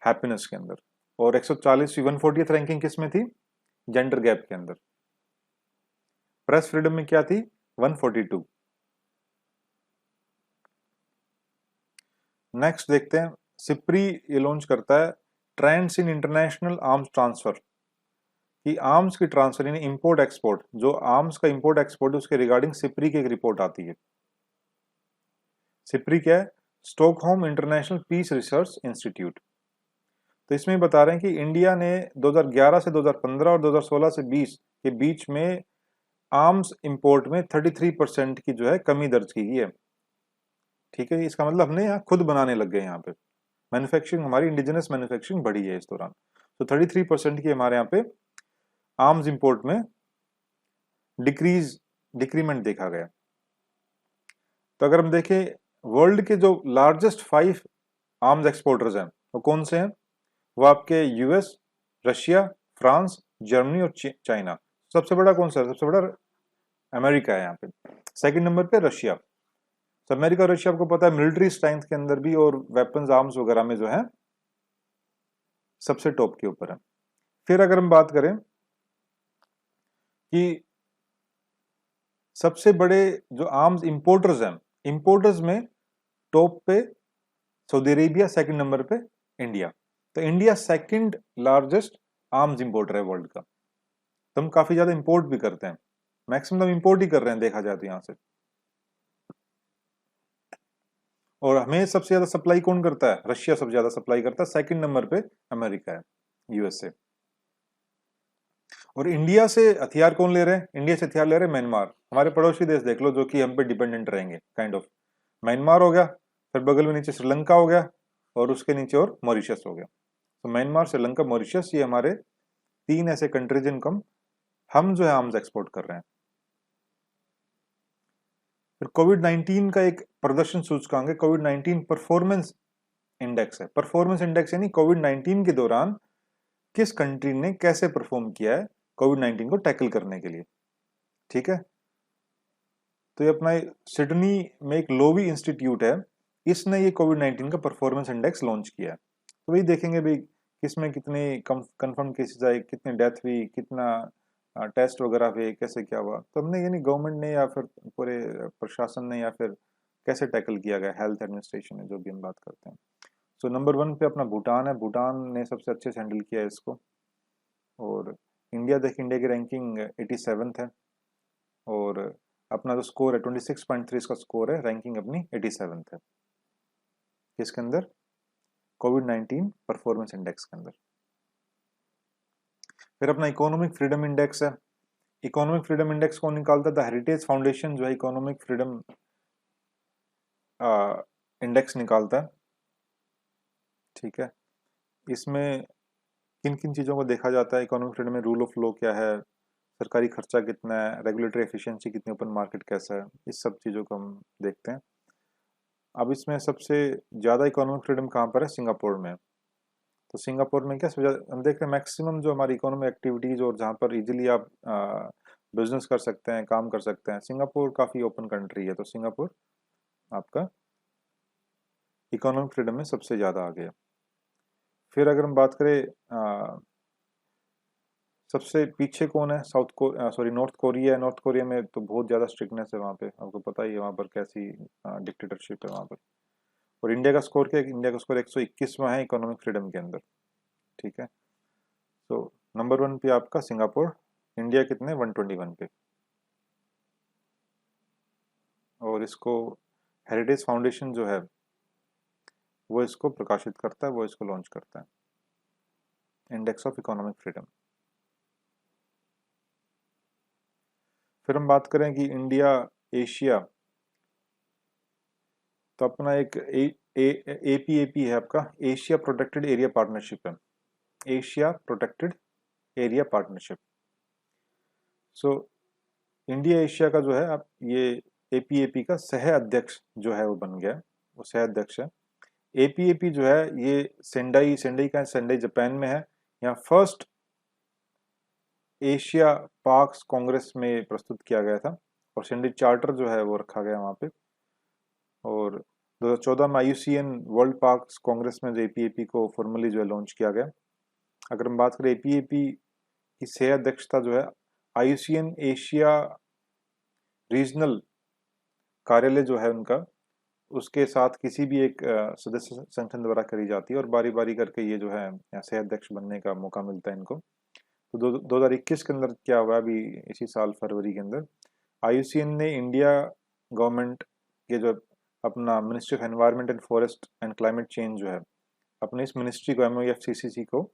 हैप्पीनेस के अंदर। और 140वीं 140th रैंकिंग किस में थी? जेंडर गैप के अंदर। प्रेस फ्रीडम में क्या थी? 142। नेक्स्ट देखते हैं, सिप्री ये लॉन्च करता है trends in international arms transfer, कि आर्म्स की ट्रांसफर यानी इंपोर्ट एक्सपोर्ट, जो आर्म्स का इंपोर्ट एक्सपोर्ट है उसके रिगार्डिंग सिप्री की एक रिपोर्ट आती है। सिप्री क्या है? Stockholm international peace research institute. तो इसमें बता रहे हैं कि इंडिया ने 2011 से 2015 और 2016 से 20 के बीच में आर्म्स इंपोर्ट में 33% की जो है कमी दर्ज की गई है। ठीक है, इसका मतलब हमने यहाँ खुद बनाने लग गए, यहाँ पे मैन्युफैक्चरिंग, हमारी इंडिजिनस मैन्युफैक्चरिंग बढ़ी है इस दौरान। तो 33% की हमारे यहाँ पे आर्म्स इंपोर्ट में डिक्रीमेंट देखा गया। तो अगर हम देखें वर्ल्ड के जो लार्जेस्ट 5 आर्म्स एक्सपोर्टर्स हैं वो कौन से हैं? वो आपके यूएस, रशिया, फ्रांस, जर्मनी और चाइना। सबसे बड़ा कौन सा है? सबसे बड़ा अमेरिका है यहाँ पे। सेकंड नंबर पे रशिया। तो अमेरिका और रशिया आपको पता है मिलिट्री स्ट्रेंथ के अंदर भी और वेपन्स आर्म्स वगैरह में जो है सबसे टॉप के ऊपर है। फिर अगर हम बात करें कि सबसे बड़े जो आर्म्स इंपोर्टर्स हैं, इंपोर्टर्स में टॉप पे सऊदी अरेबिया, सेकंड नंबर पे इंडिया। तो India second largest arms importer है वर्ल्ड का। तो हम काफी ज्यादा इंपोर्ट भी करते हैं, मैक्सिमम हम इंपोर्ट ही कर रहे हैं देखा जाए तो यहाँ से। और हमें सबसे ज्यादा सप्लाई कौन करता है? रशिया सबसे ज्यादा सप्लाई करता है, सेकंड नंबर पे अमेरिका है, यूएसए। और इंडिया से हथियार कौन ले रहे हैं? इंडिया से हथियार ले रहे हैं म्यांमार, हमारे पड़ोसी देश देख लो जो कि हम पे डिपेंडेंट रहेंगे काइंड ऑफ। म्यांमार हो गया, फिर बगल में नीचे श्रीलंका हो गया, और उसके नीचे और मॉरिशस हो गया। तो म्यांमार, श्रीलंका, मॉरिशस, ये हमारे तीन ऐसे कंट्रीज इनकम हम जो है आर्म्स एक्सपोर्ट कर रहे हैं। फिर कोविड 19 का एक प्रदर्शन सूचकांक है, कोविड 19 परफॉर्मेंस इंडेक्स है। परफॉर्मेंस इंडेक्स यानी कोविड 19 के दौरान किस कंट्री ने कैसे परफॉर्म किया है कोविड 19 को टैकल करने के लिए। ठीक है, तो ये अपना सिडनी में एक लोवी इंस्टीट्यूट है, इसने ये कोविड 19 का परफॉर्मेंस इंडेक्स लॉन्च किया है। तो वही देखेंगे भाई किसमें कितने कंफर्म केसेस आए, कितने डेथ हुई, कितना टेस्ट वगैरह हुए, कैसे क्या हुआ। तो हमने यानी गवर्नमेंट ने या फिर पूरे प्रशासन ने या फिर कैसे टैकल किया गया, हेल्थ एडमिनिस्ट्रेशन ने, जो भी हम बात करते हैं। सो नंबर 1 पे अपना भूटान है, भूटान ने सबसे अच्छे से हैंडल किया है इसको। और इंडिया देख, इंडिया की रैंकिंग 87th है, और अपना जो स्कोर है 26.3 इसका स्कोर है, रैंकिंग अपनी 87th है किसके अंदर? कोविड 19 परफॉर्मेंस इंडेक्स के अंदर। फिर अपना इकोनॉमिक फ्रीडम इंडेक्स है। इकोनॉमिक फ्रीडम इंडेक्स कौन निकालता है? द हेरिटेज फाउंडेशन जो है इकोनॉमिक फ्रीडम इंडेक्स निकालता है। ठीक है, इसमें किन किन चीज़ों को देखा जाता है इकोनॉमिक फ्रीडम में? रूल ऑफ लॉ क्या है, सरकारी खर्चा कितना है, रेगुलेटरी एफिशिएंसी कितनी, ओपन मार्केट कैसा है, इस सब चीज़ों को हम देखते हैं। अब इसमें सबसे ज़्यादा इकोनॉमिक फ्रीडम कहाँ पर है? सिंगापुर में। तो सिंगापुर में क्या हम देख रहे हैं मैक्सिमम जो हमारी इकोनॉमिक एक्टिविटीज़ और जहाँ पर इजीली आप बिजनेस कर सकते हैं, काम कर सकते हैं, सिंगापुर काफ़ी ओपन कंट्री है। तो सिंगापुर आपका इकोनॉमिक फ्रीडम में सबसे ज़्यादा आ गया। फिर अगर हम बात करें सबसे पीछे कौन है? नॉर्थ कोरिया है। नॉर्थ कोरिया में तो बहुत ज़्यादा स्ट्रिक्टनेस है वहाँ पे, आपको पता ही है वहाँ पर कैसी डिक्टेटरशिप है वहाँ पर। और इंडिया का स्कोर क्या है? इंडिया का स्कोर 121वां है इकोनॉमिक फ्रीडम के अंदर। ठीक है, तो नंबर 1 पे आपका सिंगापुर, इंडिया कितने? 121 पे। और इसको हेरिटेज फाउंडेशन जो है वो इसको प्रकाशित करता है, वो इसको लॉन्च करता है, इंडेक्स ऑफ इकोनॉमिक फ्रीडम। फिर हम बात करें कि इंडिया एशिया, तो अपना एक एपीएपी है आपका, एशिया प्रोटेक्टेड एरिया पार्टनरशिप है, Asia protected area partnership. So India Asia का जो है अब ये एपीएपी का सह अध्यक्ष जो है वो बन गया है, वो सह अध्यक्ष है। एपीएपी जो है ये सेंडाई, सेंडाई का सेंडाई जापान में है। यहाँ फर्स्ट एशिया पाक्स कांग्रेस में प्रस्तुत किया गया था, और सेंडाई चार्टर जो है वो रखा गया वहाँ पे। और 2014 में आईयूसीएन वर्ल्ड पाक्स कांग्रेस में जो एपीएपी को फॉर्मली जो है लॉन्च किया गया। अगर हम बात करें एपीएपी की सह अध्यक्षता जो है आईयूसीएन एशिया रीजनल कार्यालय जो है उनका, उसके साथ किसी भी एक सदस्य संगठन द्वारा करी जाती है, और बारी बारी करके ये जो है सह अध्यक्ष बनने का मौका मिलता है इनको। तो 2021 के अंदर क्या हुआ, अभी इसी साल फरवरी के अंदर आईयूसीएन ने इंडिया गवर्नमेंट के जो अपना ministry of environment and forest and climate change जो है, अपने इस मिनिस्ट्री को एमओएफसीसीसी को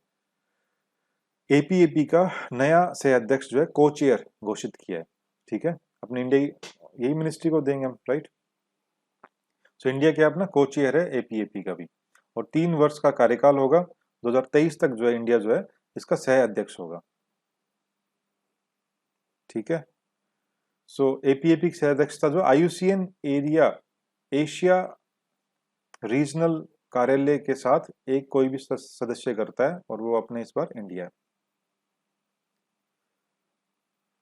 एपीएपी का नया सह अध्यक्ष जो है को चेयर घोषित किया है। ठीक है, अपने इंडिया यही मिनिस्ट्री को देंगे हम, राइट। सो इंडिया क्या अपना को चेयर है एपीएपी का भी, और 3 वर्ष का कार्यकाल होगा। 2023 तक जो है इंडिया जो है इसका सह अध्यक्ष होगा। ठीक है, सो एपीएपी की सह अध्यक्षता जो आईयूसीएन एरिया एशिया रीजनल कार्यालय के साथ एक कोई भी सदस्य करता है, और वो अपने इस बार इंडिया है।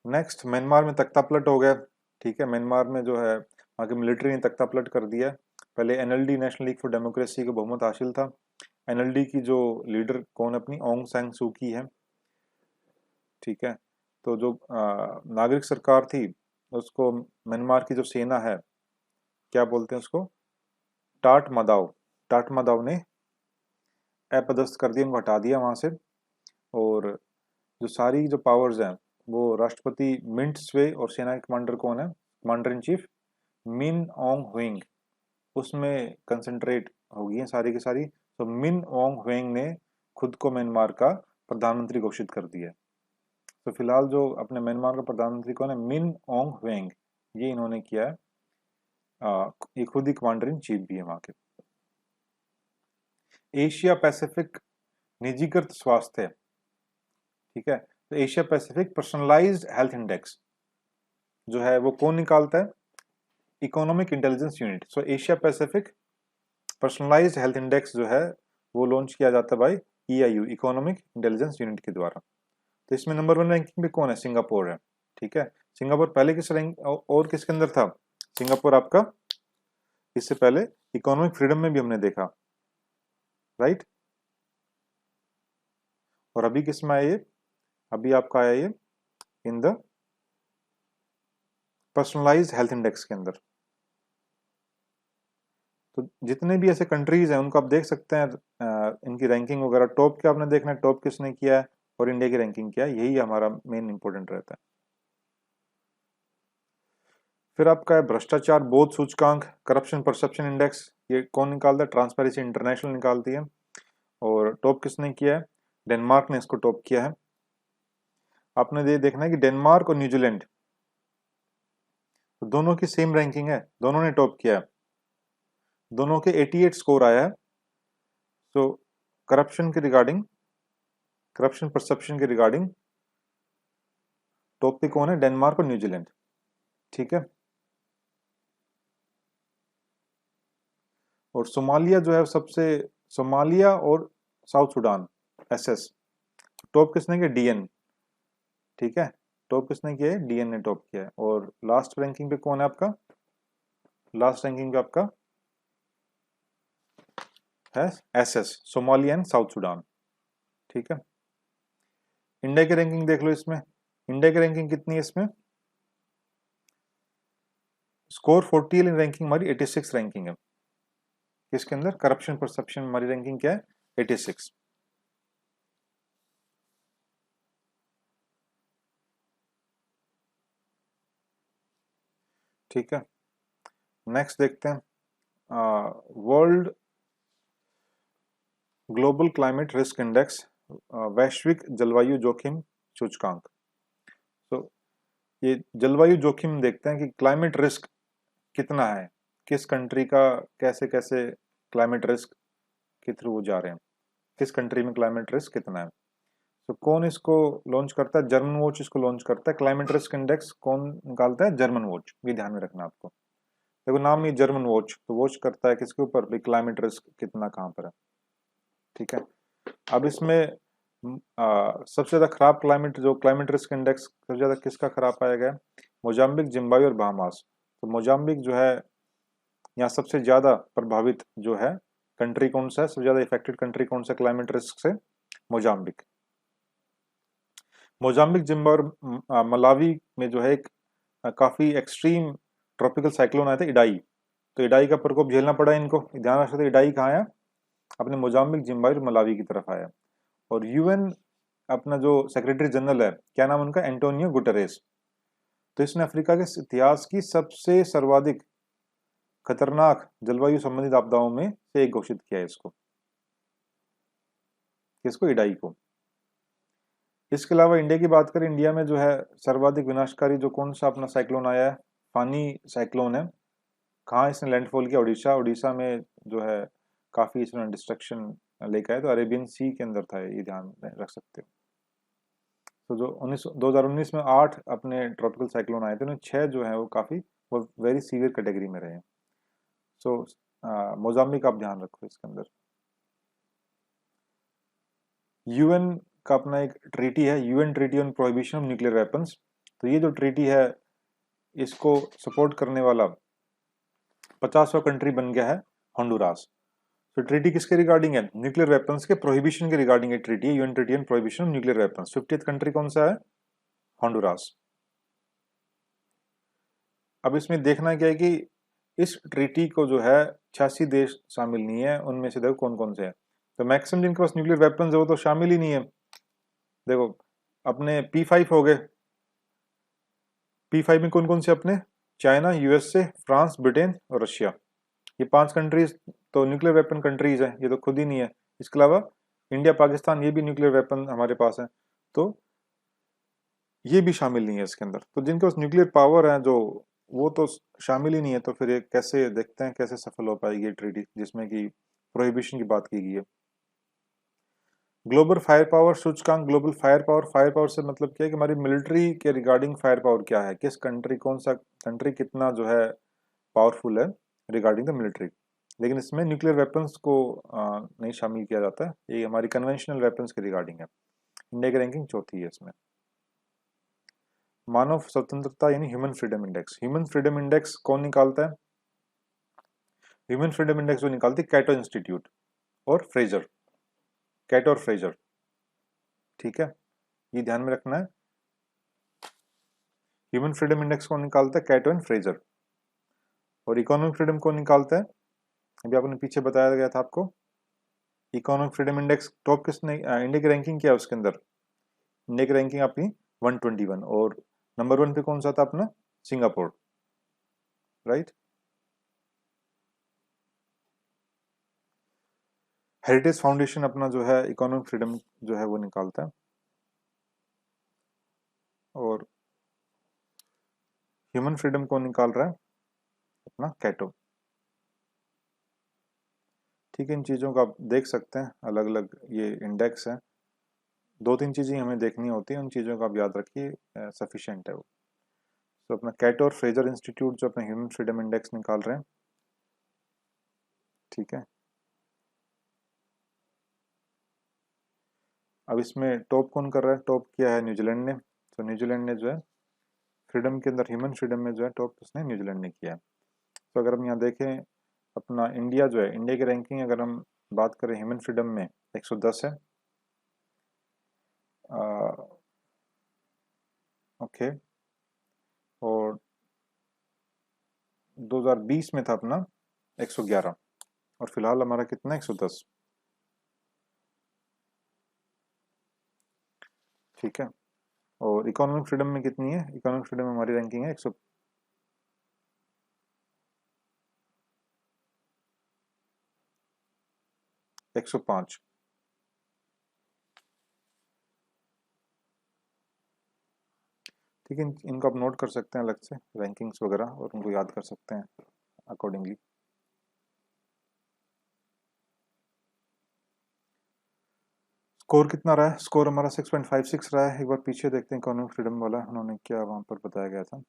नेक्स्ट म्यांमार में तख्ता पलट हो गया। ठीक है, म्यांमार में जो है वहाँ की मिलिट्री ने तख्ता पलट कर दिया। पहले NLD national league for democracy को बहुमत हासिल था। एनएलडी की जो लीडर कौन अपनी ऑन्ग सैंग सू की है। ठीक है, तो जो नागरिक सरकार थी उसको म्यांमार की जो सेना है क्या बोलते हैं उसको? टाट मदाव ने अपदस्थ कर दिया, उनको हटा दिया वहां से। और जो सारी जो पावर्स हैं वो राष्ट्रपति मिंट स्वे और सेना के कमांडर कौन है, कमांडर इन चीफ मिन ओंग ह्वेंग, उसमें कंसंट्रेट हो गई है सारी की सारी। तो मिन ओंग ह्वेंग ने खुद को म्यांमार का प्रधानमंत्री घोषित कर दिया है। तो फिलहाल जो अपने म्यांमार का प्रधानमंत्री कौन है, मिन ओंग ह्वेंग, ये इन्होंने किया है। ये खुद ही कमांडर इन चीफ भी है वहां के। एशिया पैसिफिक निजीकृत स्वास्थ्य, ठीक है, तो Asia Pacific personalised health index जो है वो कौन निकालता है, economic intelligence unit. So Asia Pacific personalised health index जो है वो लॉन्च किया जाता है by EIU, economic intelligence unit के द्वारा। तो इसमें नंबर 1 रैंकिंग पे कौन है, सिंगापुर है, ठीक है। सिंगापुर पहले किस रैंक और किसके अंदर था, सिंगापुर आपका इससे पहले इकोनॉमिक फ्रीडम में भी हमने देखा, राइट। और अभी किस में आया ये, अभी आपका आया ये in the personalised health index के अंदर। तो जितने भी ऐसे कंट्रीज हैं उनको आप देख सकते हैं, इनकी रैंकिंग वगैरह, टॉप क्या आपने देखना है, टॉप किसने किया है और इंडिया की रैंकिंग क्या है, यही हमारा मेन इंपॉर्टेंट रहता है। फिर आपका है भ्रष्टाचार बोध सूचकांक, करप्शन परसेप्शन इंडेक्स, ये कौन निकालता है, ट्रांसपेरेंसी इंटरनेशनल निकालती है। और टॉप किसने किया है, डेनमार्क ने इसको टॉप किया है। आपने ये देखना है कि डेनमार्क और न्यूजीलैंड दोनों की सेम रैंकिंग है, दोनों ने टॉप किया है, दोनों के 88 स्कोर आया है। तो करप्शन के रिगार्डिंग, करप्शन परसेप्शन के रिगार्डिंग टॉप पे कौन है, डेनमार्क और न्यूजीलैंड, ठीक है। और सोमालिया जो है सबसे, सोमालिया और साउथ सुडान SS, टॉप किसने किया, DN, ठीक है। टॉप किसने किया है, DN ने टॉप किया है। और लास्ट रैंकिंग पे कौन है आपका, लास्ट रैंकिंग पे आपका है SS, Somalia and south Sudan, ठीक है। इंडिया की रैंकिंग देख लो, इसमें इंडिया की रैंकिंग कितनी है, इसमें स्कोर 40 इन रैंकिंग हमारी 86 रैंकिंग है। किसके अंदर, करप्शन परसेप्शन हमारी रैंकिंग क्या है, 86, ठीक है। नेक्स्ट देखते हैं world global climate risk index, वैश्विक जलवायु जोखिम सूचकांक। तो ये जलवायु जोखिम देखते हैं कि क्लाइमेट रिस्क कितना है, किस कंट्री का कैसे कैसे क्लाइमेट रिस्क के थ्रू वो जा रहे हैं, किस कंट्री में क्लाइमेट रिस्क कितना है। तो कौन इसको लॉन्च करता है, जर्मन वॉच इसको लॉन्च करता है। क्लाइमेट रिस्क इंडेक्स कौन निकालता है, जर्मन वॉच, ये ध्यान में रखना आपको। देखो नाम ही जर्मन वॉच, तो वॉच करता है किसके ऊपर भी, क्लाइमेट रिस्क कितना कहाँ पर है, ठीक है। अब इसमें सबसे ज्यादा खराब क्लाइमेट, जो क्लाइमेट रिस्क इंडेक्स सबसे ज्यादा किसका खराब पाया गया, मोजाम्बिक, जिम्बाब्वे और बहामास। तो मोजाम्बिक जो है यहाँ सबसे ज्यादा प्रभावित जो है कंट्री कौन सा है, सबसे ज्यादा इफेक्टेड कंट्री कौन सा क्लाइमेट रिस्क से, मोजाम्बिक। मोजाम्बिक, जिम्बाब्वे, मलावी में जो है एक काफी एक्सट्रीम ट्रॉपिकल साइक्लोन आया था, इडाई। तो इडाई का प्रकोप झेलना पड़ा इनको, ध्यान रख सकते, इडाई कहाँ आया, अपने मोजाम्बिक, जिम्बाब्वे और मलावी की तरफ आया। और UN अपना जो सेक्रेटरी जनरल है, क्या नाम उनका, एंटोनियो गुटेरेस, तो इसने अफ्रीका के इतिहास की सबसे सर्वाधिक खतरनाक जलवायु संबंधित आपदाओं में से एक घोषित किया है इसको, किसको, इडाई को। इसके अलावा इंडिया की बात करें, इंडिया में जो है सर्वाधिक विनाशकारी जो कौन सा अपना साइक्लोन आया है, फानी साइक्लोन है। कहाँ इसने लैंडफॉल किया, उड़ीसा, उड़ीसा में जो है काफी इसने डिस्ट्रक्शन लेकर आया, तो अरेबियन सी के अंदर था, ये ध्यान रख सकते हो। तो जो 2019 में 8 अपने ट्रॉपिकल साइक्लोन आए थे, उनमें 6 जो है वो काफी, वो वेरी सीवियर कैटेगरी में रहे हैं। सो मोजाम्बिक आप ध्यान रखो इसके अंदर। UN का अपना एक ट्रीटी है, UN treaty on prohibition of nuclear weapons. तो ये जो ट्रीटी है इसको सपोर्ट करने वाला 50वां कंट्री बन गया है होंडुरास। तो ट्रीटी किसके रिगार्डिंग है, न्यूक्लियर वेपन्स के प्रोहिबिशन के रिगार्डिंग एक ट्रीटी है, UN treaty on prohibition of nuclear weapons. 50th country कौन सा है, होंडुरास। अब इसमें देखना क्या है कि इस ट्रीटी को जो है 86 देश शामिल नहीं है, उनमें से देखो कौन कौन से हैं। तो मैक्सिमम जिनके पास न्यूक्लियर वेपन्स है वो तो शामिल ही नहीं है। देखो अपने P5 हो गए, P5 में कौन कौन से अपने, चाइना, यूएसए, फ्रांस, ब्रिटेन और रशिया, ये 5 कंट्रीज तो न्यूक्लियर वेपन कंट्रीज हैं, ये तो खुद ही नहीं है। इसके अलावा इंडिया, पाकिस्तान, ये भी न्यूक्लियर वेपन हमारे पास है, तो ये भी शामिल नहीं है इसके अंदर। तो जिनके पास न्यूक्लियर पावर है जो, वो तो शामिल ही नहीं है। तो फिर ये कैसे देखते हैं कैसे सफल हो पाएगी ये ट्रीटी जिसमें कि प्रोहिबिशन की बात की गई है। ग्लोबल फायर पावर सूचकांक, global fire power, fire power से मतलब क्या है कि हमारी मिलिट्री के रिगार्डिंग फायर पावर क्या है, किस कंट्री, कौन सा कंट्री कितना जो है पावरफुल है रिगार्डिंग द मिलिट्री। लेकिन इसमें न्यूक्लियर वेपन्स को नहीं शामिल किया जाता है, ये हमारी कन्वेंशनल वेपन्स के रिगार्डिंग है। इंडिया की रैंकिंग चौथी है इसमें। मानव स्वतंत्रता यानी human freedom index, human freedom index कौन निकालता है? ह्यूमन फ्रीडम इंडेक्स जो निकालती है कैटो इंस्टीट्यूट और फ्रेजर, कैटो और फ्रेजर, ठीक है, ये ध्यान में रखना है। ह्यूमन फ्रीडम इंडेक्स कौन निकालता है? कैटो एंड फ्रेजर। और इकोनॉमिक फ्रीडम कौन निकालता है? अभी आपने पीछे बताया गया था आपको, इकोनॉमिक फ्रीडम इंडेक्स टॉप किसने, इंडिया की रैंकिंग क्या है उसके अंदर? इंडिया की रैंकिंग आपकी 121, और नंबर 1 पे कौन सा था अपना? Singapore, right. हेरिटेज फाउंडेशन अपना जो है इकोनॉमिक फ्रीडम जो है वो निकालता है। और ह्यूमन फ्रीडम कौन निकाल रहा है? अपना कैटो। ठीक है, इन चीज़ों को आप देख सकते हैं, अलग अलग ये इंडेक्स है, 2-3 चीज़ें हमें देखनी होती हैं, उन चीज़ों को आप याद रखिए, सफिशिएंट है वो। तो अपना कैटो और फ्रेजर इंस्टीट्यूट जो अपना ह्यूमन फ्रीडम इंडेक्स निकाल रहे हैं, ठीक है। अब इसमें टॉप कौन कर रहा है? टॉप किया है न्यूजीलैंड ने। तो न्यूजीलैंड ने जो है फ्रीडम के अंदर, ह्यूमन फ्रीडम में जो है टॉप उसने न्यूजीलैंड ने किया है। तो अगर हम यहाँ देखें अपना इंडिया जो है, इंडिया की रैंकिंग अगर हम बात करें ह्यूमन फ्रीडम में 110 है, ओके। और 2020 में था अपना 111, और फिलहाल हमारा कितना, 110, ठीक है। और इकोनॉमिक फ्रीडम में कितनी है? इकोनॉमिक फ्रीडम में हमारी रैंकिंग है 105। ठीक है, इनको आप नोट कर सकते हैं अलग से रैंकिंग्स वगैरह, और उनको याद कर सकते हैं अकॉर्डिंगली। स्कोर कितना रहा है? स्कोर हमारा 6.56 रहा है। एक बार पीछे देखते हैं इकोनॉमिक फ्रीडम वाला उन्होंने क्या वहाँ पर बताया गया था।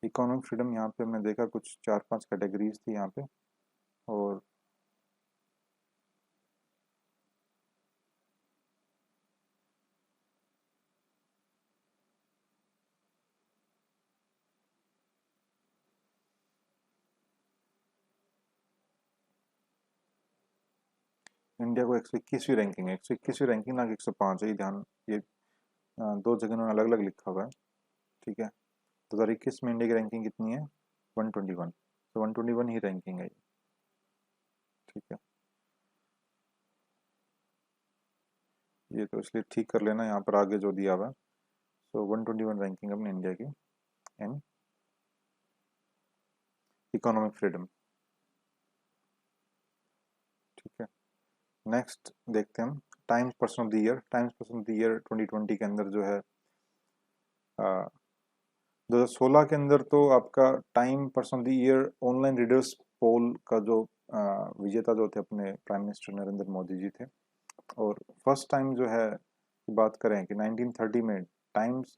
इकोनॉमिक फ्रीडम यहाँ पे हमने देखा कुछ 4-5 कैटेगरीज थी यहाँ पे, और इंडिया को 121वीं रैंकिंग है, 121वीं रैंकिंग ना कि 105 है, ये ध्यान, ये दो जगह उन्होंने अलग अलग लिखा हुआ है, ठीक है। 2021 में इंडिया की रैंकिंग कितनी है? 121, तो 121 ही रैंकिंग है ये, ठीक है। ये तो इसलिए ठीक कर लेना यहाँ पर आगे जो दिया हुआ है। सो 121 रैंकिंग अपनी इंडिया की इन इकोनॉमिक फ्रीडम, ठीक है। नेक्स्ट देखते हैं हम times person of the year. Times person of the year 2020 के अंदर जो है 2016 के अंदर तो आपका Time person of the year online readers poll का जो विजेता जो थे अपने प्राइम मिनिस्टर नरेंद्र मोदी जी थे। और फर्स्ट टाइम जो है बात करें कि 1930 में टाइम्स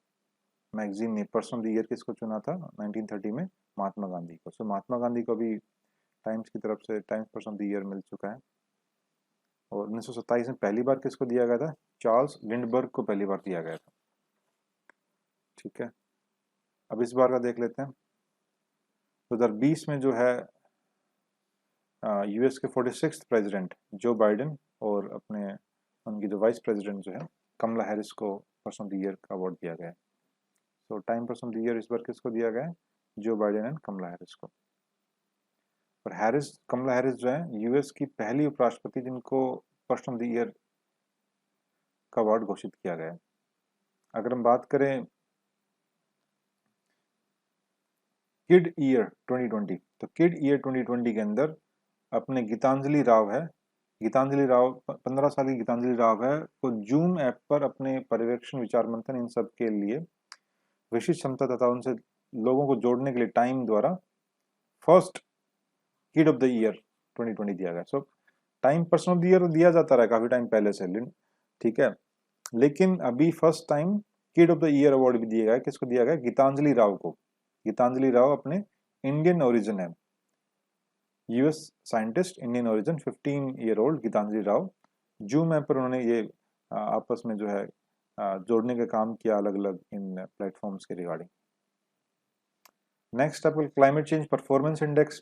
मैगजीन ने पर्सन ऑफ द ईयर किसको चुना था? 1930 में महात्मा गांधी को। सो महात्मा गांधी को भी टाइम्स की तरफ से Times person of the year मिल चुका है। और 1927 में पहली बार किसको दिया गया था? चार्ल्स लिंडबर्ग को पहली बार दिया गया था, ठीक है। अब इस बार का देख लेते हैं। 2020 में जो है यूएस के 46th प्रेसिडेंट जो बाइडेन, और अपने उनकी जो वाइस प्रेसिडेंट जो है कमला हैरिस को पर्सन ऑफ द ईयर का अवार्ड दिया गया है। तो time person of the year इस बार किसको दिया गया है? Joe Biden and Kamala Harris को। और हैरिस, कमला हैरिस जो है यूएस की पहली उपराष्ट्रपति जिनको पर्सन ऑफ द ईयर का अवार्ड घोषित किया गया है। अगर हम बात करें किड ईयर 2020, तो किड ईयर 2020 के अंदर अपने गीतांजलि राव है, गीतांजलि राव 15 साल की गीतांजलि राव है, वो जूम ऐप पर अपने पर्यवेक्षण, विचार मंथन इन सब के लिए विशिष्ट क्षमता तथा उनसे लोगों को जोड़ने के लिए टाइम द्वारा first kid of the year 2020 दिया गया। सो time person of the year दिया जाता रहा काफी टाइम पहले से, ठीक है, लेकिन अभी first time kid of the year award भी दिया गया। किसको दिया गया? गीतांजलि राव को। गीतांजलि राव अपने इंडियन ओरिजिन है, US scientist, Indian origin, 15 year old Gitanjali Rao. Zoom app पर उन्होंने ये आपस में जो है जोड़ने का काम किया अलग अलग इन प्लेटफॉर्म्स के रिगार्डिंग। नेक्स्ट आपको climate change performance index.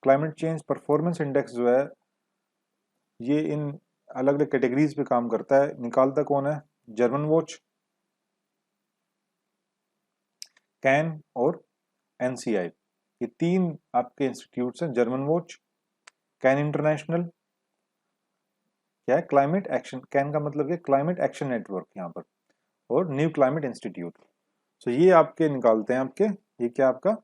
Climate change performance index जो है ये इन अलग अलग कैटेगरीज पे काम करता है। निकालता कौन है? जर्मन वॉच, कैन और एनसीआई, ये तीन आपके इंस्टीट्यूट्स हैं। जर्मन वॉच, कैन इंटरनेशनल, क्या है? क्लाइमेट एक्शन, कैन का मतलब है क्लाइमेट एक्शन नेटवर्क यहाँ पर, और न्यू क्लाइमेट इंस्टीट्यूट। सो ये आपके निकालते हैं आपके, ये क्या आपका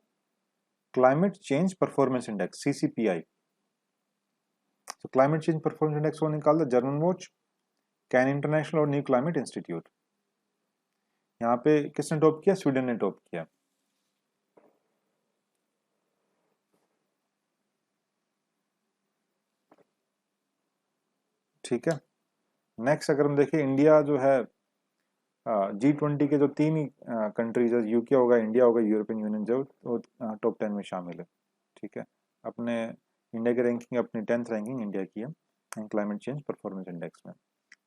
क्लाइमेट चेंज परफॉर्मेंस इंडेक्स, सीसीपीआई। तो क्लाइमेट चेंज परफॉर्मेंस इंडेक्स वो निकालता जर्मन वॉच, कैन इंटरनेशनल और न्यू क्लाइमेट इंस्टीट्यूट। यहाँ पे किसने टॉप किया? स्वीडन ने टॉप किया। ठीक है, नेक्स्ट अगर हम देखें इंडिया जो है G20 के जो तीन ही कंट्रीज है, यूके होगा, इंडिया होगा, यूरोपियन यूनियन, जो वो टॉप 10 में शामिल है। ठीक है, अपने इंडिया की रैंकिंग, अपनी 10th रैंकिंग इंडिया की है क्लाइमेट चेंज परफॉर्मेंस इंडेक्स में।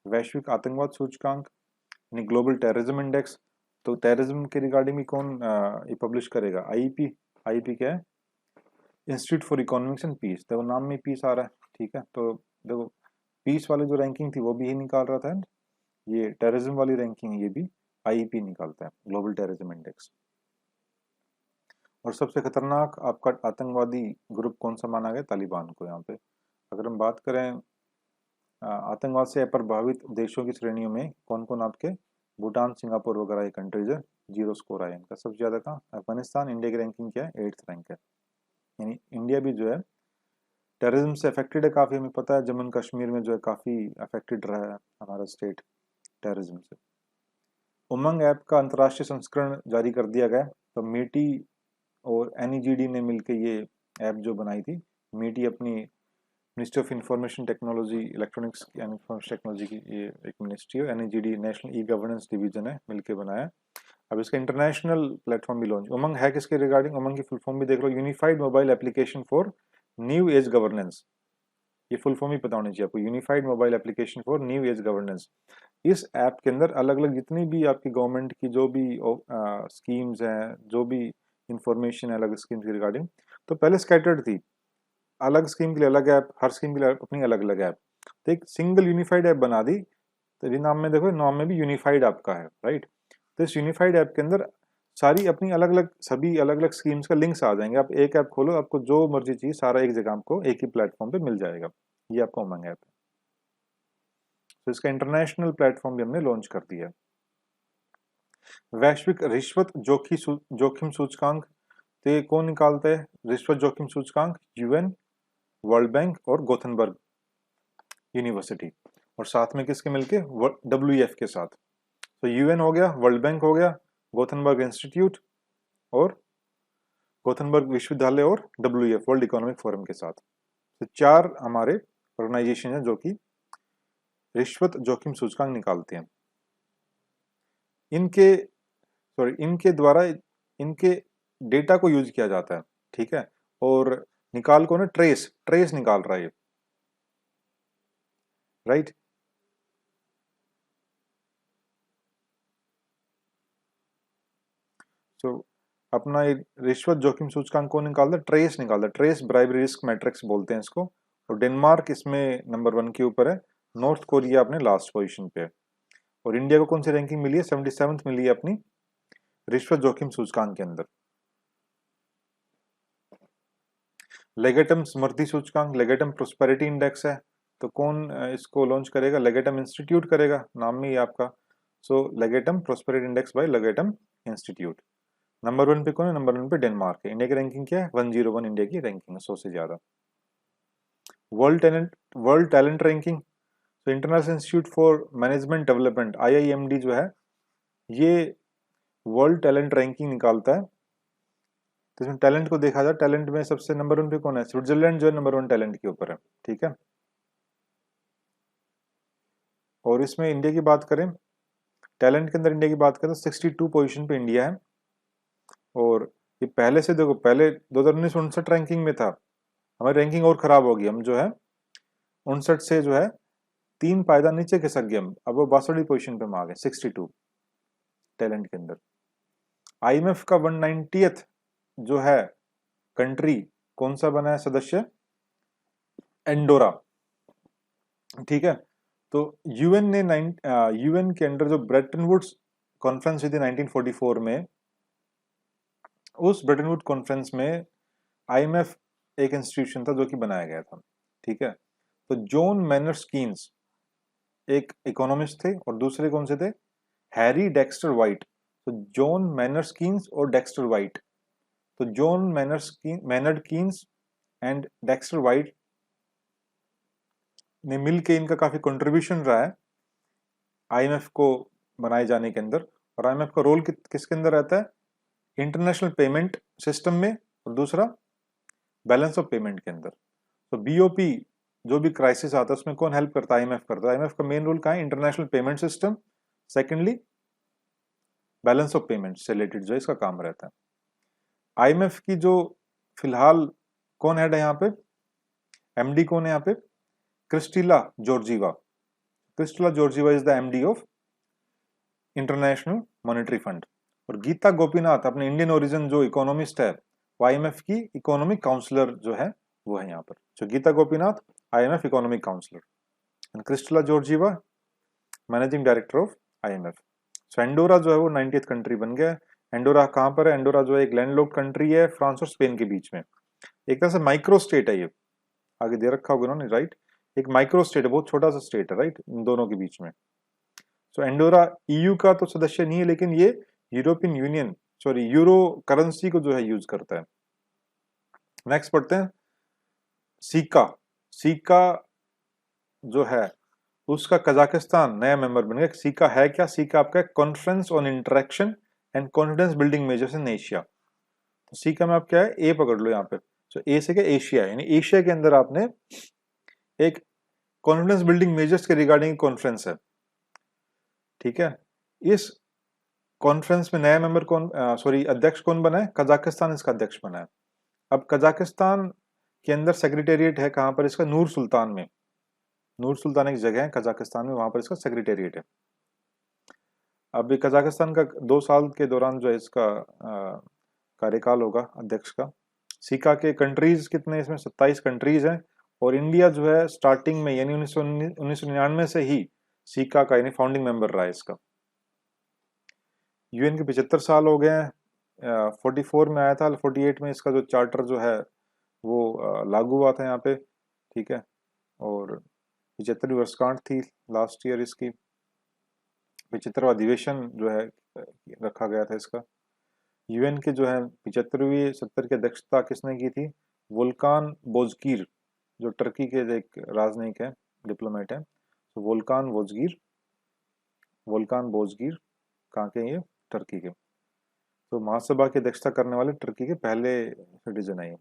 वैश्विक आतंकवाद सूचकांक यानी ग्लोबल टेररिज्म इंडेक्स, तो टेररिज्म के रिगार्डिंग भी कौन ये पब्लिश करेगा? आईईपी। आईईपी क्या है? Institute for economics and peace. देखो नाम में पीस आ रहा है, ठीक है, तो देखो पीस वाली जो रैंकिंग थी वो भी ही निकाल रहा था, ये टेररिज्म वाली रैंकिंग ये भी आईईपी निकालता है, ग्लोबल टेररिज्म इंडेक्स। और सबसे खतरनाक आपका आतंकवादी ग्रुप कौन सा माना गया? तालिबान को। यहाँ पे अगर हम बात करें आतंकवाद से प्रभावित देशों की श्रेणियों में कौन कौन आपके? भूटान, सिंगापुर वगैरह ये कंट्रीज है, 0 स्कोर आया इनका। सबसे ज्यादा कहाँ? अफगानिस्तान। इंडिया की रैंकिंग क्या है? 8th रैंक है। यानी इंडिया भी जो है टेररिज्म से अफेक्टेड है काफी। हमें पता है जम्मू कश्मीर में जो है काफी अफेक्टेड रहा है हमारा स्टेट टेररिज्म से। उमंग ऐप का अंतर्राष्ट्रीय संस्करण जारी कर दिया गया। तो मीटी और एनईजीडी ने मिलकर ये ऐप जो बनाई थी, मीटी अपनी ministry of information technology, electronics and information technology की ये एक मिनिस्ट्री है, NeGD national e governance division है, मिलकर बनाया। अब इसका इंटरनेशनल प्लेटफॉर्म भी लॉन्च। उमंग है किसके रिगार्डिंग? उमंग की फुल फॉर्म भी देख लो, unified mobile application for new age governance. ये फुल फॉर्म ही पता होनी चाहिए आपको, unified mobile application for new age governance. इस ऐप के अंदर अलग अलग जितनी भी आपकी गवर्नमेंट की जो भी स्कीम्स हैं, जो भी इंफॉर्मेशन है अलग स्कीम्स की रिगार्डिंग, तो पहले स्कैटर्ड थी, अलग स्कीम के लिए अलग ऐप, हर स्कीम के लिए अपनी अलग अलग ऐप, तो एक सिंगल यूनिफाइड ऐप बना दी। तो ये नाम में देखो, नाम में भी यूनिफाइड आपका है, राइट। तो इस यूनिफाइड ऐप के अंदर सारी अपनी अलग अलग, सभी अलग अलग स्कीम्स का लिंक्स आ जाएंगे। आप एक ऐप खोलो, आपको जो मर्जी चाहिए सारा एक जगह आपको एक ही प्लेटफॉर्म पे मिल जाएगा। ये आपका उमंग ऐप है। तो इसका इंटरनेशनल प्लेटफॉर्म भी हमने लॉन्च कर दिया। वैश्विक रिश्वत जोखिम सूचकांक, तो ये कौन निकालते हैं? रिश्वत जोखिम सूचकांक यूएन, वर्ल्ड बैंक और गोथनबर्ग यूनिवर्सिटी, और साथ में किसके मिलके? WEF के साथ। तो यूएन हो गया, वर्ल्ड बैंक हो गया, गोथनबर्ग इंस्टीट्यूट और गोथनबर्ग विश्वविद्यालय और WEF वर्ल्ड इकोनॉमिक फोरम के साथ। तो 4 हमारे ऑर्गेनाइजेशन है जो कि रिश्वत जोखिम सूचकांक निकालते हैं। इनके द्वारा इनके डेटा को यूज किया जाता है, ठीक है, और निकाल को ना ट्रेस निकाल रहा है, राइट। सो अपना ये रिश्वत जोखिम सूचकांक को निकालता है? ट्रेस निकालता है, ट्रेस ब्राइबरी रिस्क मैट्रिक्स बोलते हैं इसको। और डेनमार्क इसमें नंबर 1 के ऊपर है, नॉर्थ कोरिया अपने लास्ट पोजीशन पे है। और इंडिया को कौन सी रैंकिंग मिली है? 77th मिली है अपनी रिश्वत जोखिम सूचकांक के अंदर। लेगेटम समृद्धि सूचकांक, लेगेटम प्रोस्पेरिटी इंडेक्स है, तो कौन इसको लॉन्च करेगा? लेगेटम इंस्टीट्यूट करेगा, नाम में ही आपका। So Legatum prosperity index by Legatum institute. Number 1 पे कौन है? नंबर 1 पे डेनमार्क है। इंडिया की रैंकिंग क्या है? 101 इंडिया की रैंकिंग है, 100 से ज्यादा। वर्ल्ड टैलेंट रैंकिंग, तो international institute for management development IIMD जो है, ये वर्ल्ड टैलेंट रैंकिंग निकालता है। तो इसमें टैलेंट को देखा जाए, टैलेंट में सबसे नंबर 1 पे कौन है? स्विट्जरलैंड जो है नंबर 1 टैलेंट के ऊपर है, ठीक है। और इसमें इंडिया की बात करें, टैलेंट के अंदर इंडिया की बात करें तो 62 पोजीशन पे इंडिया है। और ये पहले से देखो, पहले 2019-59 रैंकिंग में था, हमारी रैंकिंग और खराब होगी। हम जो है 59 से जो है 3 पायदान नीचे खिसक गए हम, अब वो 62 पोजीशन पे हम आ गए 62 टैलेंट के अंदर। IMF का 190th जो है कंट्री कौन सा बना है सदस्य? एंडोरा, ठीक है। तो यूएन के अंडर जो ब्रेटन वुड्स कॉन्फ्रेंस हुई थी 1944 में, उस ब्रेटन वुड कॉन्फ्रेंस में IMF एक इंस्टीट्यूशन था जो कि बनाया गया था, ठीक है। तो जॉन मैनर्स कीन्स एक इकोनॉमिस्ट थे, और दूसरे कौन से थे? Harry Dexter white. तो जॉन मैनर्स कीन्स और डेक्स्टर वाइट, तो John mannered Keynes and Dexter white ने मिलके, इनका काफी कंट्रीब्यूशन रहा है IMF को बनाए जाने के अंदर। और IMF का रोल किसके अंदर रहता है? इंटरनेशनल पेमेंट सिस्टम में, और दूसरा बैलेंस ऑफ पेमेंट के अंदर। तो BOP जो भी क्राइसिस आता है उसमें कौन हेल्प करता है? IMF करता है। IMF का मेन रोल कहाँ है? International payment system, secondly balance of payment से रिलेटेड जो इसका काम रहता है। IMF की जो फिलहाल कौन हेड है यहाँ पे? MD कौन है यहाँ पे? Kristalina Georgieva. Kristalina Georgieva is the MD of International Monetary Fund. और गीता गोपीनाथ अपने इंडियन ओरिजिन जो इकोनॉमिस्ट है, वो IMF की इकोनॉमिक काउंसलर जो है वो है यहाँ पर। जो Gita Gopinath IMF economic counsellor, and Kristalina Georgieva managing director of IMF। So Andorra जो है वो 90th कंट्री बन गया। एंडोरा कहाँ पर है? एंडोरा जो है एक लैंडलॉक्ड कंट्री है फ्रांस और स्पेन के बीच में, एक तरह से माइक्रो स्टेट है ये, आगे दे रखा होगा उन्होंने, राइट। एक माइक्रो स्टेट है, बहुत छोटा सा स्टेट है, राइट, इन दोनों के बीच में। सो एंडोरा EU का तो सदस्य नहीं है, लेकिन ये European union, sorry, euro currency को जो है यूज करता है। नेक्स्ट पढ़ते हैं, सीका। सीका जो है उसका कजाकिस्तान नया मेंबर बन गया। सीका है क्या? सीका आपका conference on interaction and confidence building measures in Asia. तो सीका में आप क्या है? ए पकड़ लो यहाँ पे। तो ए से क्या? एशिया, यानी एशिया के अंदर आपने एक कॉन्फिडेंस बिल्डिंग मेजर्स के रिगार्डिंग कॉन्फ्रेंस है, ठीक है। इस कॉन्फ्रेंस में नया मेंबर कौन, सॉरी, अध्यक्ष कौन बना है? कजाकिस्तान इसका अध्यक्ष बना है। अब कजाकिस्तान के अंदर सेक्रेटेरिएट है कहाँ पर इसका? नूर सुल्तान में। नूर सुल्तान एक जगह है कजाकिस्तान में, वहां पर इसका सेक्रेटेरिएट है। अब कजाकिस्तान का 2 साल के दौरान जो है इसका कार्यकाल होगा अध्यक्ष का। सीका के कंट्रीज कितने? इसमें 27 कंट्रीज हैं। और इंडिया जो है स्टार्टिंग में, यानी 1999 से ही सीका का यानी फाउंडिंग मेंबर रहा है इसका। UN के 75 साल हो गए हैं। 44 में आया था, 48 में इसका जो चार्टर जो है वो लागू हुआ था यहाँ पे, ठीक है। और 75वीं वर्षगांठ थी लास्ट ईयर इसकी। 75वां अधिवेशन जो है रखा गया था इसका। UN के जो है 75वीं 70 की अध्यक्षता किसने की थी? वोल्कान बोजकीर, जो टर्की के एक राजनयिक है, डिप्लोमेट है। तो वोल्कान बोजगीर कहाँ के? ये टर्की के। तो महासभा की अध्यक्षता करने वाले टर्की के पहले सिटीजन है।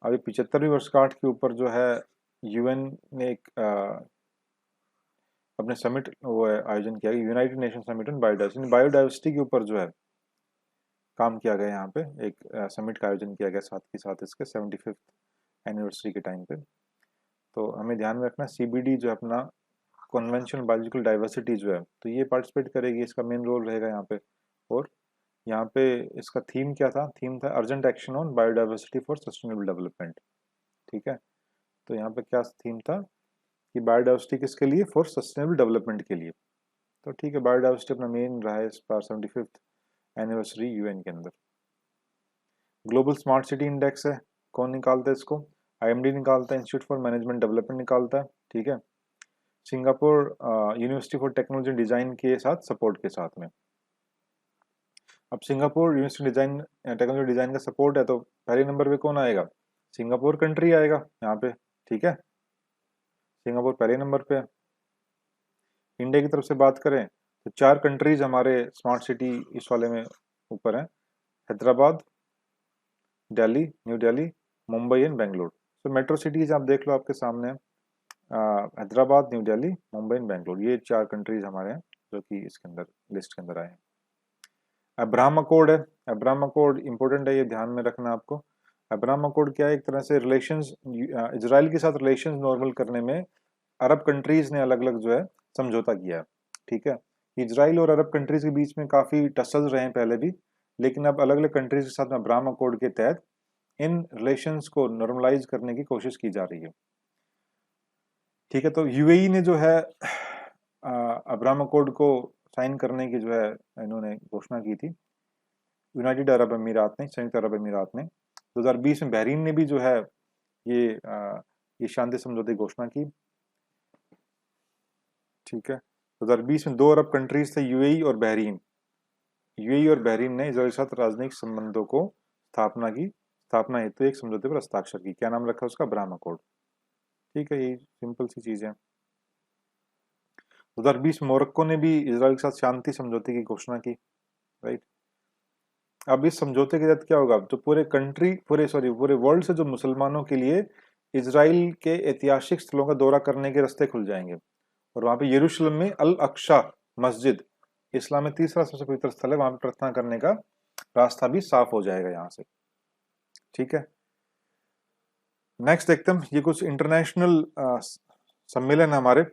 अभी 75वीं वर्षगांठ के ऊपर जो है UN ने एक अपने समिट वो आयोजन किया, United nation summit on biodiversity. Biodiversity के ऊपर जो है काम किया गया, यहाँ पे एक समिट का आयोजन किया गया साथ ही साथ इसके 75th एनिवर्सरी के टाइम पे। तो हमें ध्यान में रखना, CBD जो है अपना कन्वेंशन बायोलॉजिकल डाइवर्सिटी जो है, तो ये पार्टिसिपेट करेगी, इसका मेन रोल रहेगा यहाँ पे। और यहाँ पे इसका थीम क्या था? थीम था urgent action on biodiversity for sustainable development, ठीक है। तो यहाँ पे क्या थीम था कि बायोडाइवर्सिटी किसके लिए? फॉर सस्टेनेबल डेवलपमेंट के लिए। तो ठीक है, बायोडाइवर्सिटी अपना मेन रहा है इस बार 75th एनिवर्सरी यूएन के अंदर। ग्लोबल स्मार्ट सिटी इंडेक्स है, कौन निकालता है इसको? आईएमडी निकालता है, इंस्टीट्यूट फॉर मैनेजमेंट डेवलपमेंट निकालता है, ठीक है। Singapore university for technology design के साथ सपोर्ट के साथ में। अब Singapore university design technology design का सपोर्ट है, तो पहले नंबर पे कौन आएगा? सिंगापुर कंट्री आएगा यहाँ पे, ठीक है। सिंगापुर पहले नंबर पे है। इंडिया की तरफ से बात करें तो 4 कंट्रीज हमारे स्मार्ट सिटी इस वाले में ऊपर हैं, हैदराबाद, दिल्ली, न्यू दिल्ली, मुंबई एंड बेंगलुरु। तो मेट्रो सिटीज आप देख लो आपके सामने, हैदराबाद, न्यू दिल्ली, मुंबई एंड बेंगलुरु, ये 4 कंट्रीज हमारे हैं जो कि इसके अंदर लिस्ट के अंदर आए हैं। अब्राहम अकॉर्ड है, अब्राहम अकॉर्ड इंपॉर्टेंट है, ये ध्यान में रखना आपको। अब्राहम अकॉर्ड क्या है? एक तरह से रिलेशंस, इजराइल के साथ रिलेशंस नॉर्मल करने में अरब कंट्रीज ने अलग अलग जो है समझौता किया है, ठीक है। इजराइल और अरब कंट्रीज के बीच में काफी टसल्स रहे हैं पहले भी, लेकिन अब अलग अलग कंट्रीज के साथ में अब्राहम अकॉर्ड के तहत इन रिलेशंस को नॉर्मलाइज करने की कोशिश की जा रही है, ठीक है। तो यूएई ने जो है अब्राहम अकॉर्ड को साइन करने की जो है इन्होंने घोषणा की थी। यूनाइटेड अरब अमीरात ने, संयुक्त अरब अमीरात ने 2020 में बहरीन ने भी जो है ये शांति समझौते की घोषणा की, ठीक है। 2020 में 2 अरब कंट्रीज थे, यूएई और बहरीन। यूएई और बहरीन ने इजराइल के साथ राजनयिक संबंधों को स्थापना हेतु एक समझौते पर हस्ताक्षर की। क्या नाम रखा उसका? अब्राहम अकॉर्ड, ठीक है। ये सिंपल सी चीज है। 2020 में मोरक्को ने भी इजराइल के साथ शांति समझौते की घोषणा की, राइट। अब इस समझौते के तहत क्या होगा? तो पूरे वर्ल्ड से जो मुसलमानों के लिए इजराइल के ऐतिहासिक स्थलों का दौरा करने के रास्ते खुल जाएंगे, और वहां पे यरूशलेम में अल अक्सा मस्जिद, इस्लाम में तीसरा सबसे पवित्र स्थल है, वहां पे प्रार्थना करने का रास्ता भी साफ हो जाएगा यहाँ से, ठीक है। नेक्स्ट देखते हैं, ये कुछ इंटरनेशनल सम्मेलन हमारे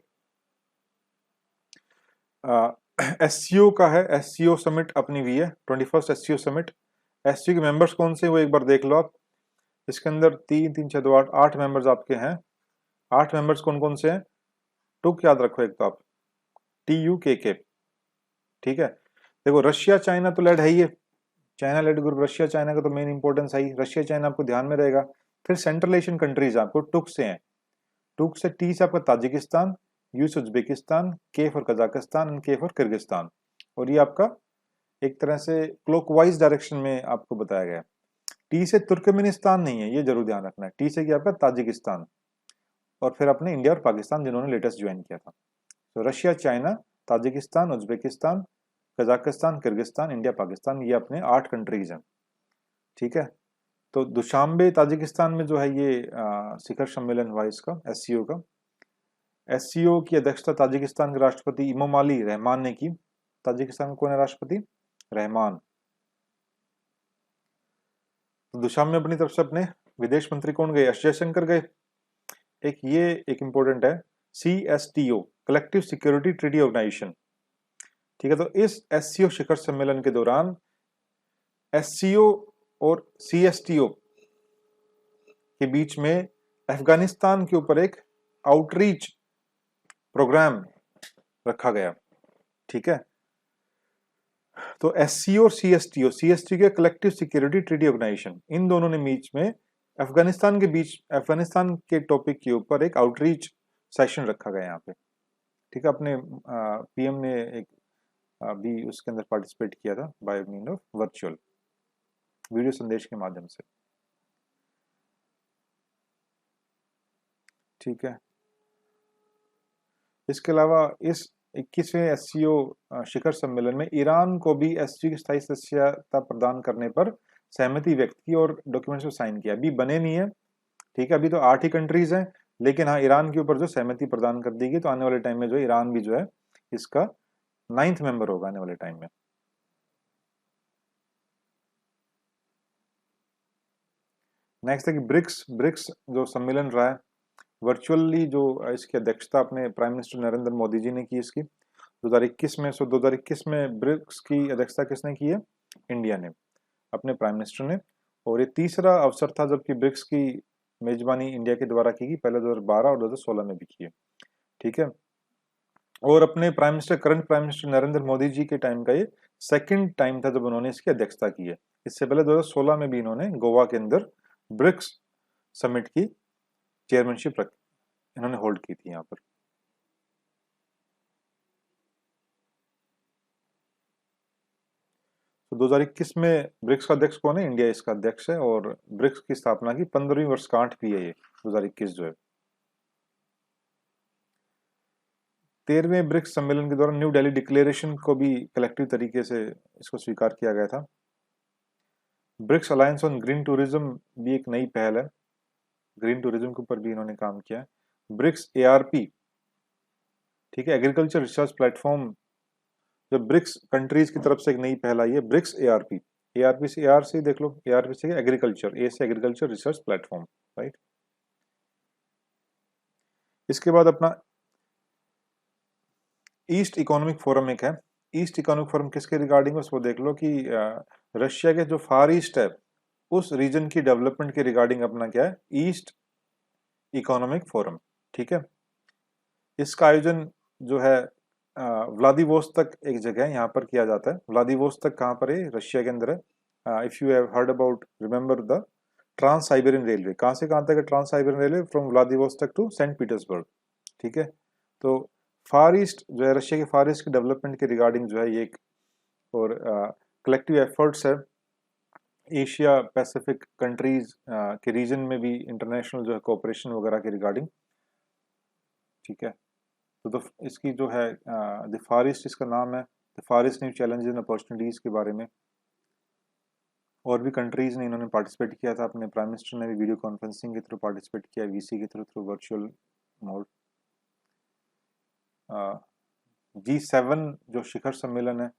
एससीओ का है। एससीओ समिट अपनी हुई है, 21st एससीओ समिट। एससीओ के मेंबर्स कौन से वो एक बार देख लो आप। इसके अंदर 3 3 6 2 8 8 मेंबर्स आपके हैं। 8 मेंबर्स कौन कौन से हैं? टुक याद रखो एक तो आप, TUKK, ठीक है। देखो रशिया चाइना तो लेड है ही है, China led group, Russia China का तो मेन इंपॉर्टेंस है ही, रशिया चाइना आपको ध्यान में रहेगा। फिर सेंट्रल एशियन कंट्रीज आपको टुक से हैं, टुक से टी से आपका ताजिकिस्तान, यू से उज्बेकिस्तान, के फॉर कजाकिस्तान एंड के फॉर किर्गिस्तान। और ये आपका एक तरह से क्लॉकवाइज डायरेक्शन में आपको बताया गया। टी से तुर्कमेनिस्तान नहीं है, ये जरूर ध्यान रखना है। टी से क्या आपका? ताजिकिस्तान, और फिर अपने इंडिया और पाकिस्तान जिन्होंने लेटेस्ट ज्वाइन किया था। तो Russia, China, Tajikistan, Uzbekistan, Kazakhstan, Kyrgyzstan, India, Pakistan, ये अपने 8 कंट्रीज हैं, ठीक है। तो दुशांबे ताजिकिस्तान में जो है ये शिखर सम्मेलन हुआ इसका, एससीओ का। एससीओ की अध्यक्षता ताजिकिस्तान के राष्ट्रपति इमामोली रहमान ने की। ताजिकिस्तान में कौन है राष्ट्रपति? रहमान। तो दुशांबे अपनी तरफ से अपने विदेश मंत्री कौन गए? एस जयशंकर गए। एक इंपॉर्टेंट है, CSTO, collective security treaty organisation, ठीक है। तो इस एससीओ शिखर सम्मेलन के दौरान एससीओ और CSTO के बीच में अफगानिस्तान के ऊपर एक आउटरीच प्रोग्राम रखा गया, ठीक है। तो एससीओ और CSTO के कलेक्टिव सिक्योरिटी ट्रीटी ऑर्गेनाइजेशन, इन दोनों ने बीच में अफगानिस्तान के टॉपिक के ऊपर एक आउटरीच सेशन रखा गया यहाँ पे, ठीक है। अपने PM ने एक भी उसके अंदर पार्टिसिपेट किया था by mean of virtual video संदेश के माध्यम से, ठीक है। इसके अलावा इस 21वें एससीओ शिखर सम्मेलन में ईरान को भी एससीओ की स्थायी सदस्यता प्रदान करने पर सहमति व्यक्त की और डॉक्यूमेंट्स को साइन किया। अभी बने नहीं है, ठीक है, अभी तो 8 ही कंट्रीज हैं, लेकिन हाँ ईरान के ऊपर जो सहमति प्रदान कर दी गई, तो आने वाले टाइम में जो ईरान भी जो है इसका 9th मेंबर होगा आने वाले टाइम में। नेक्स्ट है कि ब्रिक्स जो सम्मेलन रहा है वर्चुअली, जो इसकी अध्यक्षता अपने प्राइम मिनिस्टर नरेंद्र मोदी जी ने की इसकी 2021 में। 2021 में ब्रिक्स की अध्यक्षता किसने की है? इंडिया ने, अपने प्राइम मिनिस्टर ने। और ये तीसरा अवसर था जबकि ब्रिक्स की मेजबानी इंडिया के द्वारा की गई, पहले 2012 और 2016 में भी की है, ठीक है। और अपने current prime minister Narendra Modi ji के टाइम का ये सेकंड टाइम था जब उन्होंने इसकी अध्यक्षता की है। इससे पहले 2016 में भी इन्होंने गोवा के अंदर ब्रिक्स समिट की चेयरमैनशिप इन्होंने होल्ड की थी यहाँ पर। तो 2021 में ब्रिक्स का अध्यक्ष कौन है? इंडिया इसका अध्यक्ष है, और ब्रिक्स की स्थापना की 15वीं वर्षगांठ भी है ये 2021 जो है। 13वें ब्रिक्स सम्मेलन के दौरान न्यू दिल्ली डिक्लेरेशन को भी कलेक्टिव तरीके से इसको स्वीकार किया गया था। BRICS alliance on green tourism भी एक नई पहल है, ग्रीन टूरिज्म के ऊपर भी इन्होंने काम किया है। ब्रिक्स एआरपी, ठीक है, एग्रीकल्चर रिसर्च प्लेटफॉर्म, जो ब्रिक्स कंट्रीज की तरफ से एक नई पहल आई है, ब्रिक्स एआरपी। एआरपी से एआर से देख लो, एआरपी से एग्रीकल्चर, ए से एग्रीकल्चर रिसर्च प्लेटफॉर्म, राइट। इसके बाद अपना ईस्ट इकोनॉमिक फोरम एक है। ईस्ट इकोनॉमिक फोरम किसके रिगार्डिंग, उसको देख लो कि रशिया के जो फार ईस्ट है उस रीजन की डेवलपमेंट के रिगार्डिंग अपना क्या है, ईस्ट इकोनॉमिक फोरम, ठीक है। इसका आयोजन जो है व्लादिवोस्तक एक जगह है, यहाँ पर किया जाता है। व्लादिवोस्तक कहाँ पर है? रशिया के अंदर है। If you have heard about, remember the trans Siberian railway, कहाँ से कहाँ तक है trans Siberian railway? From Vladivostok to Saint Petersburg, ठीक है। तो फार ईस्ट जो है, रशिया के फार ईस्ट की डेवलपमेंट के रिगार्डिंग जो है ये एक, और कलेक्टिव एफर्ट्स है एशिया पैसिफिक कंट्रीज के रीजन में भी, इंटरनेशनल जो है कोऑपरेशन वगैरह के रिगार्डिंग, ठीक है। तो इसकी जो है द फार ईस्ट इसका नाम है, the far east new challenges and opportunities के बारे में। और भी कंट्रीज ने इन्होंने पार्टिसिपेट किया था, अपने प्राइम मिनिस्टर ने भी वीडियो कॉन्फ्रेंसिंग के थ्रू पार्टिसिपेट किया, वीसी के थ्रू वर्चुअल मोड। G7 जो शिखर सम्मेलन है,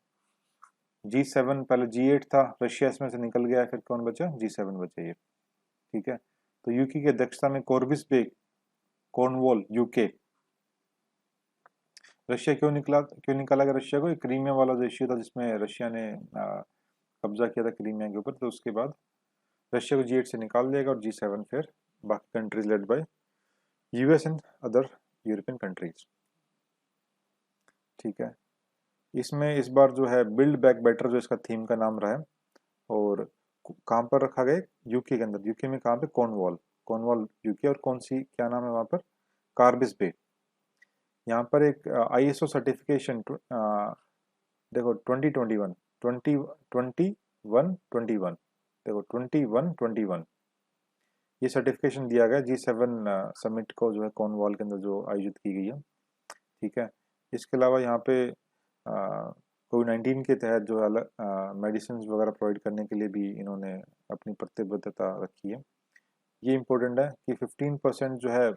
G7 पहले G8 था, रशिया इसमें से निकल गया, फिर कौन बचा? G7 बचा ये, ठीक है। तो यूके की अध्यक्षता में कॉर्बिस बे, कॉर्नवॉल, यूके। रशिया क्यों निकाला गया रशिया को? क्रीमिया वाला जो इश्यू था जिसमें रशिया ने कब्जा किया था क्रीमिया के ऊपर, तो उसके बाद रशिया को G8 से निकाल दिया और G7 फिर बाकी countries led by US and other European countries, ठीक है। इसमें इस बार जो है बिल्ड बैक बेटर जो इसका थीम का नाम रहा है, और कहाँ पर रखा गया? यूके के अंदर। यूके में कहाँ पे? Cornwall, Cornwall UK. और कौन सी, क्या नाम है वहाँ पर? कार्बिस बे। यहाँ पर एक आईएसओ सर्टिफिकेशन देखो 2021 21 देखो 21 ये सर्टिफिकेशन दिया गया G7 समिट को जो है कॉर्नवॉल के अंदर जो आयोजित की गई है, ठीक है। इसके अलावा यहाँ पे कोविड-19 के तहत जो अलग मेडिसिन वगैरह प्रोवाइड करने के लिए भी इन्होंने अपनी प्रतिबद्धता रखी है। ये इम्पोर्टेंट है कि 15% जो है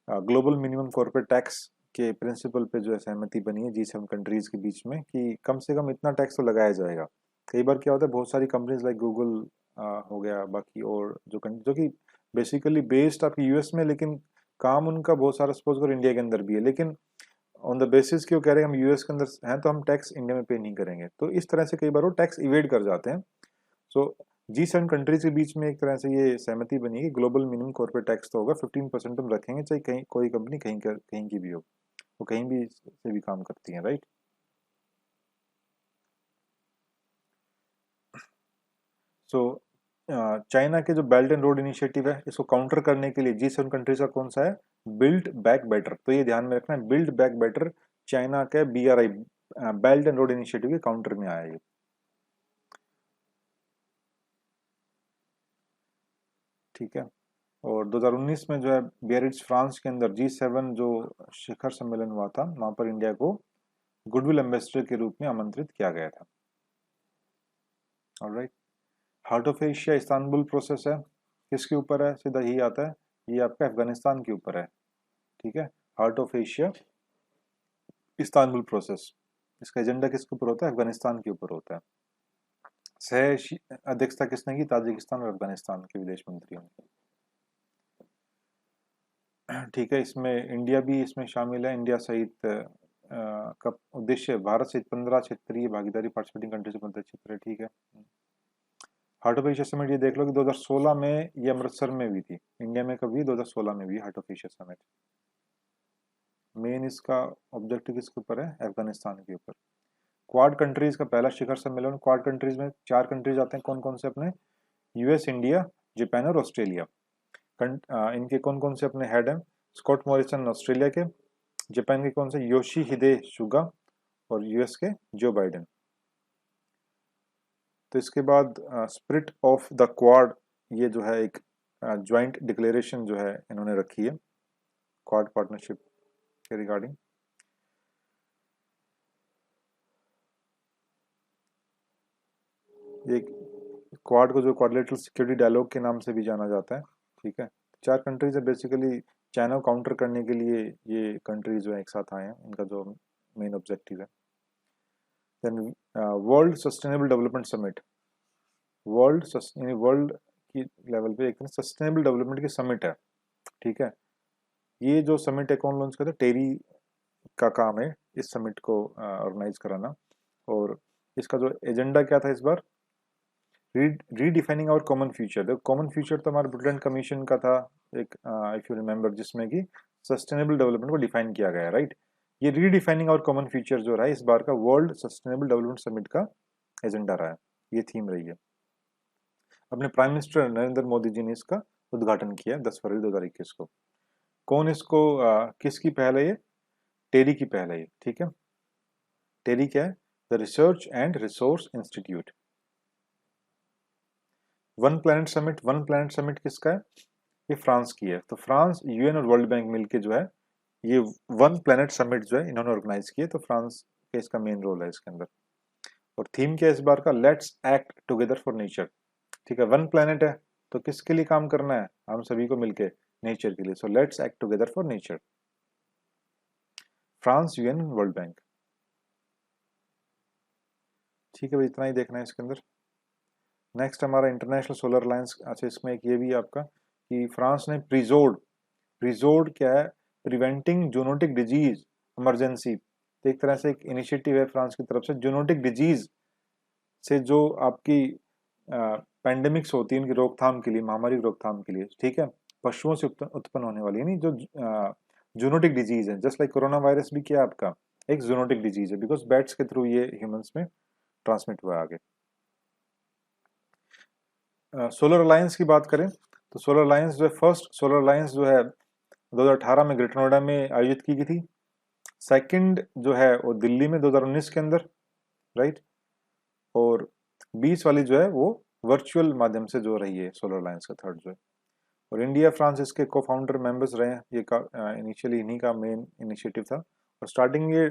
ग्लोबल मिनिमम कॉर्पोरेट टैक्स के प्रिंसिपल पे जो है सहमति बनी है G7 कंट्रीज के बीच में, कि कम से कम इतना टैक्स तो लगाया जाएगा। कई बार क्या होता है, बहुत सारी कंपनीज लाइक गूगल हो गया, बाकी और जो कि बेसिकली बेस्ड आपकी यूएस में, लेकिन काम उनका बहुत सारा सपोज करो इंडिया के अंदर भी है, लेकिन ऑन द बेसिस कि वो कह रहे हैं हम यूएस के अंदर हैं तो हम टैक्स इंडिया में पे नहीं करेंगे, तो इस तरह से कई बार वो टैक्स इवेड कर जाते हैं। सो G7 कंट्रीज के बीच में एक तरह से ये सहमति बनी है कि ग्लोबल मिनिमम कॉर्पोरेट टैक्स तो होगा, 15% हम रखेंगे, चाहे कहीं कोई कंपनी कहीं की भी हो, वो कहीं भी से भी काम करती है, राइट। सो चाइना के जो बेल्ट एंड रोड इनिशिएटिव है, इसको काउंटर करने के लिए G7 कंट्रीज का कौन सा है? Build back better. तो ये ध्यान में रखना है, बिल्ड बैक बेटर चाइना के BRI, belt and road initiative के काउंटर में आया ये, ठीक है। और 2019 में जो है बियरिट्ज फ्रांस के अंदर G7 जो शिखर सम्मेलन हुआ था, वहां पर इंडिया को गुडविल एम्बेसडर के रूप में आमंत्रित किया गया था, alright. Heart of Asia Istanbul process है, किसके ऊपर है? सीधा यही आता है, ये आपका अफगानिस्तान के ऊपर है, ठीक है। Heart of Asia Istanbul process, इसका एजेंडा किसके ऊपर होता है? अफगानिस्तान के ऊपर होता है। सह अध्यक्षता किसने की? ताजिकिस्तान और अफगानिस्तान के विदेश मंत्रियों ने, ठीक है। इसमें इंडिया भी इसमें शामिल है। इंडिया सहित का उद्देश्य भारत सहित 15 क्षेत्रीय भागीदारी पार्टिसिपेटिंग कंट्री से 15 क्षेत्र है, ठीक है। हार्ट ऑफ एशिया समिट ये देख लो कि 2016 में ये अमृतसर में हुई थी। इंडिया में कभी? 2016 में हुई heart of Asia summit. Main इसका ऑब्जेक्टिव किसके ऊपर है, अफगानिस्तान के ऊपर। क्वाड कंट्रीज का पहला शिखर सम्मेलन, क्वाड कंट्रीज में 4 कंट्रीज आते हैं, कौन कौन से अपने, यूएस, इंडिया, जापान और ऑस्ट्रेलिया। इनके कौन कौन से अपने हेड हैं, स्कॉट मॉरिसन ऑस्ट्रेलिया के, जापान के कौन से, योशीहिदे सुगा, और यूएस के जो बाइडेन। तो इसके बाद स्पिरिट ऑफ द क्वाड, ये जो है एक ज्वाइंट डिक्लेरेशन जो है इन्होंने रखी है क्वाड पार्टनरशिप के रिगार्डिंग। ये क्वाड को जो क्वाड्रिलेटरल सिक्योरिटी डायलॉग के नाम से भी जाना जाता है, ठीक है। 4 कंट्रीज है बेसिकली, चाइना को काउंटर करने के लिए ये कंट्रीज जो है एक साथ आए हैं, इनका जो मेन ऑब्जेक्टिव है। Then world sustainable development summit, world की लेवल पे एक सस्टेनेबल डेवलपमेंट की समिट है, ठीक है। ये जो समिट है कौन लॉन्च करता है, टेरी का काम है इस समिट को ऑर्गेनाइज कराना। और इसका जो एजेंडा क्या था इस बार, रीडिफाइनिंग आवर कॉमन फ्यूचर। देखो कॉमन फ्यूचर तो हमारे ब्रुटेन कमीशन का था एक, इफ यू रिमेंबर, जिसमें कि सस्टेनेबल डेवलपमेंट को डिफाइन किया गया है, राइट। ये रीडिफाइनिंग आवर कॉमन फ्यूचर जो रहा है इस बार का वर्ल्ड सस्टेनेबल डेवलपमेंट समिट का एजेंडा रहा है, ये थीम रही है। अपने प्राइम मिनिस्टर नरेंद्र मोदी जी ने इसका उद्घाटन किया 10 फरवरी 2021 को। कौन इसको किसकी पहल है ये, टेरी की पहल है ये, ठीक है। टेरी क्या है, the research and resource institute. One planet summit किसका है, ये फ्रांस की है। तो फ्रांस, यूएन और वर्ल्ड बैंक मिलके जो है ये वन प्लैनेट समिट जो है इन्होंने ऑर्गेनाइज किया। तो फ्रांस का इसका मेन रोल है इसके अंदर। और थीम क्या है इस बार का, let's act together for nature, ठीक है। वन प्लैनेट है तो किसके लिए काम करना है, हम सभी को मिलके, नेचर के लिए। So let's act together for nature, France, UN, world bank, ठीक है भाई, इतना ही देखना है इसके अंदर। नेक्स्ट हमारा इंटरनेशनल सोलर अलायंस। अच्छा, इसमें एक ये भी आपका कि फ्रांस ने प्रिजोड, प्रिजोड क्या है, प्रिवेंटिंग जूनोटिक डिजीज इमरजेंसी। तो एक तरह से एक इनिशिएटिव है फ्रांस की तरफ से, जूनोटिक डिजीज से जो आपकी पैंडेमिक्स होती है उनकी रोकथाम के लिए, महामारी की रोकथाम के लिए, ठीक है। पशुओं से उत्पन्न होने वाली, यानी जो जूनोटिक डिजीज है, जस्ट लाइक कोरोना वायरस भी क्या आपका एक जूनोटिक डिजीज है, बिकॉज बैट्स के थ्रू ये ह्यूमंस में ट्रांसमिट हुआ आगे। सोलर अलायंस की बात करें तो सोलर अलायंस जो है, फर्स्ट सोलर अलायंस जो है 2018 में ग्रेटर नोएडा में आयोजित की गई थी। सेकंड जो है वो दिल्ली में 2019 के अंदर, राइट। और 20 वाली जो है वो वर्चुअल माध्यम से जो रही है सोलर अलायंस का थर्ड जो है। और इंडिया फ्रांस इसके को फाउंडर मेंबर्स रहे हैं। ये इनिशियली इन्हीं का मेन इनिशिएटिव था। और स्टार्टिंग ये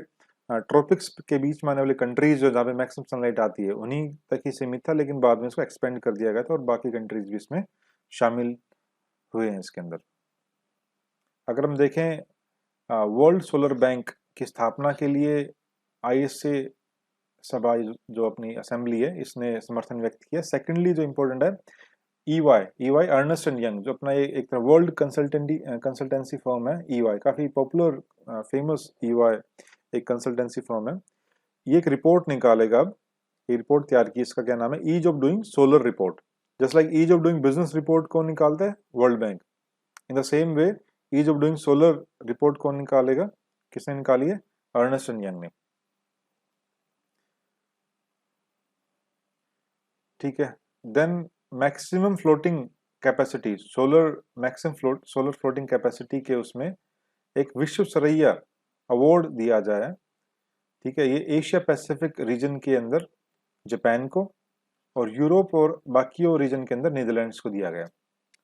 ट्रॉपिक्स के बीच में आने वाली कंट्रीज जो जहाँ पे मैक्सिमम सनलाइट आती है उन्हीं तक ही सीमित था, लेकिन बाद में इसको एक्सपेंड कर दिया गया था और बाकी कंट्रीज भी इसमें शामिल हुए हैं इसके अंदर। अगर हम देखें वर्ल्ड सोलर बैंक की स्थापना के लिए आईएसए सभा जो अपनी असेंबली है इसने समर्थन व्यक्त किया। सेकेंडली जो इम्पोर्टेंट है, ईवाई अर्नेस्ट एंड यंग, जो अपना एक तरह वर्ल्ड कंसल्टेंसी फर्म है। ईवाई काफी पॉपुलर फेमस ईवाई एक कंसल्टेंसी फर्म है। ये एक रिपोर्ट निकालेगा, ये रिपोर्ट तैयार की, इसका क्या नाम है, ease of doing solar report. Just like ease of doing business report कौन निकालता है, world bank. In the same way ease of doing solar report कौन निकालेगा, किसने निकाली है, अर्नेस्ट एंड यंग ने, ठीक है। Then maximum floating capacity, solar floating capacity के उसमें एक विश्व सरैया अवार्ड दिया जाए, ठीक है। ये एशिया पैसिफिक रीजन के अंदर जापान को और यूरोप और बाकी रीजन के अंदर नीदरलैंड्स को दिया गया।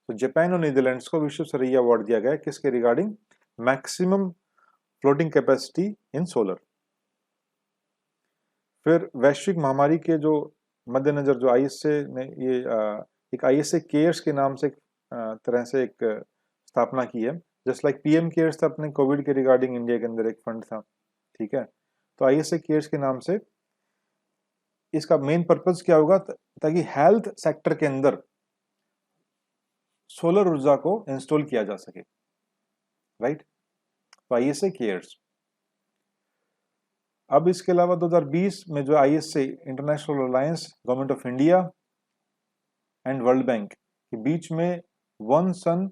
तो जापान और नीदरलैंड्स को विश्व सरैया अवार्ड दिया गया किसके regarding, maximum floating capacity in solar. फिर वैश्विक महामारी के जो मद्देनजर जो आईएसए ने ये एक आईएसए केयर्स के नाम से एक तरह से एक स्थापना की है। जस्ट लाइक पीएम केयर्स था अपने कोविड के रिगार्डिंग, इंडिया के अंदर एक फंड था, ठीक है। तो आईएसए केयर्स के नाम से इसका मेन पर्पस क्या होगा, ताकि हेल्थ सेक्टर के अंदर सोलर ऊर्जा को इंस्टॉल किया जा सके, राइट। तो आईएसए केयर्स। अब इसके अलावा 2020 में जो ISA international alliance government of India and world bank के बीच में one sun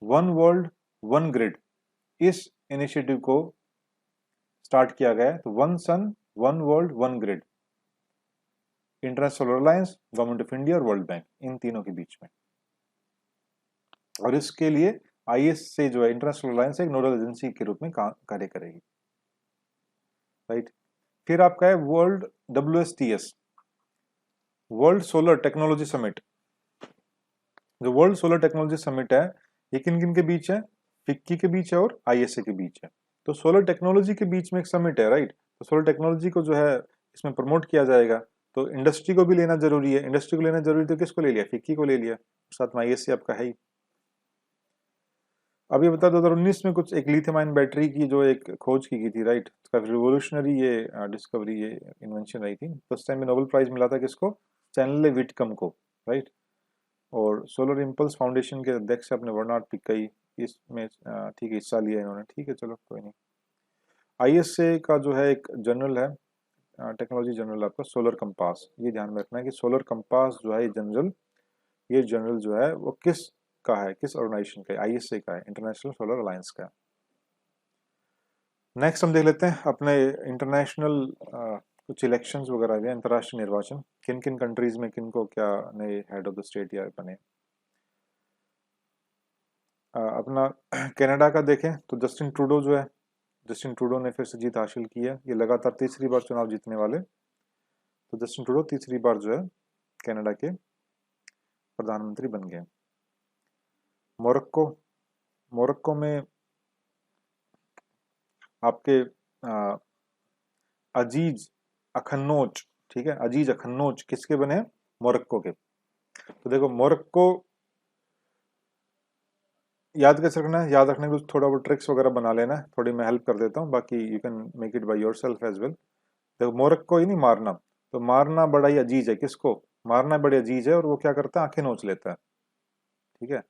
one world one grid, इस इनिशिएटिव को स्टार्ट किया गया है। तो one sun one world one grid, international solar alliance, government of India और वर्ल्ड बैंक, इन तीनों के बीच में। और इसके लिए आईएसए जो है इंटरनेशनल अलायंस एक नोडल एजेंसी के रूप में कार्य करेगी, राइट। फिर आपका है world WSTS, world solar technology summit. जो वर्ल्ड सोलर टेक्नोलॉजी समिट है ये किन किन के बीच है, फिक्की के बीच है और आईएसए के बीच है। तो सोलर टेक्नोलॉजी के बीच में एक समिट है, राइट। तो सोलर टेक्नोलॉजी को जो है इसमें प्रमोट किया जाएगा, तो इंडस्ट्री को भी लेना जरूरी है। इंडस्ट्री को लेना जरूरी तो किसको ले लिया, फिक्की को ले लिया, साथ में आईएसए आपका है ही। अभी बता 2019 में कुछ एक लिथियम आयन बैटरी की जो एक खोज की गई थी, राइट। काफी रिवोल्यूशनरी ये डिस्कवरी, ये इन्वेंशन रही थी। तो उस टाइम में नोबेल प्राइज मिला था किसको, स्टैनले विटकम को, राइट। और सोलर इम्पल्स फाउंडेशन के अध्यक्ष अपने बर्नार्ड पिक्कई इसमें ठीक है हिस्सा लिया इन्होंने, ठीक है चलो कोई नहीं। आईएसए का जो है एक जर्नल है, टेक्नोलॉजी जर्नल आपका सोलर कंपास। ये ध्यान में रखना है कि सोलर कंपास जो है ये जर्नल जो है वो किस का है, किस ऑर्गेनाइजेशन का है, आईएसए का है, इंटरनेशनल सोलर अलायंस का। नेक्स्ट हम देख लेते हैं अपने इंटरनेशनल कुछ इलेक्शंस वगैरह भी, अंतर्राष्ट्रीय निर्वाचन, किन किन कंट्रीज में किन को क्या नए हेड ऑफ द स्टेट या बने। अपना कनाडा का देखें तो जस्टिन ट्रूडो जो है, जस्टिन ट्रूडो ने फिर से जीत हासिल की है। ये लगातार तीसरी बार चुनाव जीतने वाले, तो जस्टिन ट्रूडो तीसरी बार जो है कनाडा के प्रधानमंत्री बन गए। मोरक्को, मोरक्को में आपके अजीज अखन्नोच, ठीक है, अजीज अखन्नोच किसके बने हैं, मोरक्को के। तो देखो मोरक्को याद कैसे रखना है, याद रखने के लिए थोड़ा बहुत ट्रिक्स वगैरह बना लेना है, थोड़ी मैं हेल्प कर देता हूँ, बाकी you can make it by yourself as well. देखो मोरक्को ही नहीं, मारना, तो मारना बड़ा ही अजीज है, किसको, मारना बड़े अजीज है, और वो क्या करता है, आंखें नोच लेता है, ठीक है।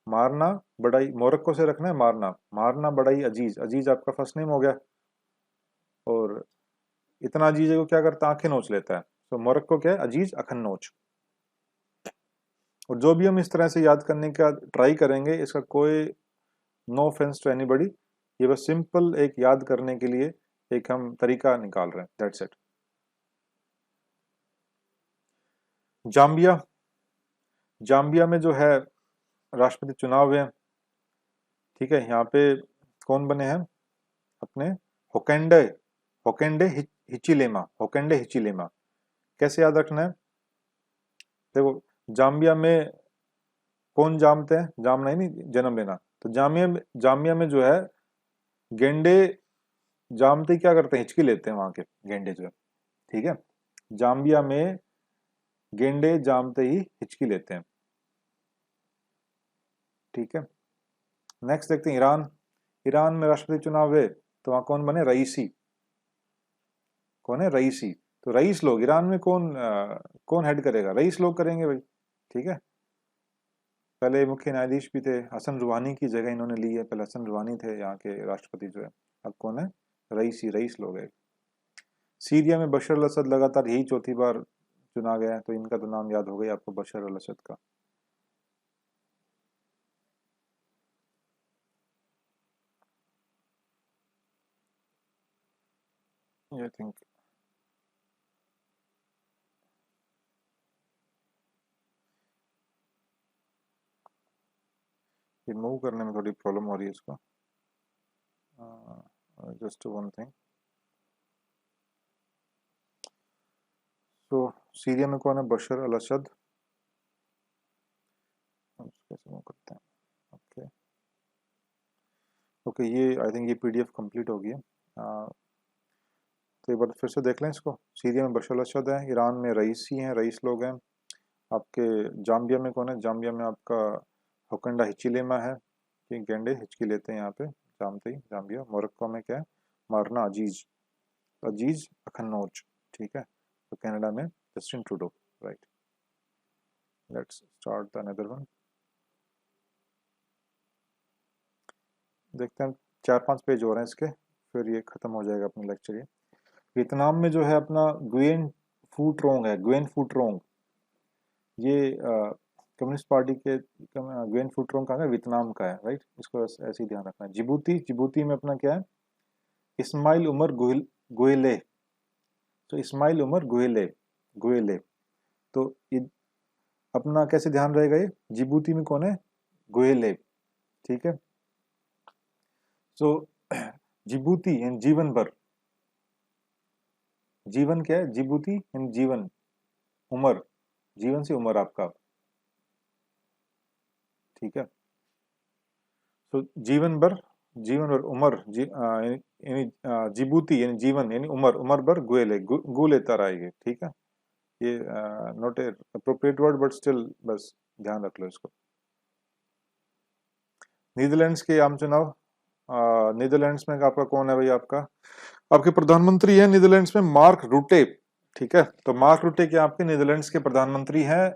मारना बड़ा ही, मोरक्को से रखना है मारना, मारना बड़ा ही अजीज, अजीज आपका फर्स्ट नेम हो गया, और इतना अजीज है वो क्या करता है, आंखें नोच लेता है। तो मोरक्को क्या है, अजीज अखन्नोच। और जो भी हम इस तरह से याद करने का ट्राई करेंगे, इसका कोई नो ऑफेंस टू एनीबॉडी, ये बस सिंपल एक याद करने के लिए एक हम तरीका निकाल रहे हैं, दैट्स इट। जाम्बिया, जाम्बिया में जो है राष्ट्रपति चुनाव हुए, ठीक है। यहाँ पे कौन बने हैं अपने, होकेंडे, होकेंडे हिचिलेमा, होकेंडे हिचिलेमा। कैसे याद रखना है, देखो जाम्बिया में कौन जामते हैं, जामना ही नहीं जन्म लेना, तो जाम्बिया में जो है गेंडे जामते क्या करते हैं, हिचकी लेते हैं वहां के गेंडे जो है, ठीक है। जाम्बिया में गेंडे जामते ही हिचकी लेते हैं, ठीक है। नेक्स्ट देखते हैं ईरान, ईरान में राष्ट्रपति चुनाव हुए, तो वहां कौन बने, रईसी, कौन है, रईसी। तो रईस लोग ईरान में कौन हेड करेगा, रईस लोग करेंगे भाई, ठीक है। पहले मुख्य न्यायाधीश भी थे, हसन रूहानी की जगह इन्होंने ली है, पहले हसन रूहानी थे यहाँ के राष्ट्रपति जो है, अब कौन है, रईसी, रईस लोग है। सीरिया में बशर अल असद लगातार यही चौथी बार चुना गया है, तो इनका तो नाम याद हो गया आपको, बशर अल असद का। आई थिंक ये मूव करने में थोड़ी प्रॉब्लम हो रही है इसको, जस्ट वन थिंग। तो सीरिया में कौन है, बशर अल असद, कैसे मूव करते हैं, ओके ओके, ये आई थिंक ये पीडीएफ कंप्लीट हो गई है। तो एक बार फिर से देख लें इसको, सीरिया में बशर अल असद है, ईरान में रईसी हैं, रईस लोग हैं आपके। जाम्बिया में कौन है, जाम्बिया में आपका होकंडा हिचिलेमा है, कि गेंडे हिचकी लेते हैं यहाँ पे, जानते ही जाम्बिया। मोरक्को में क्या है, मारना अजीज, अजीज अखन्नोच, ठीक है। तो कनाडा में Justin Trudeau, right. Let's start the another one, देखते हैं 4-5 पेज हो रहे हैं इसके, फिर ये खत्म हो जाएगा अपना लेक्चर। ये वियतनाम में जो है अपना ग्वेन फू ट्रोंग है, ग्वेन फू ट्रोंग, ये कम्युनिस्ट पार्टी के ग्वेन फुटरोंग कहाँ का, वियतनाम का है, राइट। इसको ऐसे ही ध्यान रखना है। जिबूती, जिबूती में अपना क्या है, इस्माइल उमर गुएले। तो इस्माइल उमर गुएले, गुएले। तो अपना कैसे ध्यान रहेगा ये, जिबूती में कौन है, गुएले, ठीक है। सो जिबूती यानी जीवन भर, जीवन क्या है, जिबूती यानी जीवन, उम्र, जीवन से उम्र आपका, ठीक है। तो जीवन भर, जीवन भर उम्र, यानी जिबूती यानी जीवन यानी उम्र, उम्र भर गुएले, गु लेता रहेगा, ठीक है। ये not a appropriate word but still बस ध्यान रख लो इसको। नीदरलैंड्स के आम चुनाव, नीदरलैंड्स में आपका कौन है भाई, आपका आपके प्रधानमंत्री है नीदरलैंड्स में मार्क रूटे, ठीक है। तो मार्क रूटे के आपके नीदरलैंड्स के प्रधानमंत्री हैं।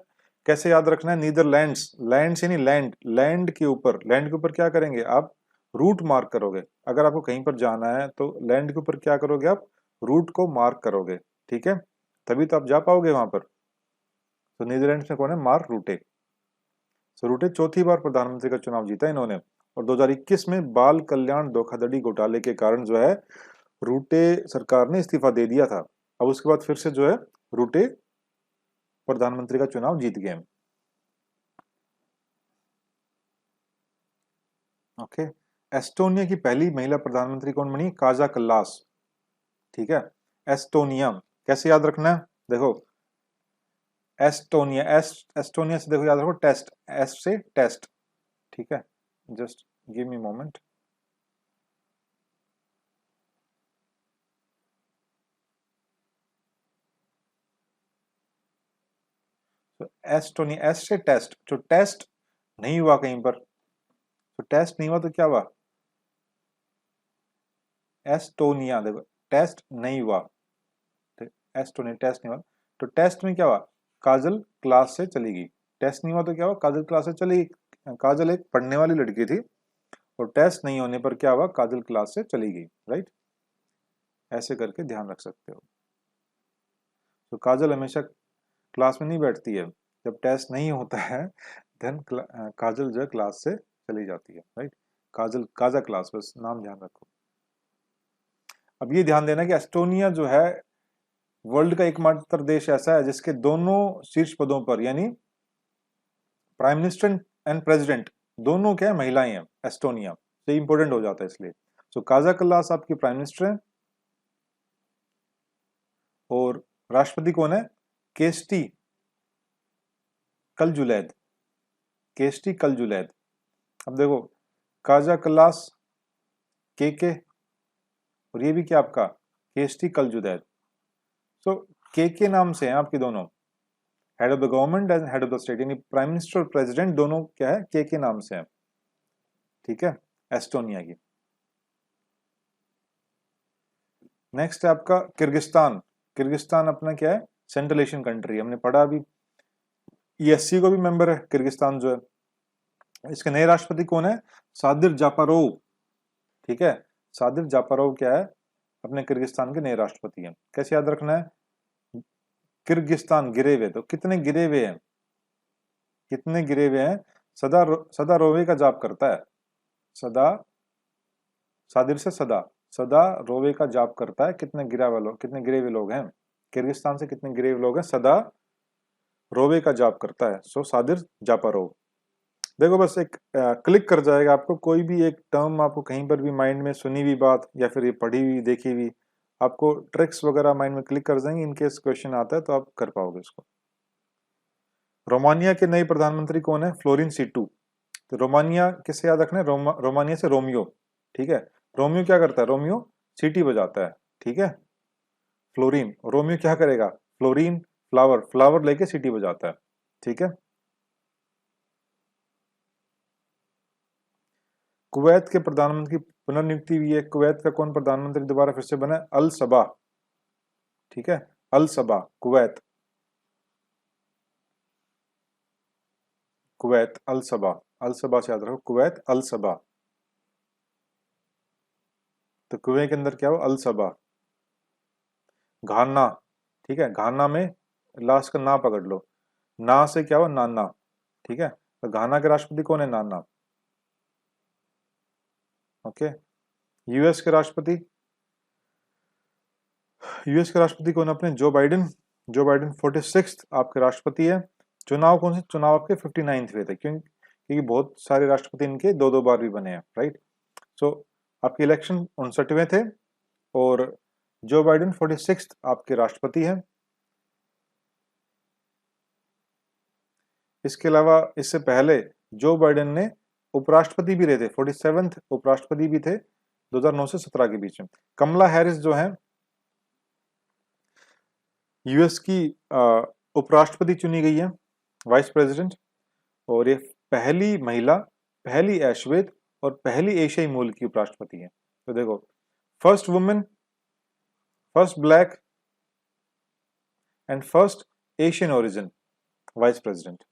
कैसे याद रखना है, नीदरलैंड्स, लैंड्स यानी लैंड, लैंड के ऊपर, लैंड के ऊपर क्या करेंगे आप, रूट मार्क करोगे। अगर आपको कहीं पर जाना है तो लैंड के ऊपर क्या करोगे आप, रूट को मार्क करोगे, ठीक है, तभी तो आप जा पाओगे वहां पर। तो नीदरलैंड्स में कौन है, मार्क रूटे। सो रूटे चौथी बार प्रधानमंत्री का चुनाव जीता इन्होंने। और 2021 में बाल कल्याण धोखाधड़ी घोटाले के कारण जो है रूटे सरकार ने इस्तीफा दे दिया था। अब उसके बाद फिर से जो है रूटे प्रधानमंत्री का चुनाव जीत गए। ओके। एस्टोनिया की पहली महिला प्रधानमंत्री कौन बनी, काजा कल्लास, ठीक है। एस्टोनिया कैसे याद रखना है, देखो एस्टोनिया, एस्टोनिया से देखो याद रखो टेस्ट, एस से टेस्ट, ठीक है। Just give me moment. तो एस्टोनिया, एस से टेस्ट, जो टेस्ट नहीं हुआ कहीं पर, तो टेस्ट नहीं हुआ तो क्या हुआ, एस्टोनिया, देखो टेस्ट नहीं हुआ, तो एस्टोनिया टेस्ट नहीं हुआ, तो टेस्ट में क्या हुआ, काजल क्लास से चली गई। टेस्ट नहीं हुआ तो क्या हुआ, काजल क्लास से चली गई। काजल एक पढ़ने वाली लड़की थी और टेस्ट नहीं होने पर क्या हुआ, काजल क्लास से चली गई, राइट। ऐसे करके ध्यान रख सकते हो। तो काजल हमेशा क्लास में नहीं बैठती है, जब टेस्ट नहीं होता है देन काजल जो है क्लास से चली जाती है, राइट। काजल, काजा क्लास, बस नाम ध्यान रखो। अब ये ध्यान देना कि एस्टोनिया जो है वर्ल्ड का एकमात्र देश ऐसा है जिसके दोनों शीर्ष पदों पर यानी प्राइम मिनिस्टर एंड प्रेसिडेंट दोनों क्या है, महिलाएं हैं एस्टोनिया। तो इंपॉर्टेंट हो जाता है इसलिए। सो काजा कल्लास आपकी प्राइम मिनिस्टर है और राष्ट्रपति कौन है, केस्टी कलजुलैद, केस्टी कलजुलैद। अब देखो काजा कल्लास के और ये भी क्या आपका केस्टी कलजुलैद। सो के नाम से हैं आपके दोनों, head of the government and head of the state, यानी प्राइम मिनिस्टर और प्रेसिडेंट दोनों क्या है, के नाम से हैं, ठीक है, एस्टोनिया की। नेक्स्ट है आपका किर्गिस्तान। किर्गिस्तान अपना क्या है, सेंट्रल एशियन कंट्री, हमने पढ़ा अभी। ईएससी को भी मेंबर है किर्गिस्तान जो है। इसके नए राष्ट्रपति कौन है, सादिर जापारोव, ठीक है। सादिर जापारोव क्या है, अपने किर्गिस्तान के नए राष्ट्रपति हैं। कैसे याद रखना है, किर्गिस्तान गिरे हुए, तो कितने गिरे हुए हैं, कितने गिरे हुए हैं, सदा रोवे का जाप करता है, सदा, सादिर से सदा, सदा रोवे का जाप करता है। कितने गिरा हुए लोग, कितने गिरे हुए लोग हैं किर्गिस्तान से, कितने गिरे हुए लोग हैं, सदा रोवे का जाप करता है। सो सादिर जापारोव। देखो बस एक क्लिक कर जाएगा आपको, कोई भी एक टर्म आपको कहीं पर भी माइंड में सुनी हुई बात या फिर ये पढ़ी हुई देखी हुई, आपको ट्रिक्स वगैरह माइंड में क्लिक कर जाएंगे। इनकेस क्वेश्चन आता है तो आप कर पाओगे इसको। रोमानिया के नए प्रधानमंत्री कौन है, फ्लोरिन सीटू। तो रोमानिया किससे याद रखना है, रोमानिया से रोमियो, ठीक है। रोमियो क्या करता है, रोमियो सीटी बजाता है, ठीक है। फ्लोरिन, रोमियो क्या करेगा, फ्लोरिन फ्लावर, फ्लावर लेके सीटी बजाता है, ठीक है। कुवैत के प्रधानमंत्री की पुनर्नियुक्ति हुई है। कुवैत का कौन प्रधानमंत्री दोबारा फिर से बना है, अल सबा, ठीक है, अल सबा, कुवैत, कुवैत अल सबा, अल सबा से याद रखो, कुवैत अल सबा। तो कुवैत के अंदर क्या हो, अल सबा। घाना, ठीक है, घाना में लास्ट का ना पकड़ लो, ना से क्या हो, नाना, ठीक है। तो घाना के राष्ट्रपति कौन है? नाना। ओके। यूएस के राष्ट्रपति, यूएस के राष्ट्रपति कौन है अपने? Joe Biden. Joe Biden 46th आपके राष्ट्रपति है। चुनाव कौन से? चुनाव आपके 59th हुए थे, क्योंकि बहुत सारे राष्ट्रपति इनके दो दो बार भी बने हैं, राइट। सो आपके इलेक्शन 59वें थे और जो बाइडेन 46th आपके राष्ट्रपति हैं। इसके अलावा इससे पहले जो बाइडेन ने उपराष्ट्रपति भी रहे थे, 47th उपराष्ट्रपति भी थे 2009 से 17 के बीच में। कमला हैरिस जो है यूएस की उपराष्ट्रपति चुनी गई है, वाइस प्रेसिडेंट, और ये पहली महिला, पहली ऐश्वेत और पहली एशियाई मूल की उपराष्ट्रपति है। तो देखो, first women, first black and first Asian origin vice president.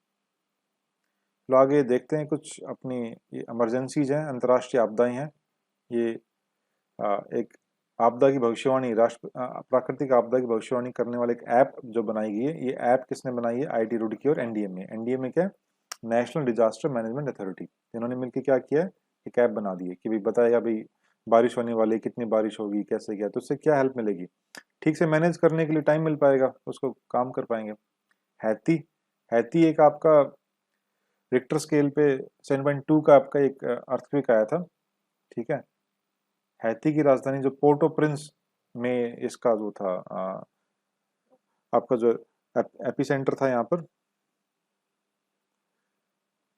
तो आगे देखते हैं कुछ अपनी ये इमरजेंसीज हैं, अंतर्राष्ट्रीय आपदाएं हैं। ये एक आपदा की भविष्यवाणी, प्राकृतिक आपदा की भविष्यवाणी करने वाले एक ऐप जो बनाई गई है। ये ऐप किसने बनाई है? आईआईटी रुड़की और एनडीएमए। एनडीएमए क्या है? National disaster management authority. इन्होंने मिलकर क्या किया है? एक ऐप बना दी है कि भाई बताएगा भाई बारिश होने वाली, कितनी बारिश होगी, कैसे क्या, तो उससे क्या हेल्प मिलेगी? ठीक से मैनेज करने के लिए टाइम मिल पाएगा, उसको काम कर पाएंगे। हैती, हैती एक आपका रिक्टर स्केल पे 7.2 का आपका एक अर्थक्वेक आया था, ठीक है। हैती की राजधानी जो पोर्टो प्रिंस में इसका जो था आपका जो एपिसेंटर था यहाँ पर,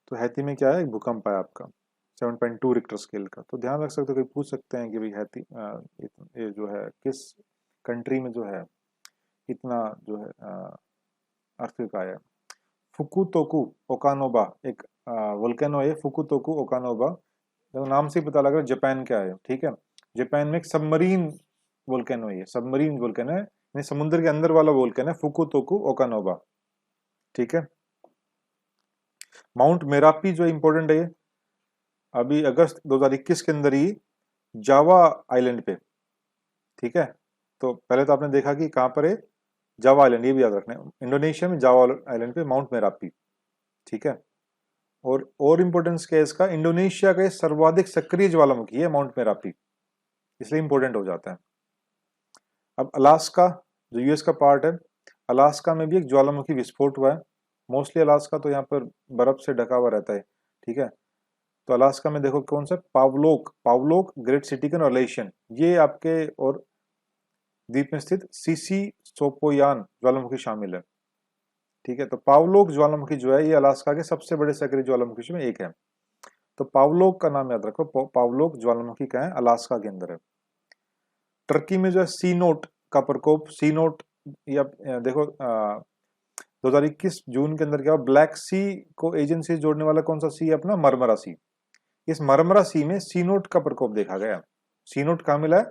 तो हैती में क्या है? एक भूकंप आया आपका 7.2 रिक्टर स्केल का। तो ध्यान रख सकते हो, कोई पूछ सकते हैं कि भाई हैती ये जो है किस कंट्री में जो है इतना जो है अर्थक्वेक आया है। फुकुतोकु ओकानोबा एक वोल्केनो है, फुकुतोकु ओकानोबा। तो नाम से ही पता लग रहा है जापान क्या है, ठीक है। जापान में एक सबमरीन वोल्केनो है, सबमरीन वोल्केनो है, यानी समुद्र के अंदर वाला वोल्केनो है, फुकुतोकु ओकानोबा, ठीक है। माउंट मेरापी जो इंपॉर्टेंट है, अभी अगस्त 2021 के अंदर ही जावा आइलैंड पे, ठीक है। तो पहले तो आपने देखा कि कहाँ पर है? जावा आइलैंड, ये भी याद रखना है, इंडोनेशिया में जावा आइलैंड पे माउंट मेरापी, ठीक है। और इंपॉर्टेंस क्या है इसका? इंडोनेशिया का सर्वाधिक सक्रिय ज्वालामुखी है माउंट मेरापी, इसलिए इंपॉर्टेंट हो जाता है। अब अलास्का जो यूएस का पार्ट है, अलास्का में भी एक ज्वालामुखी विस्फोट हुआ है। मोस्टली अलास्का तो यहाँ पर बर्फ से ढका हुआ रहता है, ठीक है। तो अलास्का में देखो कौन सा? पावलोक, पावलोक ग्रेट सिटिकन रिलेशन, ये आपके और द्वीप में स्थित सीसी सोपोयान ज्वालामुखी शामिल है, ठीक है। तो पावलोक ज्वालामुखी जो है ये अलास्का के सबसे बड़े सक्रिय ज्वालामुखी में एक है। तो पावलोक का नाम याद रखो, पावलोक ज्वालामुखी का है, अलास्का के अंदर है। टर्की में जो है सी नोट का प्रकोप, सी नोट, या देखो 2021 जून के अंदर क्या हुआ? ब्लैक सी को एजेंट से जोड़ने वाला कौन सा सी है अपना? मरमरा सी। इस मरमरा सी में सी नोट का प्रकोप देखा गया। सी नोट कहाँ मिला है?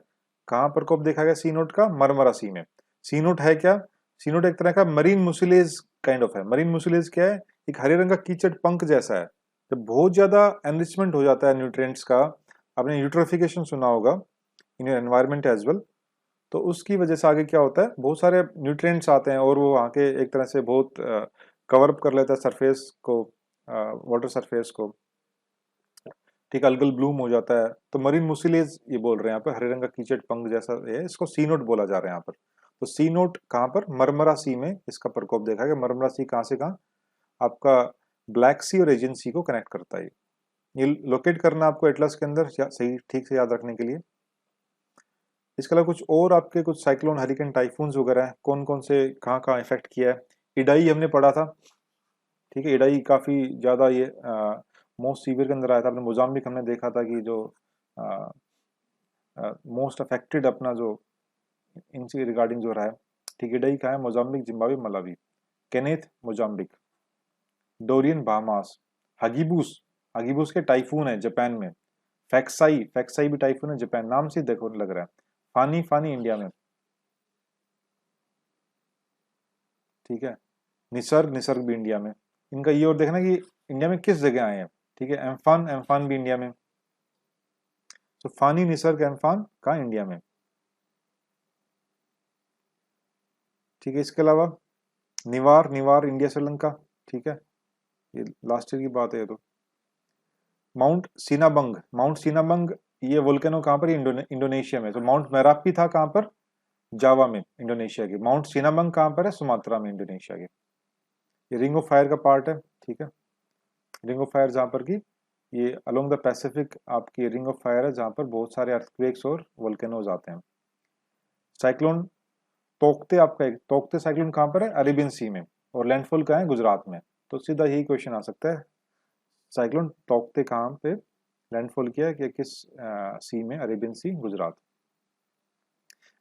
कहाँ प्रकोप देखा गया सी नोट का? मरमरा सी में। सी नोट है क्या? सी नोट एक तरह का मरीन मुसिलेज काइंड ऑफ है। मरीन मुसिलेज क्या है? एक हरे रंग का कीचड़ पंख जैसा है। जब बहुत ज्यादा एनरिचमेंट हो जाता है न्यूट्रिएंट्स का, आपने यूट्रोफिकेशन सुना होगा in your environment as well, तो उसकी वजह से आगे क्या होता है? बहुत सारे न्यूट्रिएंट्स आते हैं और वो वहाँ के एक तरह से बहुत कवर अप कर लेता है सरफेस को, वाटर सरफेस को, ठीक, अलगल ब्लूम हो जाता है। तो मरीन मुसिलेज ये बोल रहे हैं यहाँ पर, हरे रंग का कीचड़ पंख जैसा है, इसको सी नोट बोला जा रहा है यहाँ पर। तो सी नोट कहाँ पर? मरमरा सी में इसका प्रकोप देखा गया। मरमरा सी कहाँ से कहाँ? आपका ब्लैक सी और एजियन सी को कनेक्ट करता है। ये लोकेट करना आपको एटलस के अंदर सही ठीक से याद रखने के लिए। इसके अलावा कुछ और आपके कुछ साइक्लोन, हरिकेन, टाइफून्स वगैरह हैं, कौन कौन से कहाँ कहाँ इफेक्ट किया है। इडाई हमने पढ़ा था, ठीक है। इडाई काफी ज्यादा ये मोस्ट सीवियर के अंदर आया था। अपने मोजाम्बिक हमने देखा था कि जो मोस्ट अफेक्टेड अपना जो इनसे रिगार्डिंग जो रहा है, ठीक है। इडाई कहाँ है? Mozambique, Zimbabwe, Malawi. Kenneth Mozambique, Dorian Bahamas, Hagibis, Hagibis के टाइफून है जापान में। फैक्साई, फैक्साई भी टाइफून है जापान, नाम से देखो लग रहा है। फानी, फानी इंडिया में, ठीक है। निसर्ग, निसर्ग भी इंडिया में। इनका ये और देखना कि इंडिया में किस जगह आए हैं, ठीक है। एम्फान, एम्फान भी इंडिया में। तो फानी, निसर्ग, एम्फान का इंडिया में, ठीक है। इसके अलावा निवार, निवार इंडिया, श्रीलंका, ठीक है। ये लास्ट ईयर की बात है ये तो। माउंट सीनाबंग ये वोल्केनो कहाँ पर? इंडोनेशिया में। तो माउंट मेरापी था कहाँ पर? जावा में, इंडोनेशिया के। माउंट सीनाबंग कहाँ पर है? सुमात्रा में, इंडोनेशिया के। ये रिंग ऑफ फायर का पार्ट है, ठीक है। रिंग ऑफ फायर जहाँ पर की ये अलोंग द पैसिफिक आपकी रिंग ऑफ फायर है, जहाँ पर बहुत सारे अर्थक्वेक्स और वोल्केनोज आते हैं। साइक्लोन तोकते, आपका एक तोकते साइक्लोन कहाँ पर है? अरेबियन सी में। और लैंडफॉल कहाँ है? गुजरात में। तो सीधा यही क्वेश्चन आ सकता है, साइक्लोन तोकते कहाँ पे लैंडफॉल किया है, कि किस सी में? अरेबियन सी, गुजरात।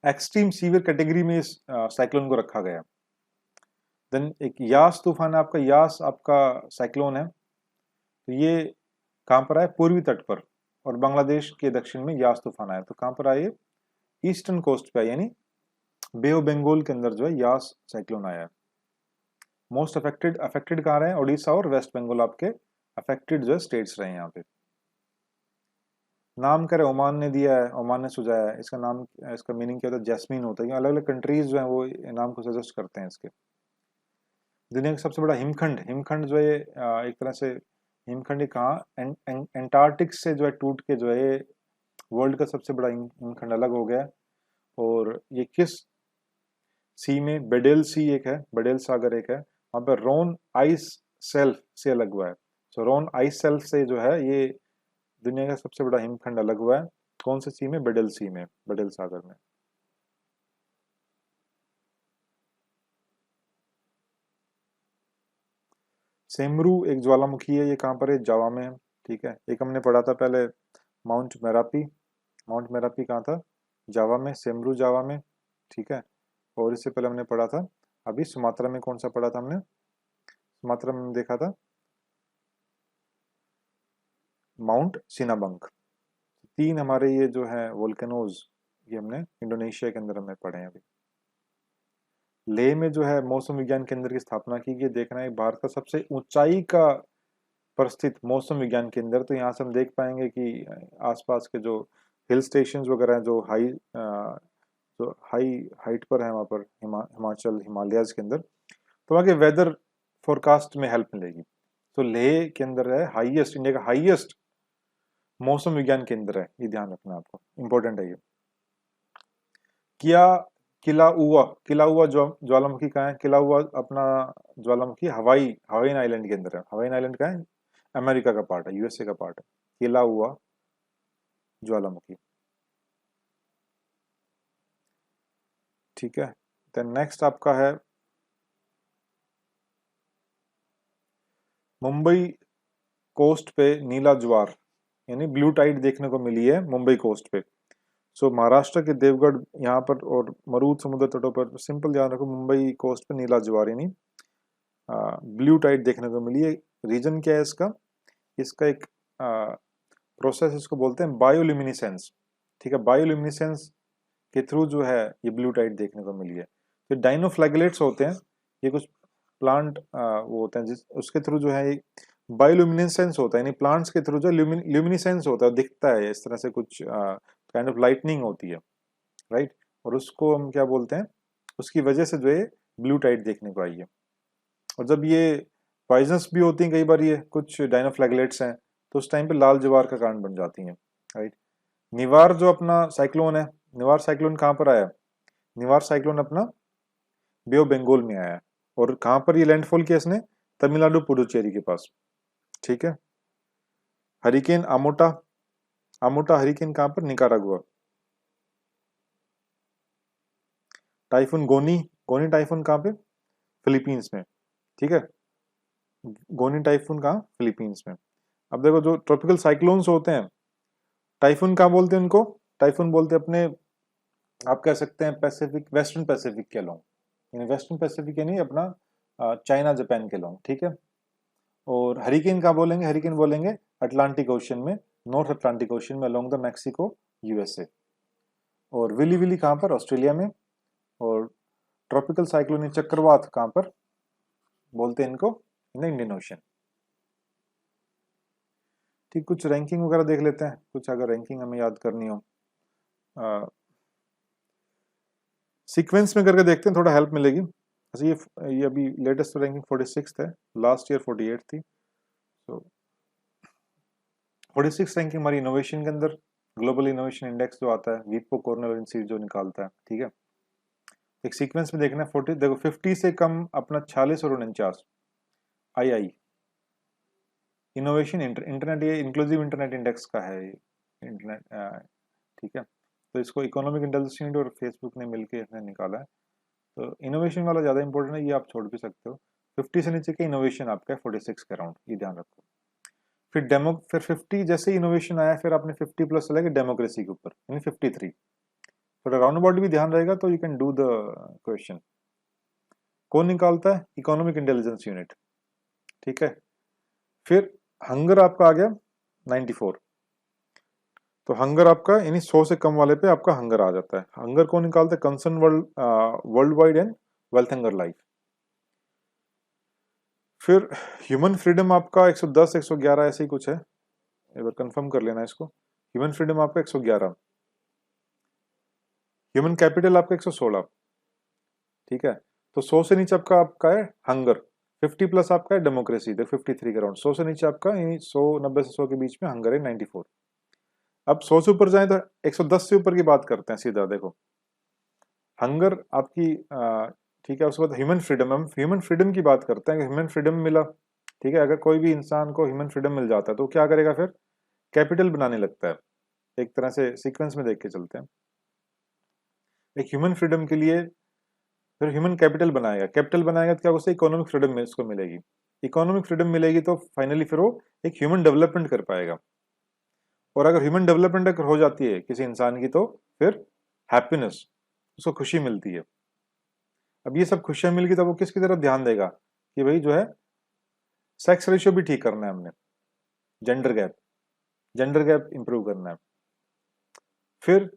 एक्सट्रीम सीवियर कैटेगरी में इस साइक्लोन को रखा गया। देन एक यास तूफान है आपका, यास आपका साइक्लोन है। तो ये कहाँ पर आया? पूर्वी तट पर, और बांग्लादेश के दक्षिण में यास तूफान आया। तो कहाँ पर आया? ईस्टर्न कोस्ट पे, यानी बे ऑफ बंगाल के अंदर जो है यास साइक्लोन आया है। मोस्ट अफेक्टेड अफेक्टेड कहाँ रहे हैं? ओडिशा और वेस्ट बंगाल आपके अफेक्टेड जो है स्टेट्स रहे हैं यहाँ पे। नाम करे ओमान ने दिया है, ओमान ने सुझाया है। इसका नाम, इसका मीनिंग क्या होता है? जैस्मीन होता है। अलग अलग कंट्रीज जो है वो नाम को सजेस्ट करते हैं इसके। दुनिया का सबसे बड़ा हिमखंड, हिमखंड जो है एक तरह से हिमखंड कहाँ? एंटार्क्टिक से जो है टूट के जो है वर्ल्ड का सबसे बड़ा हिमखंड अलग हो गया है। और ये किस सी में? बेडेल सी एक है, बेडेल सागर एक है, वहां पर रोन आइस सेल्फ से अलग हुआ है। सो रोन आइस सेल्फ से जो है ये दुनिया का सबसे बड़ा हिमखंड अलग हुआ है। कौन से सी में? बेडेल सी में, बेडेल सागर में। सेमरू एक ज्वालामुखी है, ये कहाँ पर है? जावा में है, ठीक है। एक हमने पढ़ा था पहले, माउंट मेरापी। माउंट मेरापी कहाँ था? जावा में। सेमरू जावा में, ठीक है। और इससे पहले हमने पढ़ा था अभी सुमात्रा में। कौन सा पढ़ा था हमने? सुमात्रा में देखा था माउंट सिनाबंग। तीन हमारे ये जो है वोल्केनोज, ये हमने इंडोनेशिया के अंदर हमें पढ़े हैं अभी। लेह में जो है मौसम विज्ञान केंद्र की स्थापना की गई। देखना है भारत का सबसे ऊंचाई का पर स्थित मौसम विज्ञान केंद्र। तो यहाँ से हम देख पाएंगे कि आसपास के जो हिल स्टेशन वगैरह हैं, जो हाई हाइट पर है, वहाँ पर हिमाचल, हिमालयाज के अंदर, तो वहाँ के वेदर फोरकास्ट में हेल्प मिलेगी। तो लेह के अंदर है हाईएस्ट, इंडिया का हाईएस्ट मौसम विज्ञान केंद्र है। ये ध्यान रखना आपको, इंपॉर्टेंट है ये। किया किला हुआ ज्वालामुखी कहाँ है? किला हुआ अपना ज्वालामुखी हवाईन आइलैंड के अंदर है। हवाईन आइलैंड कहाँ है? अमेरिका का पार्ट है, यूएसए का पार्ट है। किला हुआ ज्वालामुखी, ठीक है। देन नेक्स्ट आपका है मुंबई कोस्ट पे नीला ज्वार, यानी ब्लू टाइड देखने को मिली है मुंबई कोस्ट पे। सो महाराष्ट्र के देवगढ़ यहाँ पर और मरूद समुद्र तटों पर, सिंपल ध्यान रखो, मुंबई कोस्ट पे नीला ज्वार यानी ब्लू टाइड देखने को मिली है। रीजन क्या है इसका? इसका एक प्रोसेस, इसको बोलते हैं बायोल्यूमिनेसेंस, ठीक है। बायोल्यूमिनेसेंस के थ्रू जो है ये ब्लू टाइड देखने को मिली है। तो डाइनोफ्लैगेलेट्स होते हैं, ये कुछ प्लांट वो होते हैं जिस उसके थ्रू जो है बायोल्यूमिनेसेंस होता है, यानी प्लांट्स के थ्रू जो ल्यूमिनेसेंस होता है, दिखता है इस तरह से, कुछ काइंड ऑफ लाइटनिंग होती है, राइट। और उसको हम क्या बोलते हैं? उसकी वजह से जो है ब्लू टाइड देखने को आई है। और जब ये पॉइजनस भी होती हैं कई बार, ये कुछ डाइनोफ्लैगेलेट्स हैं, तो उस टाइम पे लाल जवार का कारण बन जाती हैं, राइट। निवार जो अपना साइक्लोन है, निवार साइक्लोन कहाँ पर आया? निवार साइक्लोन अपना बे ऑफ बंगाल में आया है। और कहाँ पर ये लैंडफॉल किया इसने? तमिलनाडु पुडुचेरी के पास, ठीक है। हरिकेन आमोटा, आमोटा हरिकेन कहाँ पर? निकारागुआ। टाइफून गोनी, गोनी टाइफून कहाँ पे? फिलीपींस में, ठीक है। गोनी टाइफून कहाँ? फिलीपींस में। अब देखो, जो ट्रॉपिकल साइक्लोन्स होते हैं, टाइफून कहाँ बोलते हैं उनको? टाइफून बोलते हैं अपने, आप कह सकते हैं पैसिफिक, वेस्टर्न पैसिफिक के लॉन्ग, यानी वेस्टर्न पैसिफिक यानी अपना चाइना जापान के लॉन्ग, ठीक है। और हरिकेन कहाँ बोलेंगे? हरिकेन बोलेंगे अटलांटिक ओशन में, नॉर्थ अटलांटिक ओशन में, अलोंग द मैक्सिको, यूएसए। और विली विली कहाँ पर? ऑस्ट्रेलिया में। और ट्रॉपिकल साइक्लोनिक चक्रवात कहाँ पर बोलते हैं इनको? In the Indian ocean. ठीक, कुछ रैंकिंग वगैरह देख लेते हैं, कुछ अगर रैंकिंग हमें याद करनी हो, सीक्वेंस में करके देखते हैं, थोड़ा हेल्प मिलेगी। अच्छा, ये अभी लेटेस्ट रैंकिंग 46 है, लास्ट ईयर 48 थी। तो 46 रैंकिंग हमारी इनोवेशन के अंदर, ग्लोबल इनोवेशन इंडेक्स जो आता है, वीपो कॉर्नेल इंस्टीट्यूट जो निकालता है, ठीक है। एक सीक्वेंस में देखना है 40, देखो 50 से कम अपना 46 और 49 आई इनोवेशन इंटरनेट, ये इंक्लूसिव इंटरनेट इंडेक्स का है इंटरनेट, ठीक है। तो इसको इकोनॉमिक इंटेलिजेंस और फेसबुक ने मिलकर इसने निकाला है। तो इनोवेशन वाला ज़्यादा इंपॉर्टेंट है, ये आप छोड़ भी सकते हो। 50 से नीचे के इनोवेशन आपका है 46 के अराउंड, ये ध्यान रखो। फिर 50 जैसे इनोवेशन आया, फिर आपने 50 प्लस चला गया डेमोक्रेसी के ऊपर, यानी 53। फिर अराउंड अबाउट भी ध्यान रहेगा तो you can do the question. कौन निकालता है? इकोनॉमिक इंटेलिजेंस यूनिट, ठीक है। फिर हंगर आपका आ गया 94, तो हंगर आपका यानी 100 से कम वाले पे आपका हंगर आ जाता है। हंगर कौन निकालता है? Concern world wide and wealth hunger life. फिर ह्यूमन फ्रीडम आपका 110 111 ऐसे ही कुछ है, एक बार कंफर्म कर लेना इसको। ह्यूमन फ्रीडम आपका 111, ह्यूमन कैपिटल आपका 116, ठीक है। तो 100 से नीचे आपका है हंगर, 50 प्लस आपका है डेमोक्रेसी, देखो 53 के अराउंड। 100 से नीचे आपका 100, 90 से 100 के बीच में हंगर है 94। अब 100 से ऊपर जाए तो 110 से ऊपर की बात करते हैं सीधा। देखो हंगर आपकी, ठीक है। उसके बाद ह्यूमन फ्रीडम, हम ह्यूमन फ्रीडम की बात करते हैं। ह्यूमन फ्रीडम मिला, ठीक है। अगर कोई भी इंसान को ह्यूमन फ्रीडम मिल जाता है तो क्या करेगा? फिर कैपिटल बनाने लगता है। एक तरह से सीक्वेंस में देख के चलते हैं। एक ह्यूमन फ्रीडम के लिए फिर ह्यूमन कैपिटल बनाएगा, कैपिटल बनाएगा तो क्या उससे इकोनॉमिक फ्रीडम में उसको मिलेगी। इकोनॉमिक फ्रीडम मिलेगी तो फाइनली फिर वो एक ह्यूमन डेवलपमेंट कर पाएगा। और अगर ह्यूमन डेवलपमेंट अगर हो जाती है किसी इंसान की, तो फिर हैप्पीनेस, उसको खुशी मिलती है। अब ये सब खुशियां मिल गई तो वो किसकी तरफ ध्यान देगा कि भाई जो है सेक्स रेशियो भी ठीक करना है हमने, जेंडर गैप इंप्रूव करना है। फिर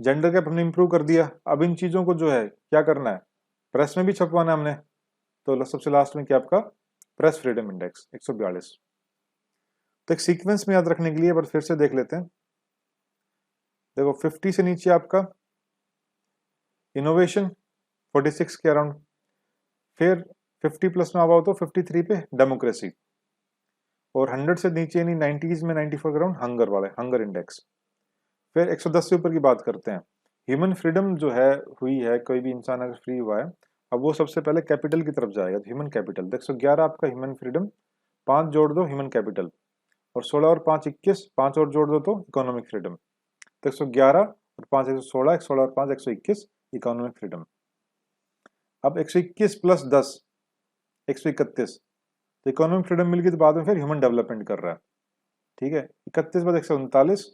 जेंडर गैप हमने इंप्रूव कर दिया, अब इन चीजों को जो है क्या करना है? प्रेस में भी छपवाना है हमने। तो सबसे लास्ट में क्या आपका? Press freedom index 142। तो एक सीक्वेंस में याद रखने के लिए पर फिर से देख लेते हैं। देखो 50 से नीचे आपका इनोवेशन 46 के अराउंड, फिर 50 प्लस में आओ तो 53 पे डेमोक्रेसी, और 100 से नीचे यानी 90s में 94 के अराउंड हंगर वाले, हंगर इंडेक्स। फिर 110 से ऊपर की बात करते हैं। ह्यूमन फ्रीडम जो है हुई है, कोई भी इंसान अगर फ्री हुआ है, अब वो सबसे पहले कैपिटल की तरफ जाएगा, ह्यूमन कैपिटल। देख 111 आपका ह्यूमन फ्रीडम, 5 जोड़ दो ह्यूमन कैपिटल, और 16 और 5 21, 5 और जोड़ दो तो इकोनॉमिक फ्रीडम। तो 111 और 5 116, 116 और 5 121 इकोनॉमिक फ्रीडम। अब 121 प्लस 10 131, तो इकोनॉमिक फ्रीडम मिल गई, तो बाद में फिर ह्यूमन डेवलपमेंट कर रहा है, ठीक है। 31 बाद 139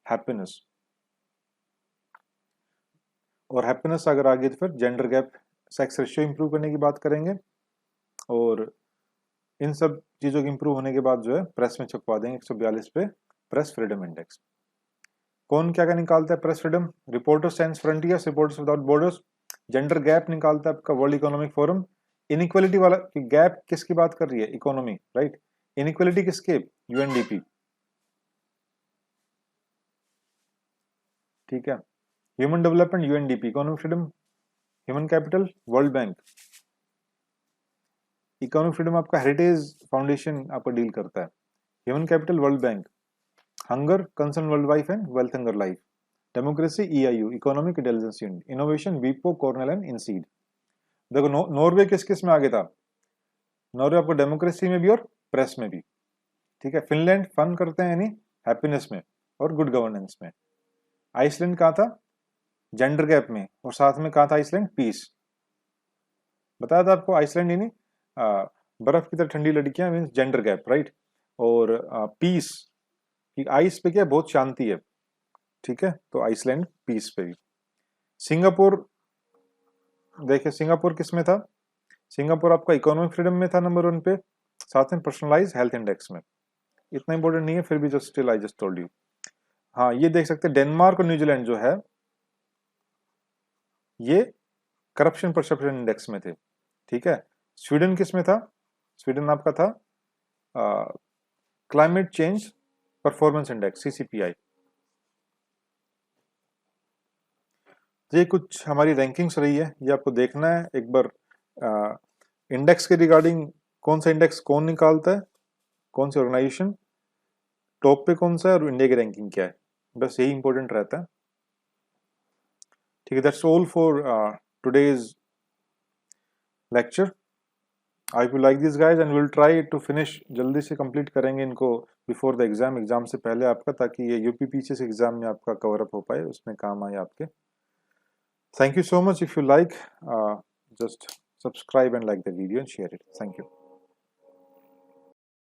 हैप्पीनेस, और हैप्पीनेस अगर आ गई तो फिर gender gap, sex ratio improve करने की बात करेंगे। और इन सब चीजों के इंप्रूव होने के बाद जो है प्रेस में छपवा देंगे 142 पे प्रेस फ्रीडम इंडेक्स। कौन क्या क्या निकालता है? Press freedom, reporters science frontiers, reporters without borders. Gender gap निकालता है आपका वर्ल्ड इकोनॉमिक फोरम। इनइक्वालिटी वाला गैप किसकी बात कर रही है? Economy, right. इनइक्वालिटी किसके? यूएनडीपी, ठीक है। Human development UNDP, economic freedom human capital world bank. Economic freedom आपका हेरिटेज फाउंडेशन आपको डील करता है। Human capital world bank, hunger concern world wife and wealth hunger life, democracy EIU economic intelligence unit, innovation वीपो Cornell and इंसीड। देखो Norway किस किस में आगे था? नॉर्वे आपको डेमोक्रेसी में भी और प्रेस में भी, ठीक है। फिनलैंड फन करते हैं यानी हैप्पीनेस में और गुड गवर्नेंस में। आइसलैंड कहाँ था? जेंडर गैप में, और साथ में कहाँ था आइसलैंड? पीस। बताया था आपको आइसलैंड यानी बर्फ की तरह ठंडी लड़कियां, मीन्स जेंडर गैप, राइट। और पीस कि आइस पे क्या बहुत शांति है, ठीक है। तो आइसलैंड पीस पे भी। सिंगापुर, देखिए सिंगापुर किस में था? सिंगापुर आपका इकोनॉमिक फ्रीडम में था नंबर 1 पे, साथ में पर्सनलाइज हेल्थ इंडेक्स में। इतना इंपॉर्टेंट नहीं है फिर भी, जो still I just told you. हाँ ये देख सकते हैं डेनमार्क और न्यूजीलैंड जो है ये करप्शन परसेप्शन इंडेक्स में थे, ठीक है। स्वीडन किस में था? स्वीडन आपका था क्लाइमेट चेंज परफॉर्मेंस इंडेक्स सीसीपीआई। तो ये कुछ हमारी रैंकिंग्स रही है, ये आपको देखना है एक बार। इंडेक्स के रिगार्डिंग कौन सा इंडेक्स कौन निकालता है, कौन सी ऑर्गेनाइजेशन टॉप पे कौन सा है और इंडिया की रैंकिंग क्या है, बस यही इंपॉर्टेंट रहता है। ठीक है, that's all for today's lecture. I will like this guys and will try to finish, जल्दी से कंप्लीट करेंगे इनको बिफोर द एग्जाम, एग्जाम से पहले आपका, ताकि ये यूपीपीसीएस एग्जाम में आपका कवर अप हो पाए, उसमें काम आए आपके। Thank you so much. If you like, just subscribe and like the video and share it. Thank you.